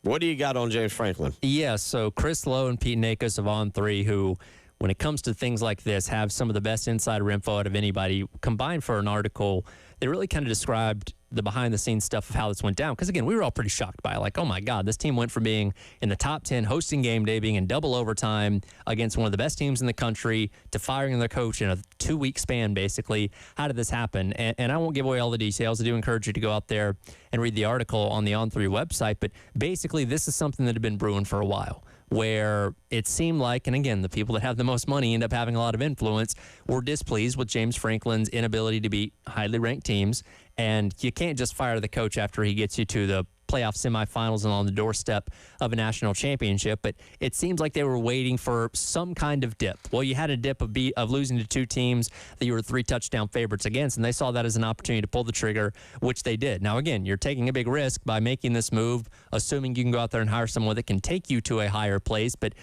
What do you got on James Franklin? Yeah, so Chris Lowe and Pete Nakos of On3, who, when it comes to things like this, have some of the best insider info out of anybody, combined for an article. They really kind of described the behind-the-scenes stuff of how this went down. Because, again, we were all pretty shocked by it. Oh, my God, this team went from being in the top 10, hosting game day, being in double overtime against one of the best teams in the country, to firing their coach in a 2-week span, basically. How did this happen? And I won't give away all the details. I do encourage you to go out there and read the article on the On3 website. But basically, this is something that had been brewing for a while, where it seemed like, and again, the people that have the most money end up having a lot of influence, were displeased with James Franklin's inability to beat highly ranked teams. And you can't just fire the coach after he gets you to the playoff semifinals and on the doorstep of a national championship. But it seems like they were waiting for some kind of dip. Well, you had a dip of losing to 2 teams that you were 3 touchdown favorites against, and they saw that as an opportunity to pull the trigger, which they did. Now, again, you're taking a big risk by making this move, assuming you can go out there and hire someone that can take you to a higher place. But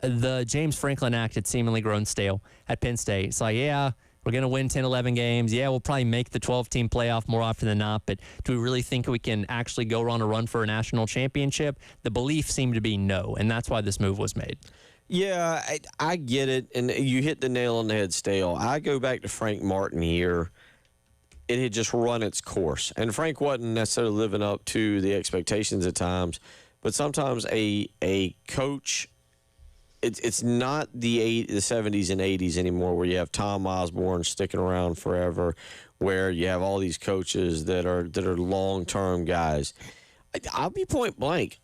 the James Franklin act had seemingly grown stale at Penn State. It's like, yeah, we're going to win 10, 11 games. Yeah, we'll probably make the 12-team playoff more often than not, but do we really think we can actually go on a run for a national championship? The belief seemed to be no, and that's why this move was made. Yeah, I get it, and you hit the nail on the head, stale. I go back to Frank Martin here. It had just run its course, and Frank wasn't necessarily living up to the expectations at times, but sometimes a coach – It's not the 70s and 80s anymore, where you have Tom Osborne sticking around forever, where you have all these coaches that are long-term guys. I'll be point blank.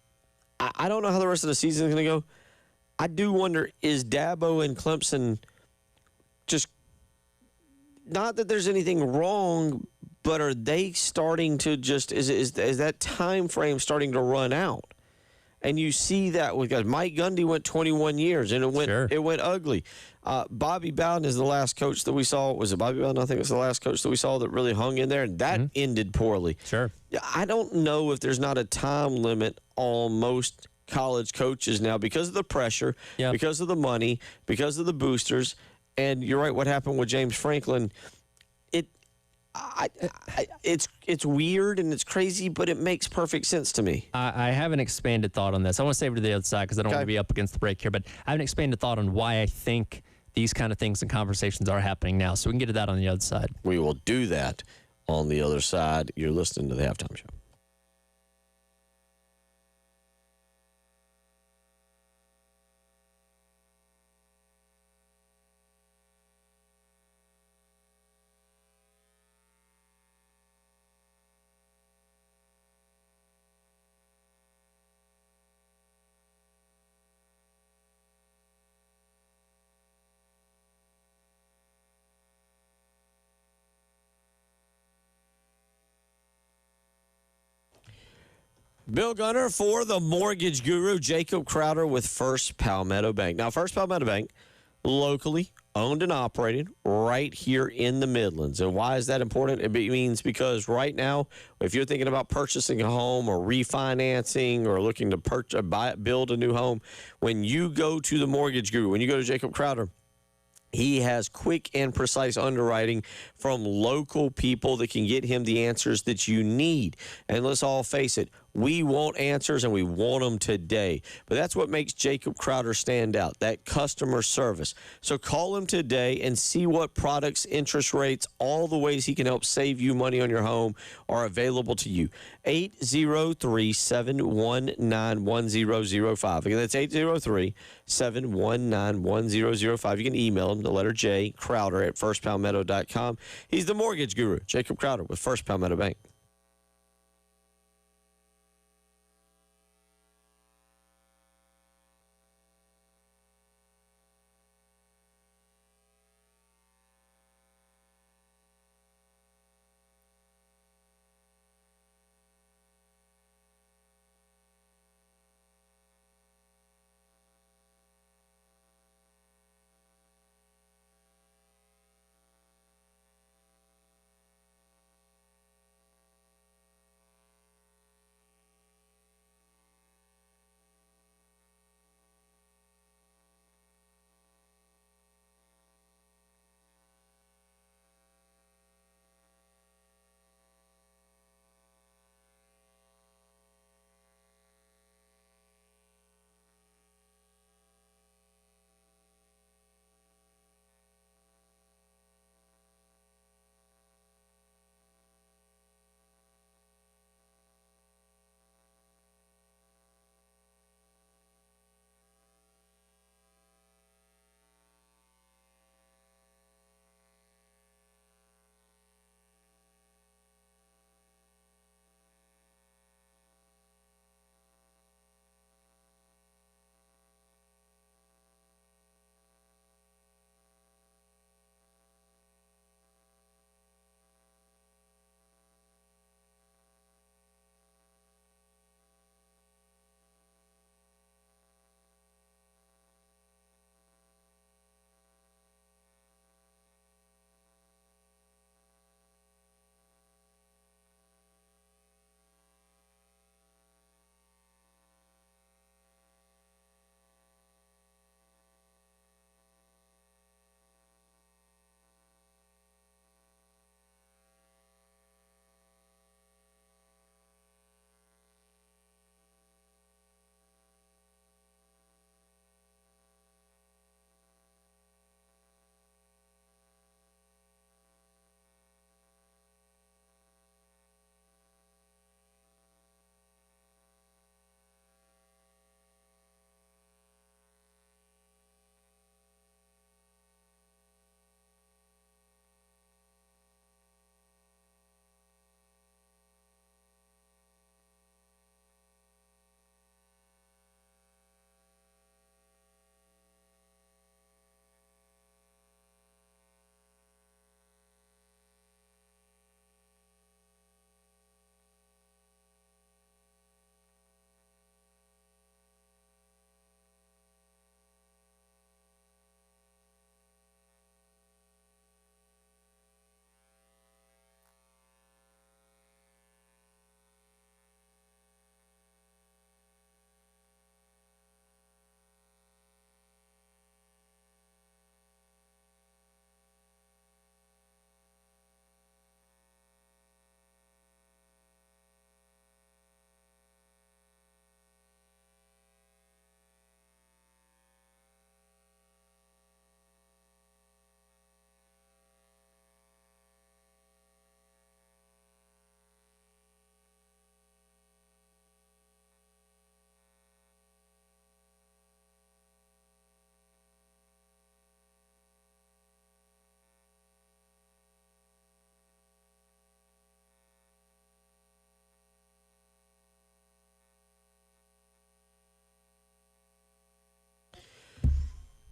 I don't know how the rest of the season is going to go. I do wonder, is Dabo and Clemson just – not that there's anything wrong, but are they starting to just – is that time frame starting to run out? And you see that with guys. Mike Gundy went 21 years, and it went ugly. Bobby Bowden is the last coach that we saw. Was it Bobby Bowden? I think it was the last coach that we saw that really hung in there, and that ended poorly. Sure. I don't know if there's not a time limit on most college coaches now because of the pressure, because of the money, because of the boosters. And you're right, what happened with James Franklin, it's weird and it's crazy, but it makes perfect sense to me. I have an expanded thought on this. I want to save it to the other side because I don't want to be up against the break here, but I have an expanded thought on why I think these kind of things and conversations are happening now. So we can get to that on the other side. We will do that on the other side. You're listening to The Halftime Show. Bill Gunner for the mortgage guru, Jacob Crowder with First Palmetto Bank. Now, First Palmetto Bank, locally owned and operated right here in the Midlands. And why is that important? It means because right now, if you're thinking about purchasing a home or refinancing or looking to build a new home, when you go to the mortgage guru, when you go to Jacob Crowder, he has quick and precise underwriting from local people that can get him the answers that you need. And let's all face it, We want answers, and we want them today. But that's what makes Jacob Crowder stand out, that customer service. So call him today and see what products, interest rates, all the ways he can help save you money on your home are available to you. 803-719-1005. Again, that's 803-719-1005. You can email him, the letter J, Crowder at firstpalmetto.com. He's the mortgage guru, Jacob Crowder with First Palmetto Bank.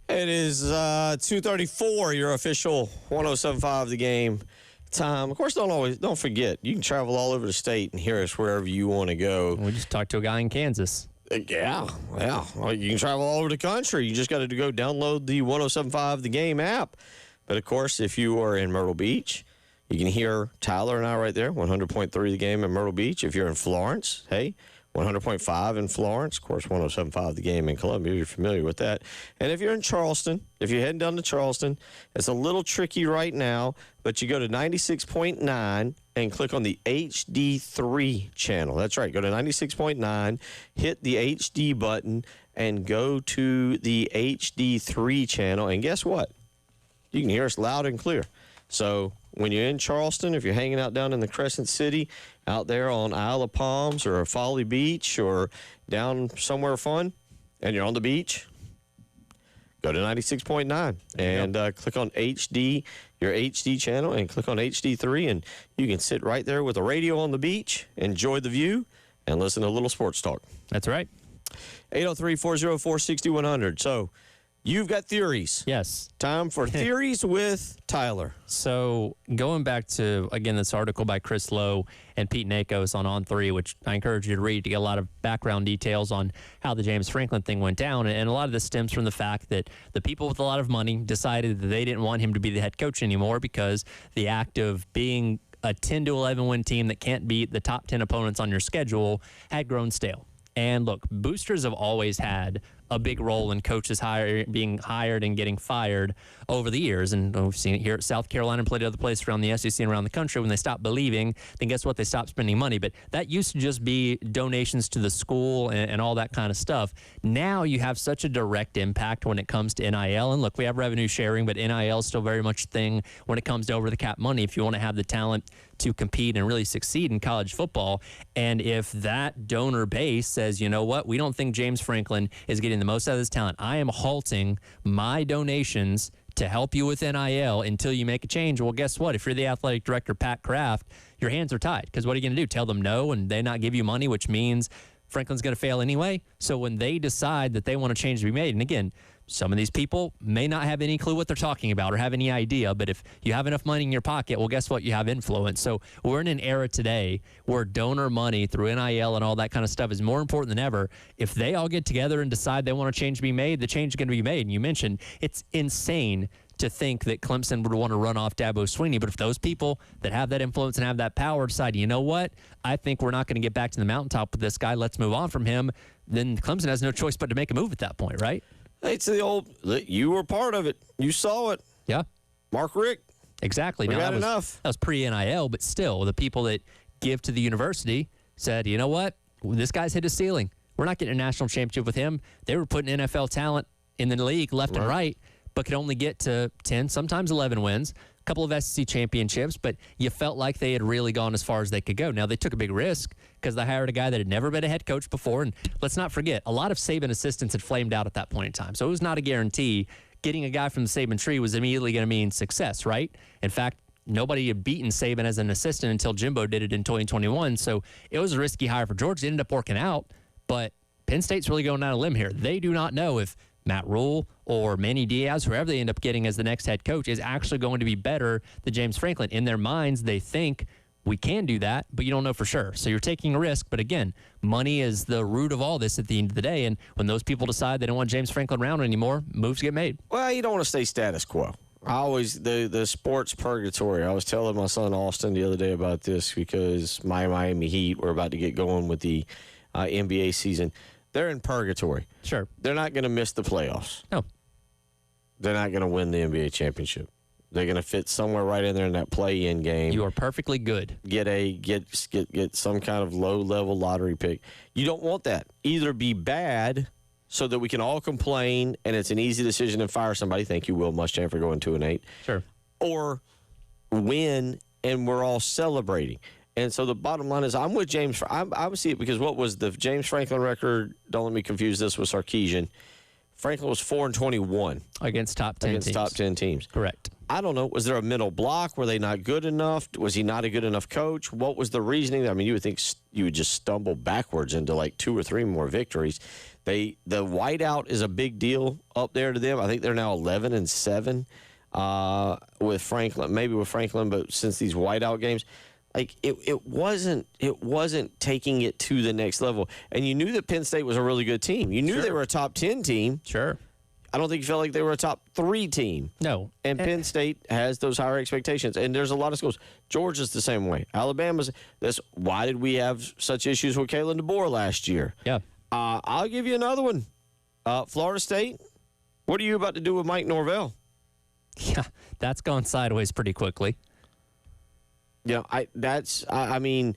It is 2:34, your official 107.5 The Game time. Of course, don't forget, you can travel all over the state and hear us wherever you want to go. We just talked to a guy in Kansas. Yeah. Well, you can travel all over the country. You just got to go download the 107.5 The Game app. But, of course, if you are in Myrtle Beach, you can hear Tyler and I right there, 100.3 The Game in Myrtle Beach. If you're in Florence, hey, 100.5 in Florence. Of course, 107.5 The Game in Columbia. You're familiar with that. And if you're in Charleston, if you're heading down to Charleston, it's a little tricky right now, but you go to 96.9 and click on the HD3 channel. That's right. Go to 96.9, hit the HD button, and go to the HD3 channel. And guess what? You can hear us loud and clear. So when you're in Charleston, if you're hanging out down in the Crescent City, out there on Isle of Palms or Folly Beach or down somewhere fun, and you're on the beach, go to 96.9 and click on HD, your HD channel, and click on HD3, and you can sit right there with a radio on the beach, enjoy the view, and listen to a little sports talk. That's right. 803-404-6100. So you've got theories. Yes. Time for Theories with Tyler. So going back to, again, this article by Chris Lowe and Pete Nakos on On3, which I encourage you to read to get a lot of background details on how the James Franklin thing went down. And a lot of this stems from the fact that the people with a lot of money decided that they didn't want him to be the head coach anymore because the act of being a 10 to 11 win team that can't beat the top 10 opponents on your schedule had grown stale. And look, boosters have always had a big role in coaches being hired and getting fired over the years. And we've seen it here at South Carolina and plenty of other places around the SEC and around the country. When they stop believing, then guess what? They stop spending money. But that used to just be donations to the school and all that kind of stuff. Now you have such a direct impact when it comes to NIL. And look, we have revenue sharing, but NIL is still very much a thing when it comes to over-the-cap money if you want to have the talent to compete and really succeed in college football. And if that donor base says, you know what, we don't think James Franklin is getting the most out of this talent, I am halting my donations to help you with NIL until you make a change. Well, guess what? If you're the athletic director, Pat Kraft, your hands are tied. Because what are you going to do? Tell them no and they not give you money, which means Franklin's going to fail anyway. So when they decide that they want a change to be made, and again, some of these people may not have any clue what they're talking about or have any idea, but if you have enough money in your pocket, well, guess what? You have influence. So we're in an era today where donor money through NIL and all that kind of stuff is more important than ever. If they all get together and decide they want a change to be made, the change is going to be made. And you mentioned it's insane to think that Clemson would want to run off Dabo Swinney. But if those people that have that influence and have that power decide, you know what, I think we're not going to get back to the mountaintop with this guy, let's move on from him, then Clemson has no choice but to make a move at that point, right? It's the old, you were part of it. You saw it. Yeah. Mark Richt. Exactly. We now, got that enough. That was pre-NIL, but still, the people that give to the university said, you know what, this guy's hit his ceiling. We're not getting a national championship with him. They were putting NFL talent in the league left and right, but could only get to 10, sometimes 11 wins, a couple of SEC championships, but you felt like they had really gone as far as they could go. Now, they took a big risk because they hired a guy that had never been a head coach before, and let's not forget, a lot of Saban assistants had flamed out at that point in time, so it was not a guarantee. Getting a guy from the Saban tree was immediately going to mean success, right? In fact, nobody had beaten Saban as an assistant until Jimbo did it in 2021, so it was a risky hire for Georgia. It ended up working out, but Penn State's really going down a limb here. They do not know if Matt Rule or Manny Diaz, whoever they end up getting as the next head coach, is actually going to be better than James Franklin. In their minds, they think we can do that, but you don't know for sure. So you're taking a risk. But again, money is the root of all this at the end of the day. And when those people decide they don't want James Franklin around anymore, moves get made. Well, you don't want to stay status quo. I always, the sports purgatory. I was telling my son Austin the other day about this because my Miami Heat were about to get going with the NBA season. They're in purgatory. Sure. They're not going to miss the playoffs. No. They're not going to win the NBA championship. They're going to fit somewhere right in there in that play-in game. You are perfectly good. Get some kind of low-level lottery pick. You don't want that. Either be bad so that we can all complain and it's an easy decision to fire somebody. Thank you, Will Muschamp, for going 2-8. Sure. Or win and we're all celebrating. And so the bottom line is I'm with James. I would see it because what was the James Franklin record? Don't let me confuse this with Sarkisian. Franklin was 4-21 against top 10 against teams. top 10 teams. Correct. I don't know. Was there a mental block? Were they not good enough? Was he not a good enough coach? What was the reasoning? I mean, you would think you would just stumble backwards into like 2 or 3 more victories. The whiteout is a big deal up there to them. I think they're now 11-7 with Franklin, maybe with Franklin, but since these whiteout games. Like it wasn't taking it to the next level. And you knew that Penn State was a really good team. You knew they were a top 10 team. Sure. I don't think you felt like they were a top 3 team. No. And Penn State has those higher expectations. And there's a lot of schools. Georgia's the same way. Alabama's this. Why did we have such issues with Kalen DeBoer last year? Yeah. I'll give you another one. Florida State. What are you about to do with Mike Norvell? Yeah, that's gone sideways pretty quickly. I mean,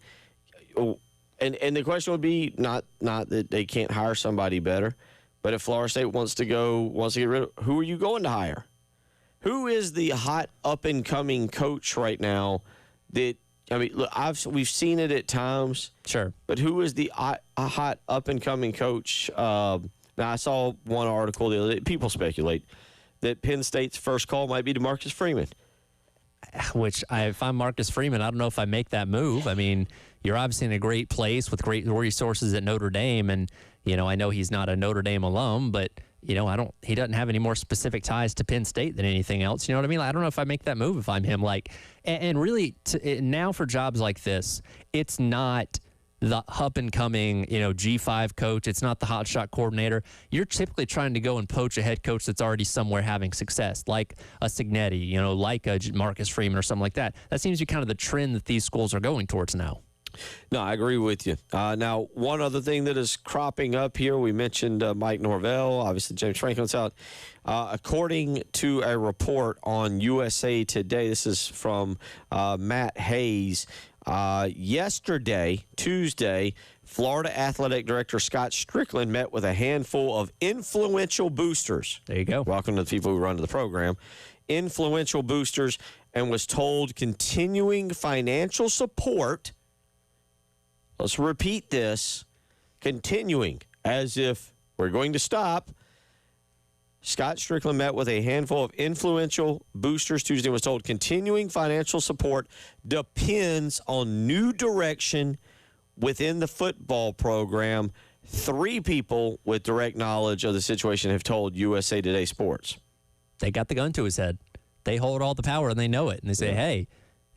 and the question would be not that they can't hire somebody better, but if Florida State wants to get rid of, who are you going to hire? Who is the hot up and coming coach right now? Look, we've seen it at times. Sure. But who is the hot up and coming coach? Now I saw one article the other day. People speculate that Penn State's first call might be DeMarcus Freeman. Which, if I'm Marcus Freeman, I don't know if I make that move. I mean, you're obviously in a great place with great resources at Notre Dame, and I know he's not a Notre Dame alum, but he doesn't have any more specific ties to Penn State than anything else. You know what I mean? I don't know if I make that move if I'm him. And really, now for jobs like this, it's not the up and coming, G5 coach. It's not the hotshot coordinator. You're typically trying to go and poach a head coach that's already somewhere having success, like a Cignetti, like a Marcus Freeman or something like that. That seems to be kind of the trend that these schools are going towards now. No, I agree with you. Now, one other thing that is cropping up here, we mentioned Mike Norvell. Obviously, James Franklin's out. According to a report on USA Today, this is from Matt Hayes. Yesterday, Tuesday, Florida Athletic Director Scott Strickland met with a handful of influential boosters. There you go. Welcome to the people who run the program. Influential boosters, and was told continuing financial support. Let's repeat this. Continuing, as if we're going to stop. Scott Strickland met with a handful of influential boosters Tuesday and was told continuing financial support depends on new direction within the football program. 3 people with direct knowledge of the situation have told USA Today Sports. They got the gun to his head. They hold all the power and they know it. And they say, hey.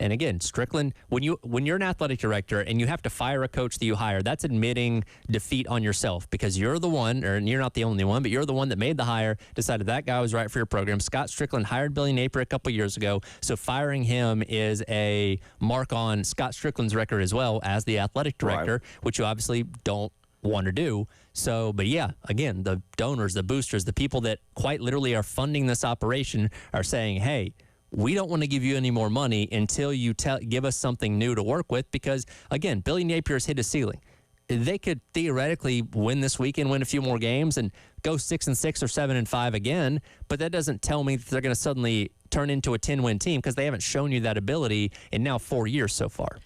And again, Strickland, when you're an athletic director and you have to fire a coach that you hire, that's admitting defeat on yourself because you're the one, or you're not the only one, but you're the one that made the hire, decided that guy was right for your program. Scott Strickland hired Billy Napier a couple years ago, so firing him is a mark on Scott Strickland's record as well as the athletic director, right, which you obviously don't want to do. So, but yeah, again, the donors, the boosters, the people that quite literally are funding this operation are saying, hey, we don't want to give you any more money until you give us something new to work with because, again, Billy Napier's hit a ceiling. They could theoretically win this weekend, win a few more games, and go 6-6 or 7-5 again, but that doesn't tell me that they're going to suddenly turn into a 10-win team because they haven't shown you that ability in now 4 years so far.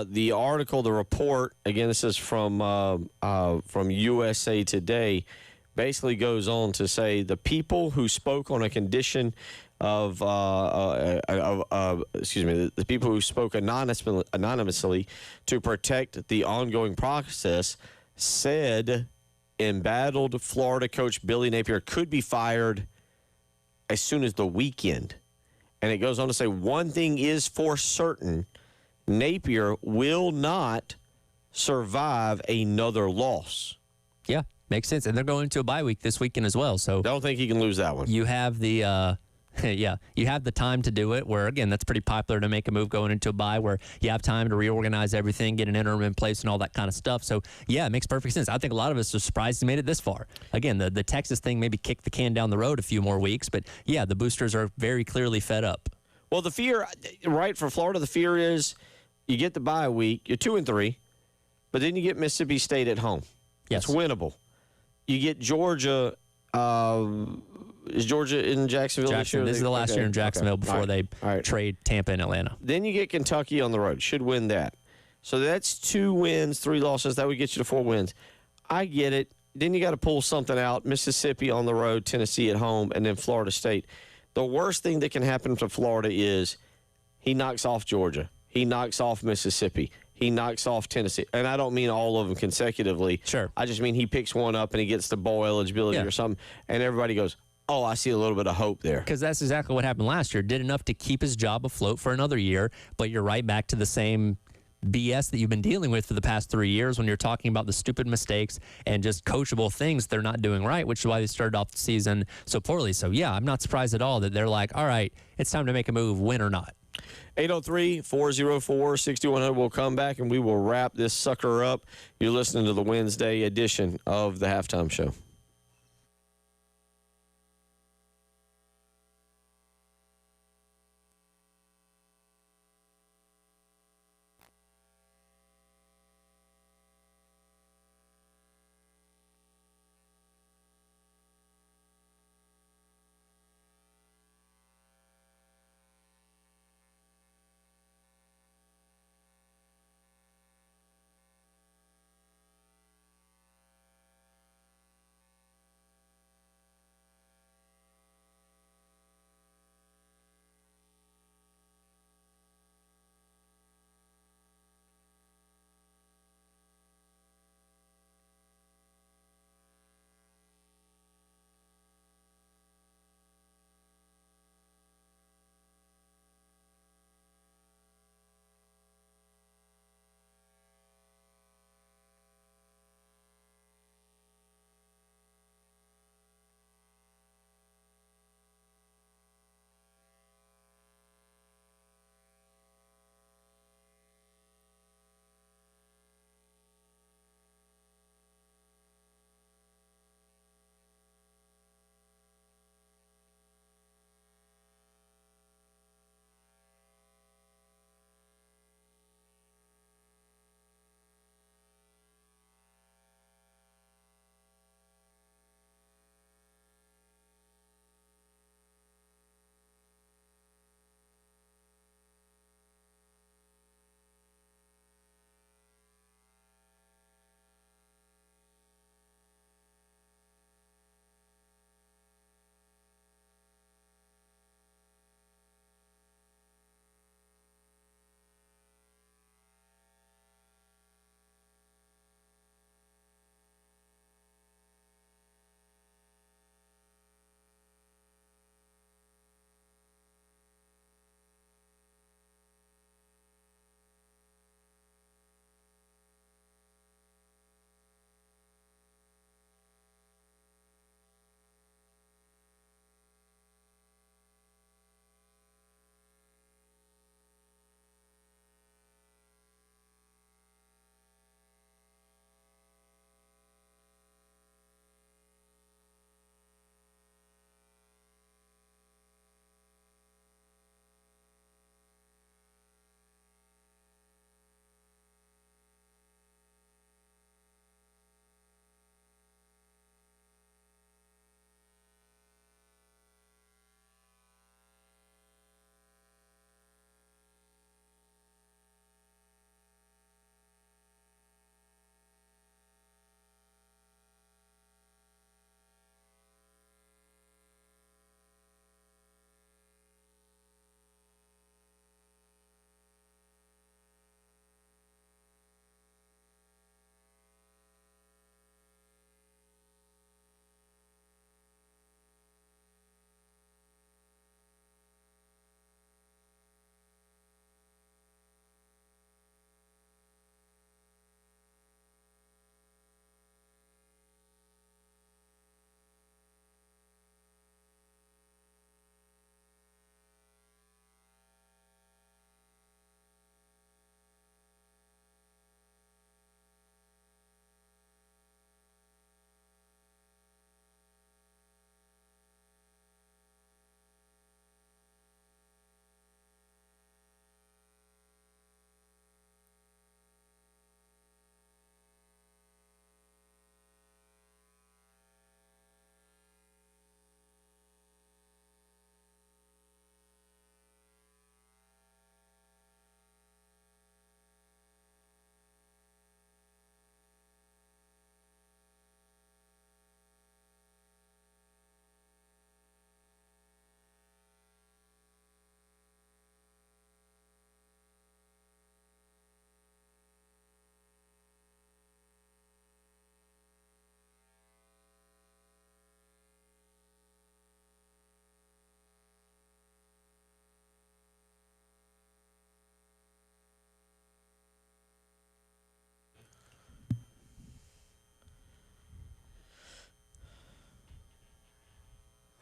The article, the report, again, this is from USA Today, basically goes on to say the people who spoke on a condition of the people who spoke anonymously to protect the ongoing process said embattled Florida coach Billy Napier could be fired as soon as the weekend. And it goes on to say one thing is for certain, Napier will not survive another loss. Yeah, makes sense. And they're going to a bye week this weekend as well. So don't think he can lose that one. You have the yeah, you have the time to do it where, again, that's pretty popular to make a move going into a bye where you have time to reorganize everything, get an interim in place and all that kind of stuff. So, yeah, it makes perfect sense. I think a lot of us are surprised he made it this far. Again, the Texas thing maybe kicked the can down the road a few more weeks, but, yeah, the boosters are very clearly fed up. Well, the fear, right, for Florida, the fear is you get the bye week, you're 2-3, but then you get Mississippi State at home. Yes. It's winnable. You get Georgia. Is Georgia in Jacksonville this year? This is the last year in Jacksonville before they trade Tampa and Atlanta. Then you get Kentucky on the road. Should win that. So that's 2 wins, 3 losses. That would get you to 4 wins. I get it. Then you got to pull something out. Mississippi on the road, Tennessee at home, and then Florida State. The worst thing that can happen to Florida is he knocks off Georgia. He knocks off Mississippi. He knocks off Tennessee. And I don't mean all of them consecutively. Sure. I just mean he picks one up and he gets the bowl eligibility or something, and everybody goes, oh, I see a little bit of hope there. Because that's exactly what happened last year. Did enough to keep his job afloat for another year, but you're right back to the same BS that you've been dealing with for the past 3 years when you're talking about the stupid mistakes and just coachable things they're not doing right, which is why they started off the season so poorly. So, yeah, I'm not surprised at all that they're like, all right, it's time to make a move, win or not. 803-404-6100. We'll come back and we will wrap this sucker up. You're listening to the Wednesday edition of the Halftime Show.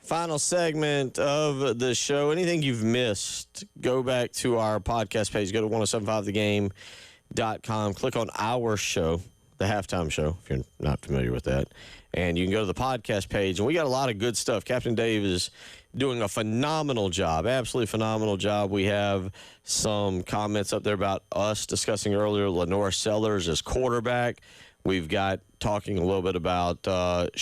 Final segment of the show. Anything you've missed, go back to our podcast page. Go to 1075thegame.com. Click on our show, the halftime show, if you're not familiar with that. And you can go to the podcast page. And we got a lot of good stuff. Captain Dave is doing a phenomenal job, absolutely phenomenal job. We have some comments up there about us discussing earlier Lenore Sellers as quarterback. We've got talking a little bit about Patrick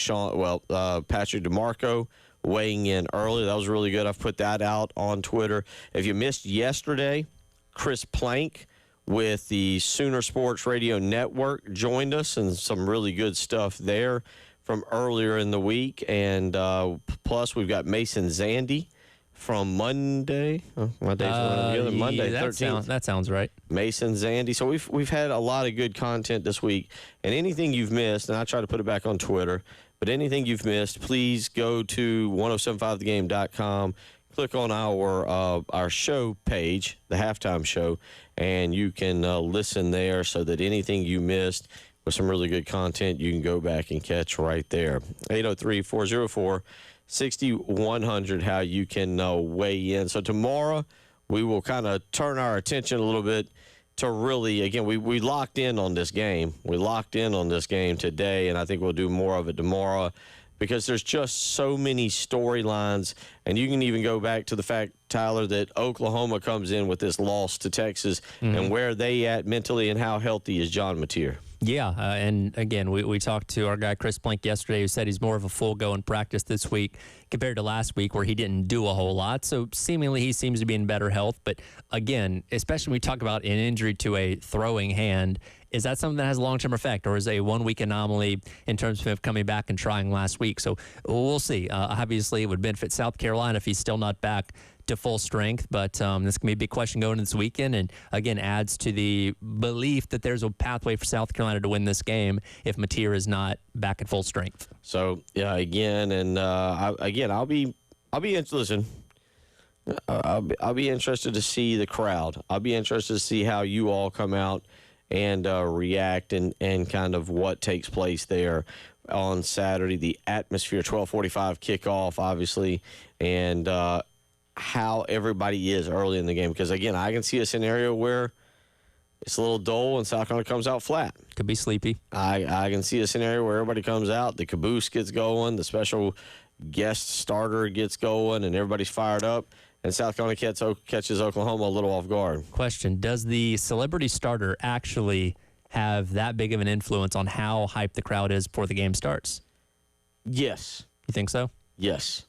DeMarco weighing in early. That was really good. I've put that out on Twitter. If you missed yesterday, Chris Plank with the Sooner Sports Radio Network joined us, and some really good stuff there from earlier in the week. And plus, we've got Mason Zandy from Monday. Oh, my days running together. Monday, 13th. That sounds right. Mason Zandy. So we've had a lot of good content this week. And anything you've missed, and I try to put it back on Twitter, but anything you've missed, please go to 1075thegame.com, click on our show page, the halftime show, and you can listen there so that anything you missed with some really good content, you can go back and catch right there. 803-404-6100, how you can weigh in. So tomorrow we will kind of turn our attention a little bit to really, again, we locked in on this game. We locked in on this game today, and I think we'll do more of it tomorrow because there's just so many storylines. And you can even go back to the fact, Tyler, that Oklahoma comes in with this loss to Texas, and where are they at mentally and how healthy is John Mateer? Yeah, and again, we talked to our guy Chris Plank yesterday, who said he's more of a full go in practice this week compared to last week where he didn't do a whole lot. So seemingly he seems to be in better health. But again, especially when we talk about an injury to a throwing hand, is that something that has a long-term effect, or is it a one-week anomaly in terms of him coming back and trying last week? So we'll see. Obviously, it would benefit South Carolina if he's still not back to full strength, but this can be a big question going into this weekend, and again adds to the belief that there's a pathway for South Carolina to win this game if Mateer is not back at full strength. So yeah, again, and I'll be listen. I'll be interested to see the crowd. I'll be interested to see how you all come out and react and kind of what takes place there on Saturday. The atmosphere, 12:45 kickoff, obviously, and how everybody is early in the game. Because, again, I can see a scenario where it's a little dull and South Carolina comes out flat. Could be sleepy. I can see a scenario where everybody comes out, the caboose gets going, the special guest starter gets going, and everybody's fired up, and South Carolina catches Oklahoma a little off guard. Question, does the celebrity starter actually have that big of an influence on how hyped the crowd is before the game starts? Yes. You think so? Yes.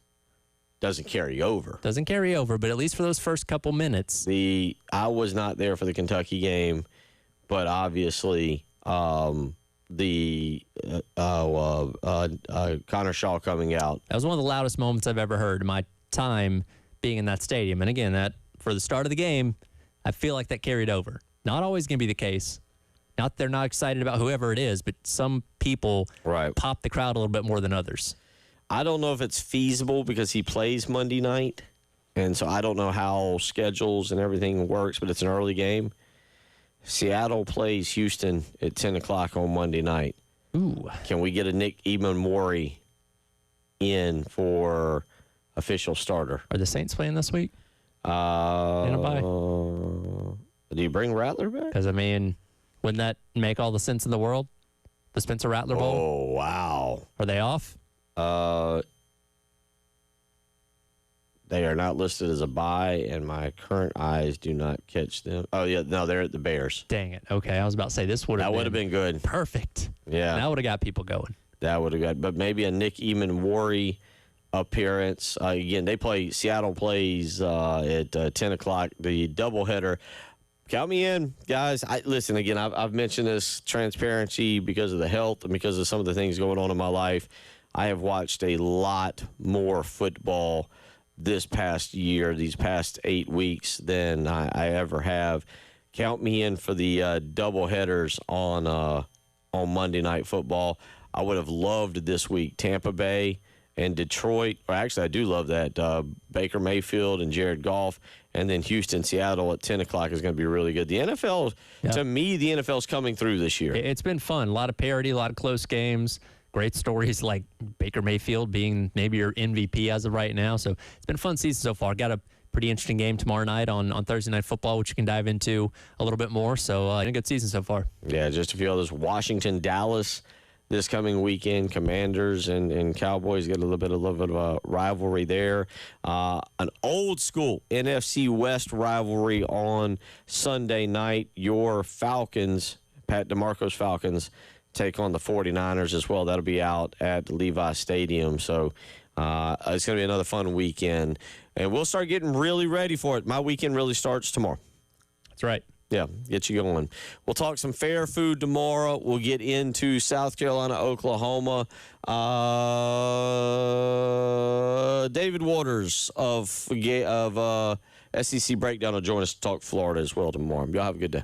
Doesn't carry over. Doesn't carry over, but at least for those first couple minutes. I was not there for the Kentucky game, but obviously Connor Shaw coming out. That was one of the loudest moments I've ever heard in my time being in that stadium. And again, that for the start of the game, I feel like that carried over. Not always going to be the case. Not that they're not excited about whoever it is, but some people pop the crowd a little bit more than others. I don't know if it's feasible because he plays Monday night, and so I don't know how schedules and everything works, but it's an early game. Seattle plays Houston at 10 o'clock on Monday night. Ooh. Can we get a Nick Emmanwori in for official starter? Are the Saints playing this week? In a bye. Do you bring Rattler back? Because, I mean, wouldn't that make all the sense in the world? The Spencer Rattler Bowl? Oh, wow. Are they off? They are not listed as a bye, and my current eyes do not catch them. Oh, yeah, no, they're at the Bears. Dang it. Okay, I was about to say this would have been good. Perfect. Yeah. That would have got people going. That would have got, but maybe a Nick Emmanwori appearance. Again, Seattle plays at 10 o'clock, the doubleheader. Count me in, guys. Listen, again, I've mentioned this transparency because of the health and because of some of the things going on in my life. I have watched a lot more football this past year, these past 8 weeks, than I ever have. Count me in for the doubleheaders on Monday Night Football. I would have loved this week Tampa Bay and Detroit. Or actually, I do love that. Baker Mayfield and Jared Goff. And then Houston, Seattle at 10 o'clock is going to be really good. The NFL, to me, the NFL's coming through this year. It's been fun. A lot of parity, a lot of close games. great stories like Baker Mayfield being maybe your MVP as of right now. So it's been a fun season so far. Got a pretty interesting game tomorrow night on Thursday Night Football, which you can dive into a little bit more. So a good season so far. Yeah, just a few others. Washington, Dallas this coming weekend. Commanders and Cowboys get a little bit of a rivalry there. An old school NFC West rivalry on Sunday night. Your Falcons, Pat DeMarco's Falcons, take on the 49ers as well. That'll be out at Levi Stadium. So it's going to be another fun weekend. And we'll start getting really ready for it. My weekend really starts tomorrow. That's right. Yeah, get you going. We'll talk some fair food tomorrow. We'll get into South Carolina, Oklahoma. David Waters of SEC Breakdown will join us to talk Florida as well tomorrow. Y'all have a good day.